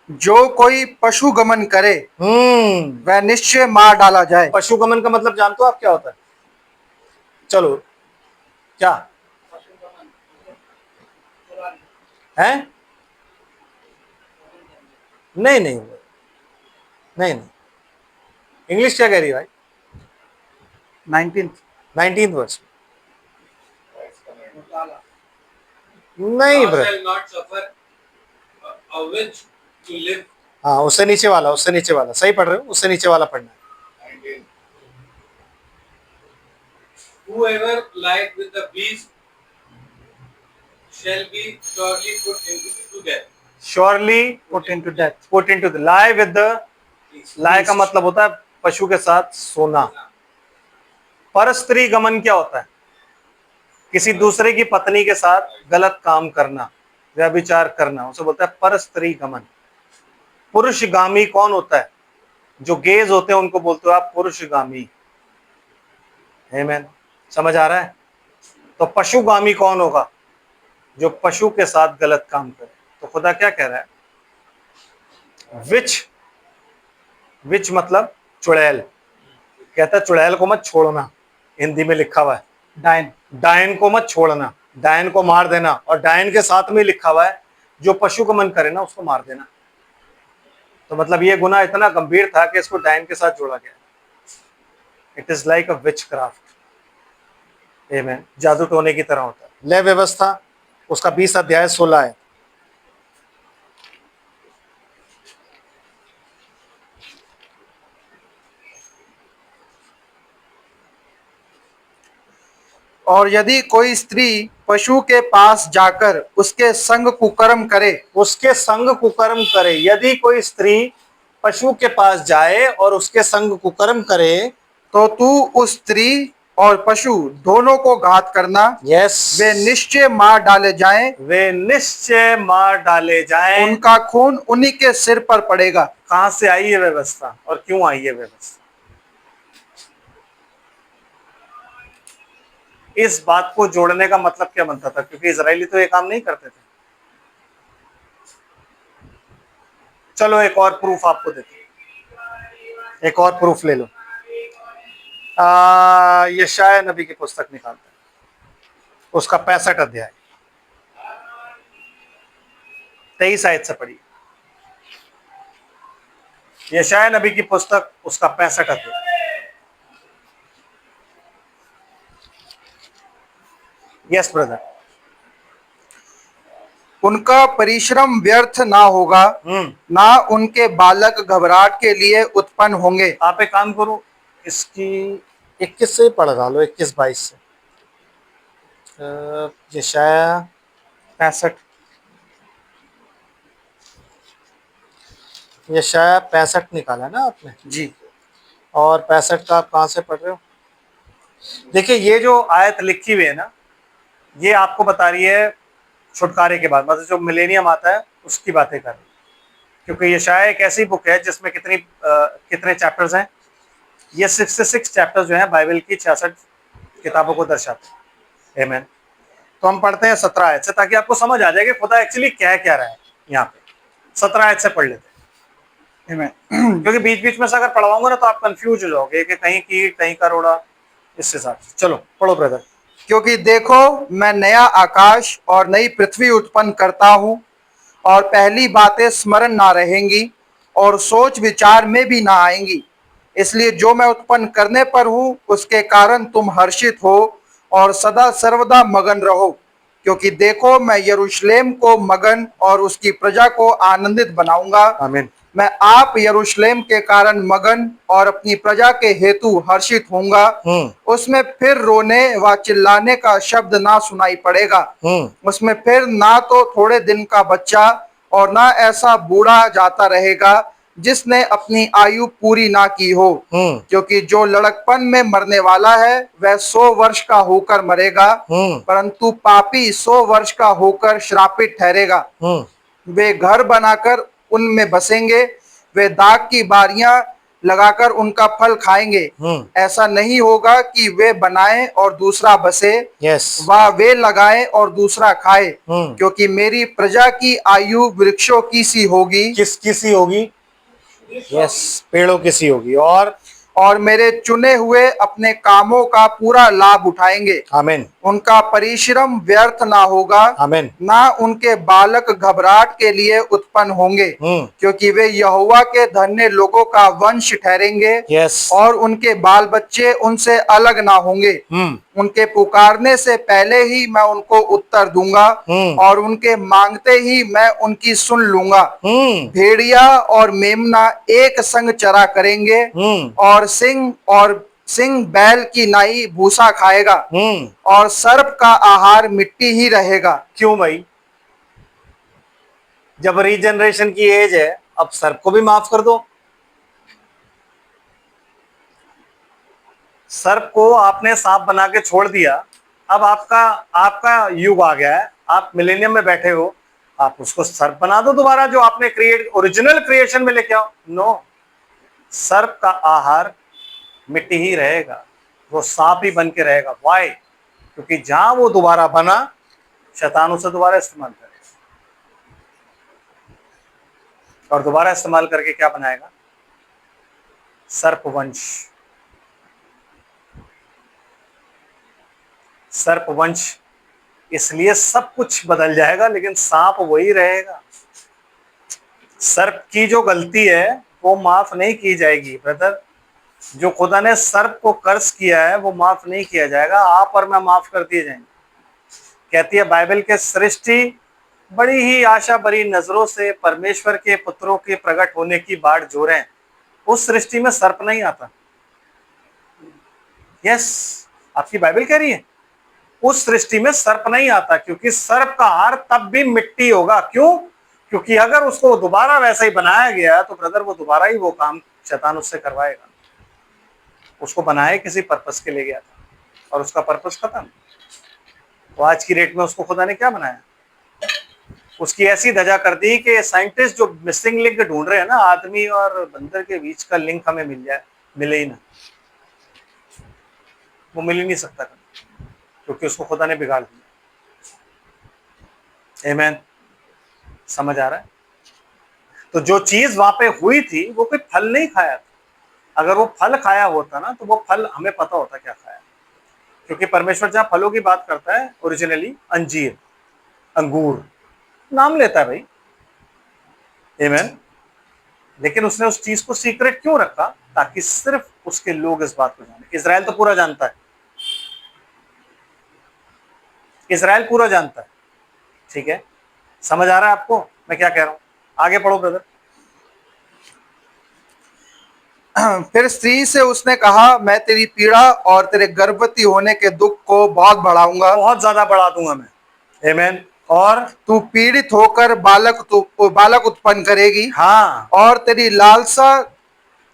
जो कोई पशु गमन करे वह निश्चय मार डाला जाए। पशु गमन का मतलब जानते हो आप क्या होता है? चलो, क्या है? नहीं नहीं नहीं नहीं, इंग्लिश क्या कह रही है भाई? 19th वर्ष। नहीं Thou brother, shalt not suffer a witch to live. हाँ उससे नीचे वाला, उससे नीचे वाला सही पढ़ रहे हो, उससे नीचे वाला पढ़ना है। 19. Whoever lieth with the beast shall be surely put into death. Surely put into death, put into the lie with the, lie का मतलब होता है पशु के साथ सोना। पर स्त्री गमन क्या होता है? किसी दूसरे की पत्नी के साथ गलत काम करना, व्यभिचार करना, उसे बोलता है पर स्त्री गमन। पुरुषगामी कौन होता है? जो गेज होते हैं उनको बोलते हो आप पुरुषगामी। आमीन। समझ आ रहा है? तो पशुगामी कौन होगा? जो पशु के साथ गलत काम करे। तो खुदा क्या कह रहा है? विच, विच मतलब चुड़ैल। कहता है चुड़ैल को मत छोड़ना, हिंदी में लिखा हुआ है डायन। डायन को मत छोड़ना, डायन को मार देना। और डायन के साथ में लिखा हुआ है जो पशु गमन करे ना उसको मार देना। तो मतलब ये गुनाह इतना गंभीर था कि इसको डायन के साथ जोड़ा गया। It is like a which craft. आमीन। जादू टोने की तरह होता है। ले व्यवस्था उसका 20 अध्याय 16 है। और यदि कोई स्त्री पशु के पास जाकर उसके संग कुकर्म करे उसके संग कुकर्म करे। यदि कोई स्त्री पशु के पास जाए और उसके संग कुकर्म करे, तो तू उस स्त्री और पशु दोनों को घात करना। यस, वे निश्चय मार डाले जाएं, वे निश्चय मार डाले जाएं। उनका खून उन्हीं के सिर पर पड़ेगा। कहां से आई है व्यवस्था और क्यों आई है व्यवस्था? इस बात को जोड़ने का मतलब क्या बनता था? क्योंकि इजरायली तो ये काम नहीं करते थे। चलो एक और प्रूफ आपको देते हैं। एक और प्रूफ ले लो। यशायाह नबी की पुस्तक निकालते हैं, उसका 65 अध्याय 23 आयत से पढ़िए। यशायाह नबी की पुस्तक उसका 65 अध्याय। Yes brother. उनका परिश्रम व्यर्थ ना होगा, ना उनके बालक घबराहट के लिए उत्पन्न होंगे। आप एक काम करो, इसकी 21 से पढ़ डालो, 21-22 से। यशायाह 65, यशायाह 65 निकाला ना आपने जी, और 65 का आप कहाँ से पढ़ रहे हो? देखिए ये जो आयत लिखी हुई है ना, ये आपको बता रही है छुटकारे के बाद, मतलब जो मिलेनियम आता है उसकी बातें कर रही है। क्योंकि यशायाह एक ऐसी बुक है जिसमें कितने चैप्टर्स हैं? ये 66 चैप्टर्स जो हैं बाइबल की 66 किताबों को दर्शाते हैं। आमीन। तो हम पढ़ते हैं 17 आयत से, ताकि आपको समझ आ जाए कि खुदा एक्चुअली कह क्या रहा है यहाँ पे। 17 आयत से पढ़ लेते हैं। आमीन। क्योंकि बीच बीच में से अगर पढ़वाऊंगा ना तो आप कंफ्यूज हो जाओगे कि कहीं की कहीं का रोड़ा, इस हिसाब से। चलो पढ़ो ब्रदर। क्योंकि देखो मैं नया आकाश और नई पृथ्वी उत्पन्न करता हूँ, और पहली बातें स्मरण ना रहेंगी और सोच विचार में भी ना आएंगी। इसलिए जो मैं उत्पन्न करने पर हूँ उसके कारण तुम हर्षित हो और सदा सर्वदा मगन रहो। क्योंकि देखो मैं यरूशलेम को मगन और उसकी प्रजा को आनंदित बनाऊंगा। आमीन। मैं आप यरूशलेम के कारण मगन और अपनी प्रजा के हेतु हर्षित होऊंगा। उसमें फिर रोने व चिल्लाने का शब्द ना सुनाई पड़ेगा। उसमें फिर ना तो थोड़े दिन का बच्चा और ना ऐसा बूढ़ा जाता रहेगा जिसने अपनी आयु पूरी ना की हो। क्योंकि जो लड़कपन में मरने वाला है वह 100 वर्ष का होकर मरेगा, परंतु पापी 100 वर्ष का होकर श्रापित ठहरेगा। वे घर बनाकर उनमें बसेंगे, वे दाख की बारियां लगाकर उनका फल खाएंगे। ऐसा नहीं होगा कि वे बनाएं और दूसरा बसे, यस, व वे लगाएं और दूसरा खाए। क्योंकि मेरी प्रजा की आयु वृक्षों की सी होगी। किसकी सी होगी? यस, पेड़ों की सी होगी। और मेरे चुने हुए अपने कामों का पूरा लाभ उठाएंगे। आमीन। उनका परिश्रम व्यर्थ ना होगा, आमीन। ना उनके बालक घबराहट के लिए उत्पन्न होंगे। क्योंकि वे यहोवा के धन्य लोगों का वंश ठहरेंगे। यस। और उनके बाल बच्चे उनसे अलग ना होंगे। उनके पुकारने से पहले ही मैं उनको उत्तर दूंगा, और उनके मांगते ही मैं उनकी सुन लूंगा। भेड़िया और मेमना एक संग चरा करेंगे, और सिंह बैल की नाई भूसा खाएगा, और सर्प का आहार मिट्टी ही रहेगा। क्यों भाई? जब रीजनरेशन की एज है, अब सर्प को भी माफ कर दो। सर्प को आपने सांप बना के छोड़ दिया, अब आपका युग आ गया है, आप मिलेनियम में बैठे हो, आप उसको सर्प बना दो दोबारा, जो आपने ओरिजिनल क्रिएशन में लेके आओ। नो, सर्प का आहार मिट्टी ही रहेगा, वो सांप ही बन के रहेगा। वाई? क्योंकि जहां वो दोबारा बना, शैतान उसे दोबारा इस्तेमाल करेगा, और दोबारा इस्तेमाल करके क्या बनाएगा? सर्पवंश। सर्पवंश। इसलिए सब कुछ बदल जाएगा, लेकिन सांप वही रहेगा। सर्प की जो गलती है वो माफ नहीं की जाएगी ब्रदर। जो खुदा ने सर्प को कर्ज किया है वो माफ नहीं किया जाएगा। आप और मैं माफ कर दिए जाएंगे। कहती है बाइबल के सृष्टि बड़ी ही आशा भरी नजरों से परमेश्वर के पुत्रों के प्रकट होने की बाट जोरें। उस सृष्टि में सर्प नहीं आता। यस, आपकी बाइबल कह रही है। उस सृष्टि में सर्प नहीं आता, क्योंकि सर्प का हार तब भी मिट्टी होगा। क्यों? क्योंकि अगर उसको दोबारा वैसा ही बनाया गया तो ब्रदर वो दोबारा ही वो काम शैतान उससे करवाएगा। उसको बनाया किसी पर्पस के लिए गया था और उसका पर्पस खत्म। तो आज की डेट में उसको खुदा ने क्या बनाया? उसकी ऐसी धजा कर दी कि साइंटिस्ट जो मिसिंग लिंक ढूंढ रहे हैं ना, आदमी और बंदर के बीच का लिंक हमें मिल जाए, मिले ही ना, वो मिल ही नहीं सकता, क्योंकि उसको खुदा ने बिगाड़ दिया। आमीन। समझ आ रहा है? तो जो चीज वहां पे हुई थी वो कोई फल नहीं खाया था। अगर वो फल खाया होता ना तो वो फल हमें पता होता क्या खाया, क्योंकि परमेश्वर जहां फलों की बात करता है ओरिजिनली अंजीर, अंगूर नाम लेता है भाई। आमीन। लेकिन उसने उस चीज को सीक्रेट क्यों रखा? ताकि सिर्फ उसके लोग इस बात को जाने। इजराइल तो पूरा जानता है, इजराइल पूरा जानता है। ठीक है, समझ आ रहा है आपको मैं क्या कह रहा हूं? आगे पढ़ो ब्रदर। फिर स्त्री से उसने कहा, मैं तेरी पीड़ा और तेरे गर्भवती होने के दुख को बहुत बढ़ाऊंगा, बहुत ज्यादा बढ़ा दूंगा मैं। आमीन। और तू पीड़ित होकर बालक उत्पन्न करेगी, हाँ, और तेरी लालसा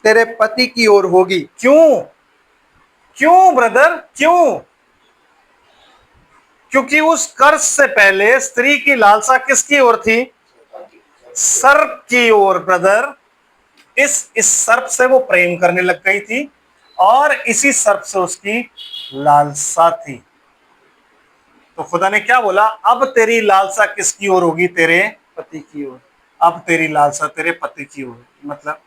तेरे पति की ओर होगी। क्यों? क्यों ब्रदर, क्यों? क्योंकि उस कर्ज से पहले स्त्री की लालसा किसकी ओर थी? सर्प की ओर ब्रदर। इस सर्प से वो प्रेम करने लग गई थी और इसी सर्प से उसकी लालसा थी। तो खुदा ने क्या बोला? अब तेरी लालसा किसकी ओर होगी? तेरे पति की ओर। अब तेरी लालसा तेरे पति की ओर, मतलब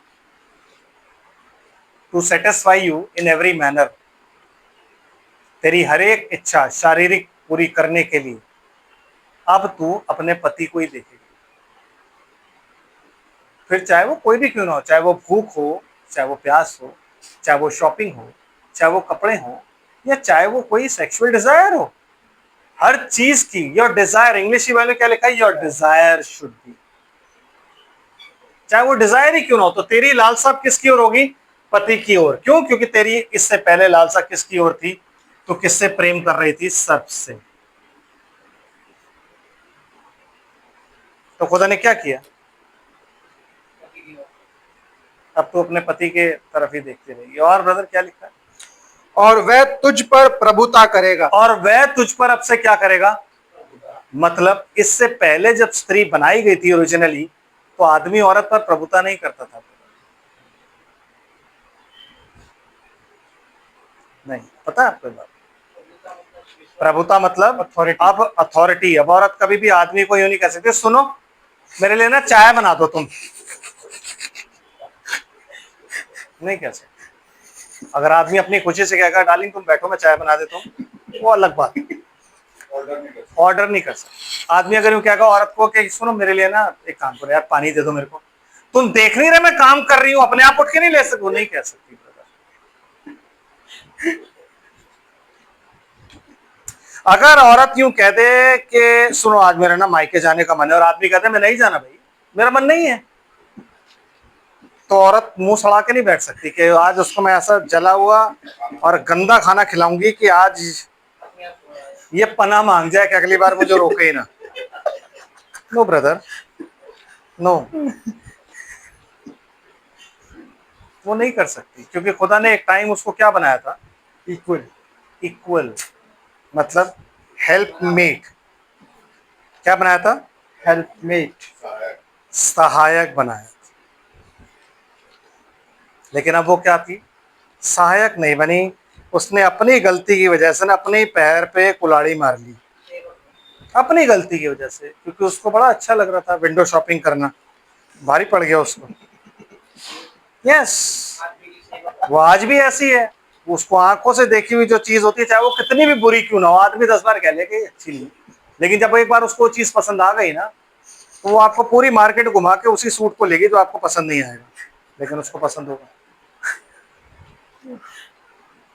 to satisfy you in every manner, तेरी हर एक इच्छा शारीरिक पूरी करने के लिए अब तू अपने पति को ही देखेगी। फिर चाहे वो कोई भी क्यों ना हो, चाहे वो भूख हो, चाहे वो प्यास हो, चाहे वो शॉपिंग हो, चाहे वो कपड़े हो, या चाहे वो कोई सेक्सुअल डिजायर हो, हर चीज की योर डिजायर, इंग्लिश की वैल्यू क्या लिखा है? Your desire should be. चाहे वो डिजायर ही क्यों ना हो, तो तेरी लालसा किसकी ओर होगी? पति की ओर। क्यों? क्योंकि तेरी इससे पहले लालसा किसकी ओर थी? तो किससे प्रेम कर रही थी? सर्प से। तो खुदा ने क्या किया? अब तो अपने पति के तरफ ही देखती रहेगी। और ब्रदर क्या लिखा है? और वह तुझ पर प्रभुता करेगा। और वह तुझ पर अब से क्या करेगा? मतलब इससे पहले जब स्त्री बनाई गई थी ओरिजिनली, तो आदमी औरत पर प्रभुता नहीं करता था। नहीं, पता है आपको बात? प्रभुता मतलब अथॉरिटी। अब अथॉरिटी। अब औरत कभी भी आदमी को यूं नहीं कह सकती, सुनो मेरे लिए ना चाय बना दो तुम, नहीं कह सकते। अगर आदमी अपनी खुशी से कहेगा डार्लिंग तुम बैठो मैं चाय बना देता हूँ, वो अलग बात है, ऑर्डर नहीं कर सकता। आदमी अगर यूं कहेगा औरत को कि सुनो मेरे लिए ना एक काम करो यार, पानी दे दो मेरे को, तुम देख नहीं रहे मैं काम कर रही हूं, अपने आप उठ के नहीं ले सकती, वो नहीं कह सकती ब्रदर। अगर औरत यूं कह दे कि सुनो आज मेरा ना मायके जाने का मन है, और आदमी कहते मैं नहीं जाना भाई, मेरा मन नहीं है, तो औरत मुंह सड़ा के नहीं बैठ सकती कि आज उसको मैं ऐसा जला हुआ और गंदा खाना खिलाऊंगी कि आज ये पनाह मांग जाए कि अगली बार मुझे रोके ही ना। नो ब्रदर, नो, वो नहीं कर सकती, क्योंकि खुदा ने एक टाइम उसको क्या बनाया था? इक्वल। इक्वल मतलब हेल्पमेट। क्या बनाया था? हेल्पमेट। सहायक बनाया। लेकिन अब वो क्या थी? सहायक नहीं बनी। उसने अपनी गलती की वजह से ना अपने पैर पे कुल्हाड़ी मार ली, अपनी गलती की वजह से, क्योंकि उसको बड़ा अच्छा लग रहा था विंडो शॉपिंग करना, भारी पड़ गया उसको। यस, वो आज भी ऐसी है। उसको आंखों से देखी हुई जो चीज होती है, चाहे वो कितनी भी बुरी क्यों ना हो, आदमी 10 बार कह ले कि अच्छी नहीं, लेकिन जब एक बार उसको चीज पसंद आ गई ना, तो वो आपको पूरी मार्केट घुमा के उसी सूट को लेगी जो आपको पसंद नहीं आएगा, लेकिन उसको पसंद होगा,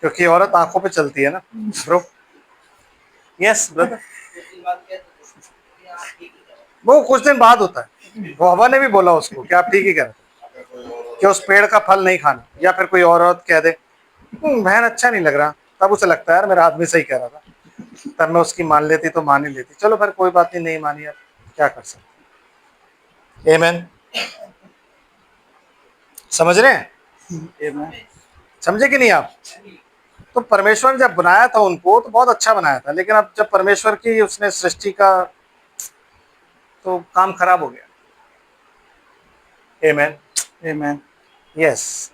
क्योंकि औरत आंखों पे चलती है ना ब्रो। यस ब्रदर, वो कुछ दिन बाद होता है। वो हवा ने भी बोला उसको कि आप ठीक ही कह रहे कि उस पेड़ का फल नहीं खाना, या फिर कोई और औरत कह दे बहन अच्छा नहीं लग रहा, तब उसे लगता है यार मेरा आदमी सही कह रहा था, तब मैं उसकी मान लेती तो मान ही लेती। चलो फिर कोई बात नहीं मानी, यार क्या कर सकते। आमीन। समझ रहे हैं? Amen. समझे कि नहीं आप? तो परमेश्वर ने जब बनाया था उनको तो बहुत अच्छा बनाया था, लेकिन अब जब परमेश्वर की उसने सृष्टि का, तो काम खराब हो गया। आमीन। Amen. यस।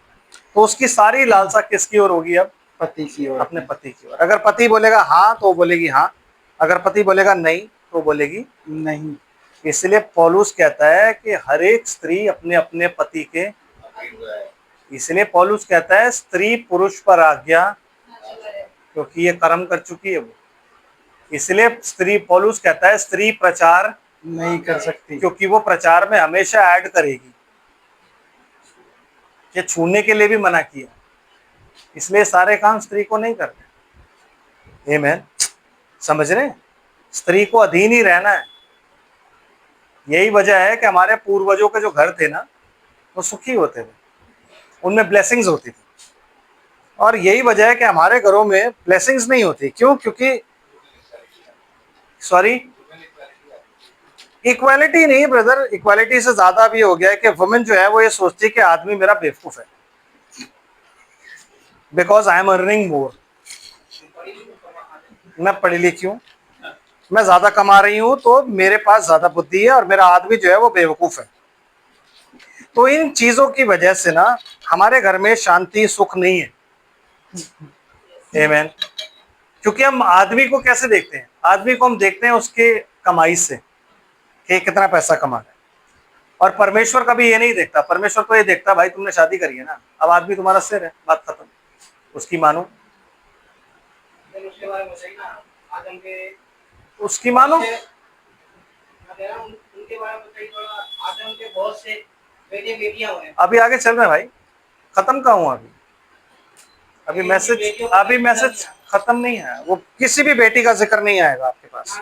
तो उसकी सारी लालसा किसकी ओर होगी अब? पति की ओर। अपने पति की ओर। अगर पति बोलेगा हाँ तो वो बोलेगी हाँ, अगर पति बोलेगा नहीं तो वो बोलेगी नहीं। इसलिए पौलुस कहता है कि हर एक स्त्री अपने अपने पति के, इसलिए पौलुस कहता है स्त्री पुरुष पर आज्ञा, क्योंकि ये कर्म कर चुकी है वो। इसलिए स्त्री, पौलुस कहता है स्त्री प्रचार नहीं कर सकती, क्योंकि वो प्रचार में हमेशा ऐड करेगी। ये छूने के लिए भी मना किया, इसलिए सारे काम स्त्री को नहीं करने। आमीन। समझ रहे हैं? स्त्री को अधीन ही रहना है। यही वजह है कि हमारे पूर्वजों के जो घर थे ना, वो सुखी होते थे, उनमें ब्लेसिंग्स होती थी। और यही वजह है कि हमारे घरों में ब्लेसिंग्स नहीं होती। क्यों? क्योंकि सॉरी, इक्वालिटी नहीं ब्रदर, इक्वालिटी से ज्यादा भी हो गया है कि वुमेन जो है वो ये सोचती है कि आदमी मेरा बेवकूफ है, because I am earning more. मैं पढ़ी लिखी हूँ, मैं ज्यादा कमा रही हूं, तो मेरे पास ज्यादा बुद्धि है और मेरा आदमी जो है वो बेवकूफ है। तो इन चीजों की वजह से ना हमारे घर में शांति सुख नहीं है। आमीन। क्योंकि हम आदमी को कैसे देखते हैं? आदमी को हम देखते हैं उसके कमाई से कि कितना पैसा कमा रहा है। और परमेश्वर कभी ये नहीं देखता। परमेश्वर तो ये देखता भाई तुमने शादी करी है ना, अब आदमी तुम्हारा सिर है, बात खत्म, उसकी मानो, उसकी मानो। अभी आगे चल रहे हैं भाई, खत्म कहाँ हुआ अभी? अभी मैसेज खत्म नहीं है। वो किसी भी बेटी का जिक्र नहीं आएगा आपके पास।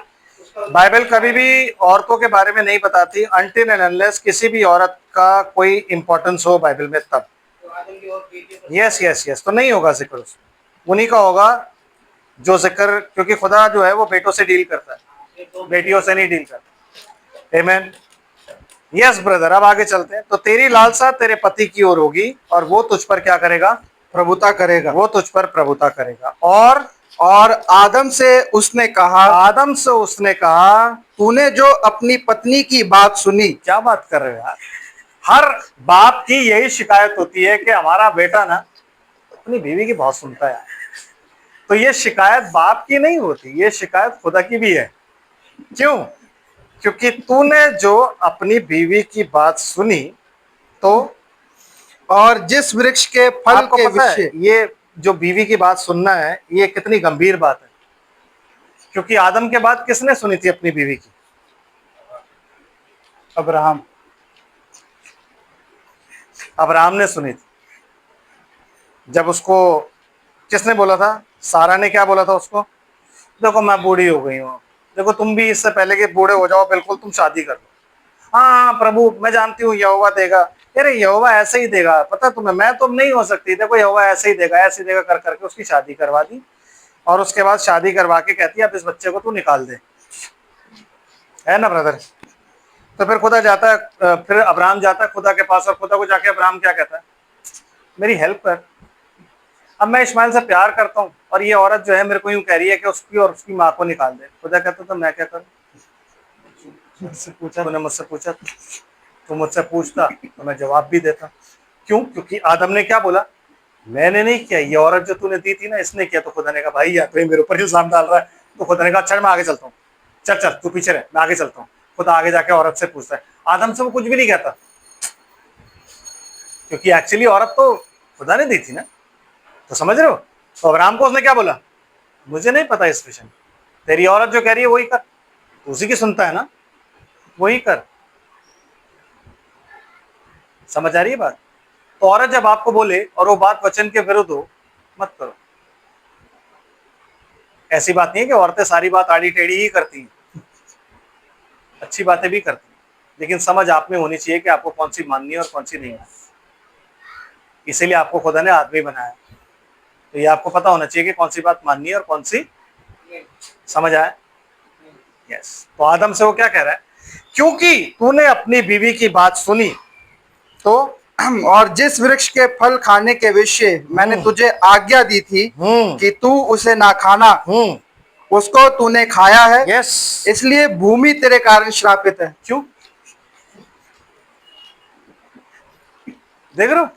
बाइबल कभी भी औरतों के बारे में नहीं बताती अनटिल एंड अनलेस किसी भी औरत का कोई इंपॉर्टेंस हो बाइबल में, तब। यस यस यस, तो नहीं होगा जिक्र उसमें, उन्हीं का होगा जो जिक्र, क्योंकि खुदा जो है वो बेटों से डील करता है, बेटियों से नहीं डील करता। आमीन। यस ब्रदर, अब आगे चलते हैं। तो तेरी लालसा तेरे पति की ओर होगी और वो तुझ पर क्या करेगा? प्रभुता करेगा। वो तुझ पर प्रभुता करेगा। और आदम से उसने कहा, आदम से उसने कहा, तूने जो अपनी पत्नी की बात सुनी। क्या बात कर रहे हो यार? हर बाप की यही शिकायत होती है कि हमारा बेटा ना अपनी बीवी की बहुत सुनता है। तो ये शिकायत बाप की नहीं होती, ये शिकायत खुदा की भी है। क्यों? क्योंकि तूने जो अपनी बीवी की बात सुनी, तो और जिस वृक्ष के फल आपको के पता है विषय। ये जो बीवी की बात सुनना है ये कितनी गंभीर बात है। क्योंकि आदम के बाद किसने सुनी थी अपनी बीवी की? अब्राहम। अब्राहम ने सुनी थी। जब उसको किसने बोला था? सारा ने क्या बोला था उसको? देखो मैं बूढ़ी हो गई हूँ, देखो तुम भी इससे पहले कि बूढ़े हो जाओ बिल्कुल तुम शादी कर लो। हाँ प्रभु मैं जानती हूँ यहोवा देगा। अरे यहोवा ऐसे ही देगा, पता तुम्हें, मैं तुम नहीं हो सकती, देखो यहोवा ऐसे ही देगा, ऐसे ही देगा, कर करके उसकी शादी करवा दी। और उसके बाद शादी करवा के कहती है अब इस बच्चे को तू निकाल दे, है ना ब्रदर? तो फिर खुदा जाता है, फिर अब्राहम जाता है खुदा के पास, और खुदा को जाके अब्राहम क्या कहता है? मेरी हेल्प कर, अब मैं इस्माइल से प्यार करता हूँ और ये औरत जो है मेरे को यूं कह रही है कि उसकी और उसकी माँ को निकाल दे। खुदा कहता तो मैं क्या करूँ? मुझसे पूछा, तूने मुझसे पूछा, तू मुझसे पूछता तो मैं जवाब भी देता। क्यों? क्योंकि आदम ने क्या बोला? मैंने नहीं किया, ये औरत जो तूने दी थी ना इसने किया। तो खुदा ने कहा भाई या तो ये मेरे ऊपर इल्जाम डाल रहा है। तो खुदा ने कहा अच्छा मैं आगे चलता हूँ, चल चल तू पीछे रह, मैं आगे चलता हूँ। खुदा आगे जाके औरत से पूछता है, आदम से वो कुछ भी नहीं कहता, क्योंकि एक्चुअली औरत तो खुदा ने दी थी ना। तो समझ रहे हो? तो अब्राहम को उसने क्या बोला? मुझे नहीं पता इस विषय में, तेरी औरत जो कह रही है वही कर, उसी की सुनता है ना, वही कर। समझ आ रही है बात? तो औरत जब आपको बोले और वो बात वचन के विरुद्ध हो, मत करो। ऐसी बात नहीं है कि औरतें सारी बात आड़ी टेढ़ी ही करती हैं, अच्छी बातें भी करती हैं, लेकिन समझ आप में होनी चाहिए कि आपको कौन सी माननी है और कौन सी नहीं माननी। इसीलिए आपको खुदा ने आदमी बनाया, तो ये आपको पता होना चाहिए कि कौन सी बात माननी है और कौन सी। समझ आया? यस। तो आदम से वो क्या कह रहा है, क्योंकि तूने अपनी बीवी की बात सुनी तो और जिस वृक्ष के फल खाने के विषय मैंने तुझे आज्ञा दी थी कि तू उसे ना खाना, उसको तूने खाया है, यस। इसलिए भूमि तेरे कारण श्रापित है। क्यों? देख रहे हो,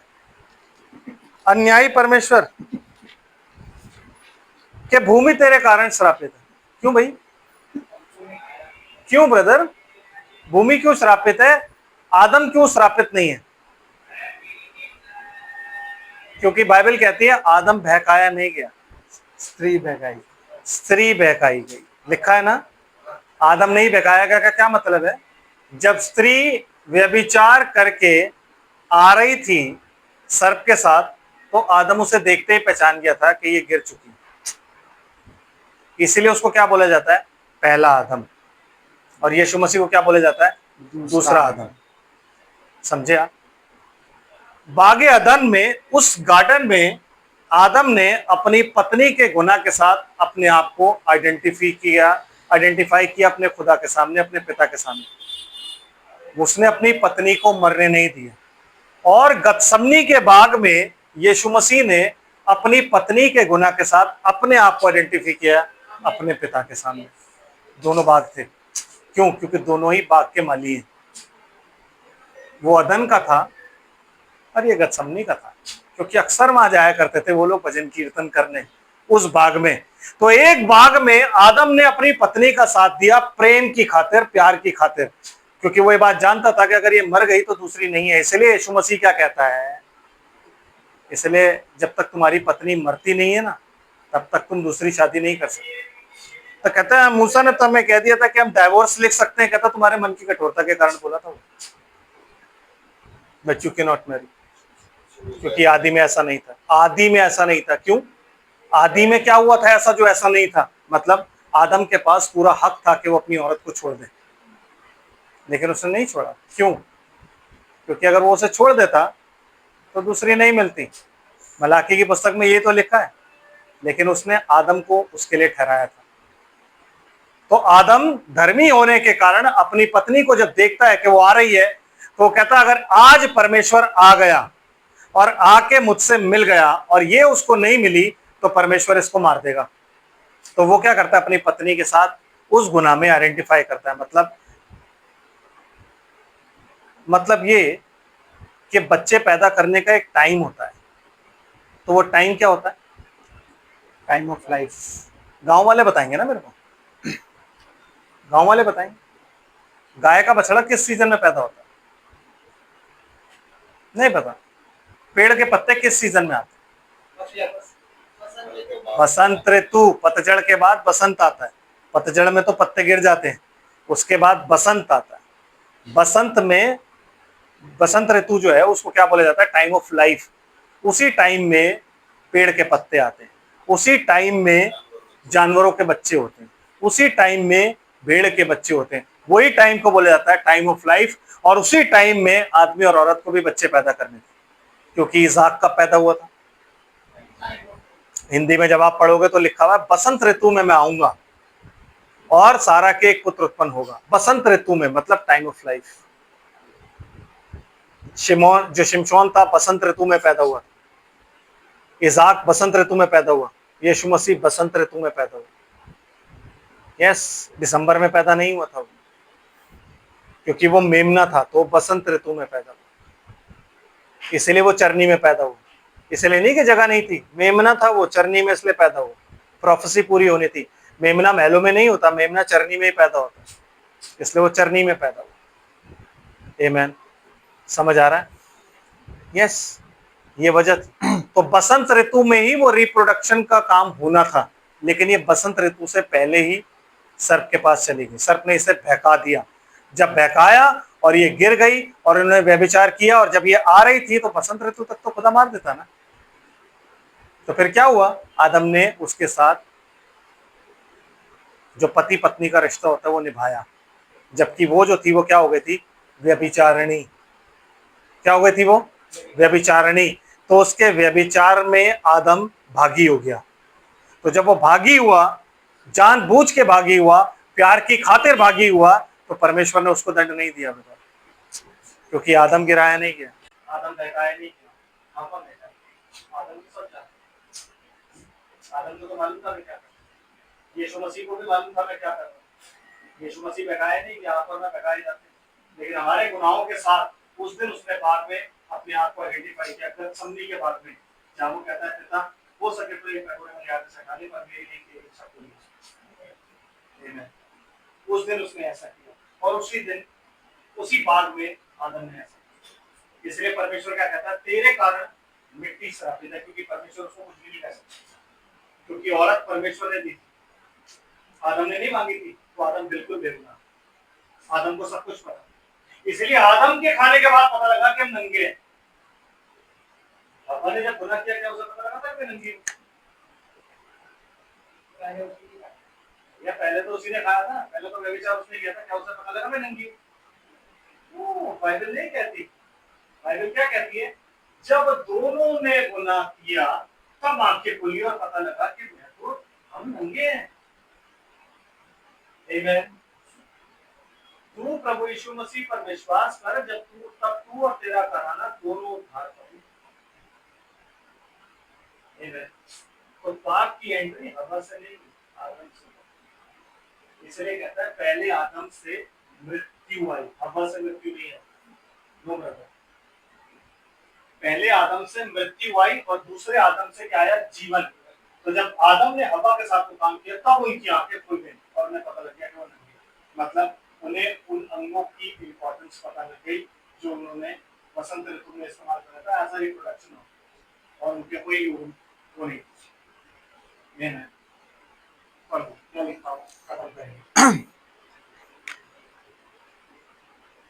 अन्यायी परमेश्वर के भूमि तेरे कारण श्रापित है। क्यों भाई? क्यों ब्रदर? भूमि क्यों श्रापित है? आदम क्यों श्रापित नहीं है? क्योंकि बाइबल कहती है आदम बहकाया नहीं गया, स्त्री बहकाई, स्त्री बहकाई गई। लिखा है ना, आदम नहीं बहकाया गया। का क्या मतलब है? जब स्त्री व्यभिचार करके आ रही थी सर्प के साथ, तो आदम उसे देखते ही पहचान गया था कि ये गिर चुकी है। इसीलिए उसको क्या बोला जाता है? पहला आदम। और यीशु मसीह को क्या बोला जाता है? दूसरा आदम। समझे आप? बागे अदन में, उस गार्डन में आदम ने अपनी पत्नी के गुनाह के साथ अपने आप को आइडेंटिफाई किया अपने खुदा के सामने, अपने पिता के सामने। उसने अपनी पत्नी को मरने नहीं दिया। और गतसमनी के बाग में यीशु मसीह ने अपनी पत्नी के गुनाह के साथ अपने आप को आइडेंटिफाई किया अपने पिता के सामने। दोनों बाग थे। क्यों? क्योंकि दोनों ही बाग के माली हैं। वो अदन का था और ये गतसमनी का था, क्योंकि अक्सर वहां जाया करते थे वो लोग भजन कीर्तन करने उस बाग में। तो एक बाग में आदम ने अपनी पत्नी का साथ दिया प्रेम की खातिर, प्यार की खातिर, क्योंकि वो ये बात जानता था कि अगर ये मर गई तो दूसरी नहीं है। इसलिए यीशु मसीह क्या कहता है, इसलिए जब तक तुम्हारी पत्नी मरती नहीं है ना, तब तक तुम दूसरी शादी नहीं कर सकते। तो कहता है मूसा ने तो हमें कह दिया था कि हम डाइवोर्स लिख सकते हैं। कहता तुम्हारे मन की कठोरता के कारण बोला था वो, but you can not marry, क्योंकि आदि में ऐसा नहीं था। आदि में ऐसा नहीं था। क्यों? आदि में क्या हुआ था ऐसा जो ऐसा नहीं था? मतलब आदम के पास पूरा हक था कि वो अपनी औरत को छोड़ दे, लेकिन उसने नहीं छोड़ा। क्यों? क्योंकि अगर वो उसे छोड़ देता तो दूसरी नहीं मिलती। मलाकी की पुस्तक में ये तो लिखा है, लेकिन उसने आदम को उसके लिए ठहराया था। तो आदम धर्मी होने के कारण अपनी पत्नी को जब देखता है कि वो आ रही है, तो कहता अगर आज परमेश्वर आ गया और आके मुझसे मिल गया और ये उसको नहीं मिली, तो परमेश्वर इसको मार देगा। तो वो क्या करता है? अपनी पत्नी के साथ उस गुनाह में आइडेंटिफाई करता है। मतलब ये कि बच्चे पैदा करने का एक टाइम होता है। तो वो टाइम क्या होता है? Time of life. गांव वाले बताएंगे ना मेरे को, गांव वाले बताएंगे गाय का बछड़ा किस सीजन में पैदा होता है? नहीं पता। पेड़ के पत्ते किस सीजन में आते हैं? बसंत ऋतु। पतझड़ के बाद बसंत आता है। पतझड़ में तो पत्ते गिर जाते हैं, उसके बाद बसंत आता है। बसंत में, बसंत ऋतु जो है उसको क्या बोला जाता है? Time of life. उसी टाइम में पेड़ के पत्ते आते हैं, उसी टाइम में जानवरों के बच्चे होते हैं, उसी टाइम में भेड़ के बच्चे होते हैं। वही टाइम को बोला जाता है टाइम ऑफ लाइफ। और उसी टाइम में आदमी और औरत को भी बच्चे पैदा करने थे, क्योंकि इसाक कब पैदा हुआ था? हिंदी में जब आप पढ़ोगे तो लिखा हुआ है बसंत ऋतु में मैं आऊंगा और सारा के एक पुत्र उत्पन्न होगा। बसंत ऋतु में मतलब टाइम ऑफ लाइफ। शिमोन जो शिमशोन था बसंत ऋतु में पैदा हुआ, इसाक बसंत ऋतु में पैदा हुआ, यीशु मसीह बसंत ऋतु में पैदा हुआ। यस, दिसंबर में पैदा नहीं हुआ था वो, क्योंकि वो मेमना था, तो बसंत ऋतु में पैदा हुआ। इसलिए वो चरनी में पैदा हुआ। इसलिए नहीं कि जगह नहीं थी, मेमना था वो, चरनी में इसलिए पैदा हुआ। प्रोफेसी पूरी होनी थी। मेमना महलों में नहीं होता, मेमना चरनी में ही पैदा होता, इसलिए वो चरनी में पैदा हुआ। आमीन। समझ आ रहा है? यस, ये वजह। तो बसंत ऋतु में ही वो रिप्रोडक्शन का काम होना था, लेकिन ये बसंत ऋतु से पहले ही सर्प के पास चली गई। सर्प ने इसे बहका दिया। जब बहकाया और ये गिर गई और उन्होंने व्यभिचार किया, और जब ये आ रही थी तो बसंत ऋतु तक तो खुदा मार देता ना। तो फिर क्या हुआ? आदम ने उसके साथ जो पति पत्नी का रिश्ता होता है वो निभाया, जबकि वो जो थी वो क्या हो गई थी? व्यभिचारिणी। क्या हो गई थी वो? व्यभिचारिणी। तो उसके व्यभिचार में आदम भागी हो गया। तो जब वो भागी हुआ जानबूझ के भागी हुआ, प्यार की खातिर भागी हुआ, तो परमेश्वर ने उसको दंड नहीं दिया बेटा, क्योंकि आदम गिराया नहीं किया, आदम बहकाया नहीं किया, हवा बहकाया। आदम को सब जानता, आदम को तो मालूम था मैं क्या कर, यीशु मसीह को भी मालूम था मैं क्या कर रहा हूँ। यीशु मसीह बहकाया नहीं कि आप और मैं बहकाए जाते, लेकिन हमारे गुनाहों के साथ उस दिन उसने बाद में अपने आप को आइडेंटिफाई किया, गतसमनी के बाद में, जहाँ वो कहता है पिता हो सके तो ये कटोरे में याद से खा ले, पर मेरी नहीं की इच्छा पूरी हो। आमीन। उस दिन उसने ऐसा किया और उसी दिन उसी बाग में आदम ने ऐसा किया। इसलिए परमेश्वर क्या कहता है, तेरे कारण मिट्टी श्रापित है, क्योंकि परमेश्वर उसको कुछ भी नहीं कह सकता, क्योंकि औरत परमेश्वर ने दी थी, आदम ने नहीं मांगी थी, तो आदम बिल्कुल बेगुनाह, आदम को सब कुछ पता। इसलिए आदम के खाने के बाद पता लगा कि हम नंगे हैं। हवा ने जब गुनाह किया, क्या उसे पता लगा था कि नंगी हूं? या पहले तो उसी ने खाया था, पहले तो व्यभिचार उसने किया था, क्या उसे पता लगा मैं नंगी हूं? बाइबल नहीं कहती, बाइबल क्या कहती है, जब दोनों ने गुनाह किया तब आंखें खुली और पता लगा कि मैं तो हम नंगे हैं। आमीन। तू प्रभु यीशु मसीह पर विश्वास कर, जब तू और तेरा घराना दोनों उद्धार पाएंगे। आमीन। तो पाप की एंट्री हवा से नहीं, आदम से। इसलिए कहता है पहले आदम से मृत्यु आई, हवा से मृत्यु नहीं है। नो ब्रदर, पहले आदम से मृत्यु आई और दूसरे आदम से क्या आया, जीवन। तो जब आदम ने हवा के साथ काम किया तब उनकी आंखें खुल गई और उन्हें पता लग गया कि वो नंगे, मतलब उन्हें उन अंगों की इंपॉर्टेंस पता लग गई जो उन्होंने वसंत ऋतु में इस्तेमाल करा था एज अ रिप्रोडक्शन, और उनके कोई वो नहीं है। क्या लिखा हुआ खत्म करेंगे।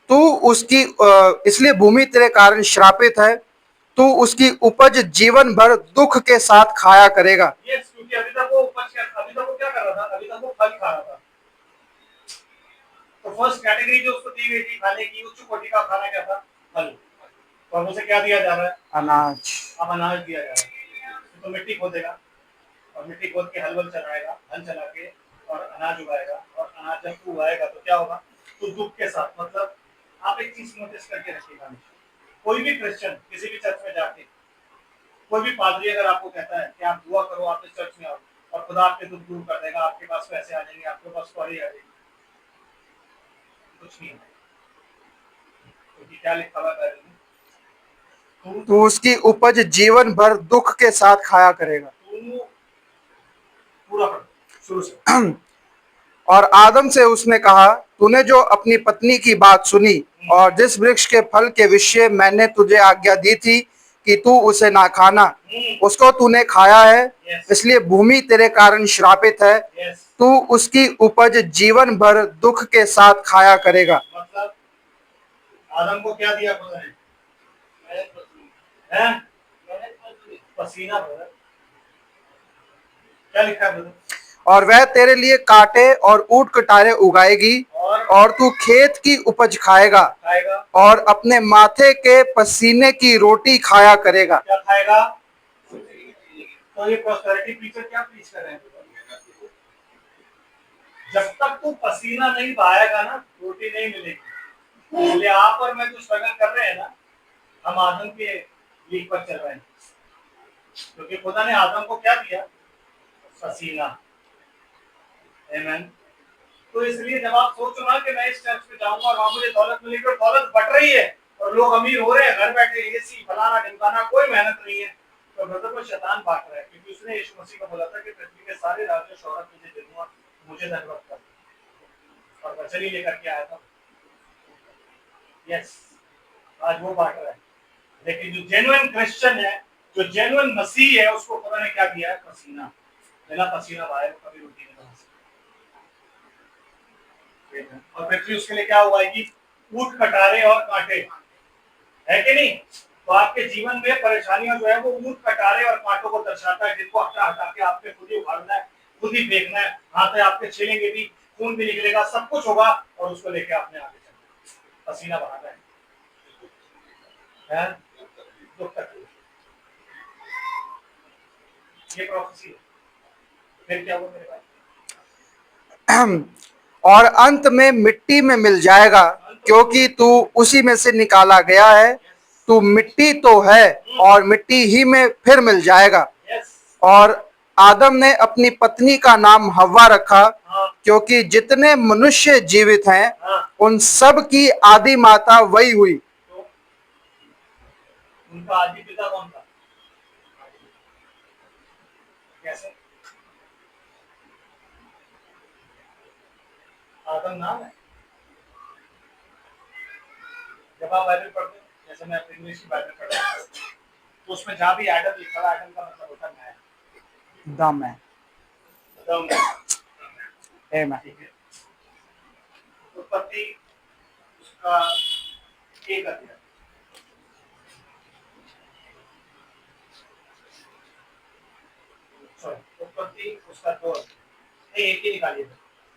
तू उसकी इसलिए भूमि तेरे कारण श्रापित है, तू उसकी उपज जीवन भर दुख के साथ खाया करेगा। यस, क्योंकि अभी तक वो अभी तक वो क्या कर रहा था, अभी तक वो फल खा रहा था। तो फर्स्ट कैटेगरी जो उसको दी गई थी खाने की, उच्च कोटि का खाना क्या था, फल। और उसे क्या दिया जा रहा है, अनाज। अब अनाज दिया जा रहा है। तो मिट्टी खोदेगा और मिट्टी खोद के हल चलाएगा, हल चला के और अनाज उगाएगा, और अनाज जब उगाएगा तो क्या होगा, तो दुख के साथ। मतलब आप एक चीज नोटिस करके रखिएगा, कोई भी क्रिश्चियन किसी भी चर्च में जाके, कोई भी पादरी अगर आपको कहता है कि आप दुआ करो, आप इस चर्च में आओ और खुदा आपके दुख दूर कर देगा, आपके पास पैसे आ जाएंगे, आपके पास सॉरी आ जाएगी, कुछ नहीं है। क्योंकि क्या लिखा हुआ है, तू उसकी उपज जीवन भर दुख के साथ खाया करेगा। पूरा शुरू से। और आदम से उसने कहा, तूने जो अपनी पत्नी की बात सुनी और जिस वृक्ष के फल के विषय मैंने तुझे आज्ञा दी थी कि तू उसे ना खाना, उसको तूने खाया है, इसलिए भूमि तेरे कारण श्रापित है, तू उसकी उपज जीवन भर दुख के साथ खाया करेगा। मतलब आदम को क्या दिया खुदा ने, पसीना। क्या लिखा है? और वह तेरे लिए कांटे और ऊंट कटारे उगाएगी, और तू खेत की उपज खाएगा और अपने माथे के पसीने की रोटी खाया करेगा। क्या खाएगा? तो ये प्रॉस्पेरिटी प्रीचर क्या प्रीच कर रहे हैं? जब तक तू पसीना नहीं बहाएगा ना, रोटी नहीं मिलेगी। इसलिए आप और मैं जो स्ट्रगल कर रहे हैं ना, हम आदम के लीक पर चल रहे हैं, क्योंकि खुदा ने आदम को क्या दिया, पसीना। आमीन। तो इसलिए जब आप सोचो ना कि मैं इस चर्च में जाऊंगा और वहां मुझे दौलत मिलेगी, और दौलत बढ़ रही है और लोग अमीर हो रहे हैं, घर बैठे एसी फलाना ढिमकाना, कोई मेहनत नहीं है, तो ब्रदर को शैतान बांट रहा है, क्योंकि उसने यीशु मसीह को बोला था कि पृथ्वी के सारे राज्य शोहरत तुझे दे दूंगा, मुझे धन्यवाद कर, और वचन ही लेकर के आया था। यस, आज वो बांट रहा है। लेकिन जो जेन्युइन क्रिश्चियन है, जो जेन्युइन मसीह है, उसको खुदा ने क्या दिया है, पसीना। बिना पसीना बहाए वो कभी रोटी नहीं बना सकता। और पृथ्वी उसके लिए क्या उगाएगी, ऊंट कटारे और कांटे, है कि नहीं? तो आपके जीवन में परेशानियां जो है वो ऊंट कटारे और कांटों को दर्शाता है, जिनको हटा हटा के आपके खुद ही उखाड़ना है, खुद ही फेंकना है, हाथ आपके छिलेंगे भी, खून भी निकलेगा, सब कुछ होगा, और उसको लेके आपने आगे चलना, पसीना बहाना है? दुख तकलीफ, ये प्रोफेसी है। फिर क्या हुआ मेरे भाई, और अंत में मिट्टी में मिल जाएगा, क्योंकि तू उसी में से निकाला गया है। तू मिट्टी तो है और मिट्टी ही में फिर मिल जाएगा। Yes. और आदम ने अपनी पत्नी का नाम हव्वा रखा, क्योंकि जितने मनुष्य जीवित हैं उन सब की आदि माता वही हुई। तो उनका आदि पिता कौन था? कैसे? आदम नाम है। जब आप बाइबल पढ़ते हो, जैसे मैं इंग्लिश की बाइबल पढ़ता हूँ, तो उसमें जहाँ भी एडम लिखा हुआ है, एडम का मतलब होता है मैं। दम है। आदम, Amen. ठीक है। उत्पत्ति उसका एक अध्याय, सॉरी उत्पत्ति उसका 2 अध्याय, नहीं एक ही निकालिए,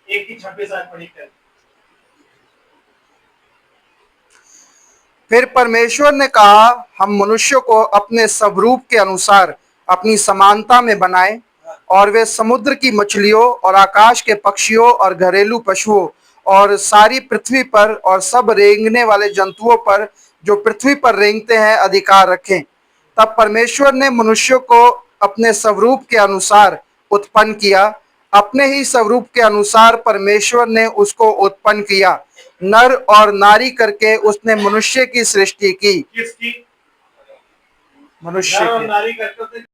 एक ही 26 आयत पढ़ी कर। फिर परमेश्वर ने कहा, हम मनुष्य को अपने स्वरूप के अनुसार अपनी समानता में बनाएं, और वे समुद्र की मछलियों और आकाश के पक्षियों और घरेलू पशुओं और सारी पृथ्वी पर और सब रेंगने वाले जंतुओं पर जो पृथ्वी पर रेंगते हैं अधिकार रखें। तब परमेश्वर ने मनुष्य को अपने स्वरूप के अनुसार उत्पन्न किया, अपने ही स्वरूप के अनुसार परमेश्वर ने उसको उत्पन्न किया, नर और नारी करके उसने मनुष्य की सृष्टि की। किसकी? मनुष्य नर और की। नारी करते थे।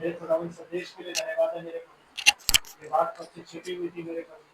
मेरे खुदावंद संदेश के लिए धन्यवाद है मेरे प्रभु। ये बात सबसे छिपी हुई थी मेरे प्रभु।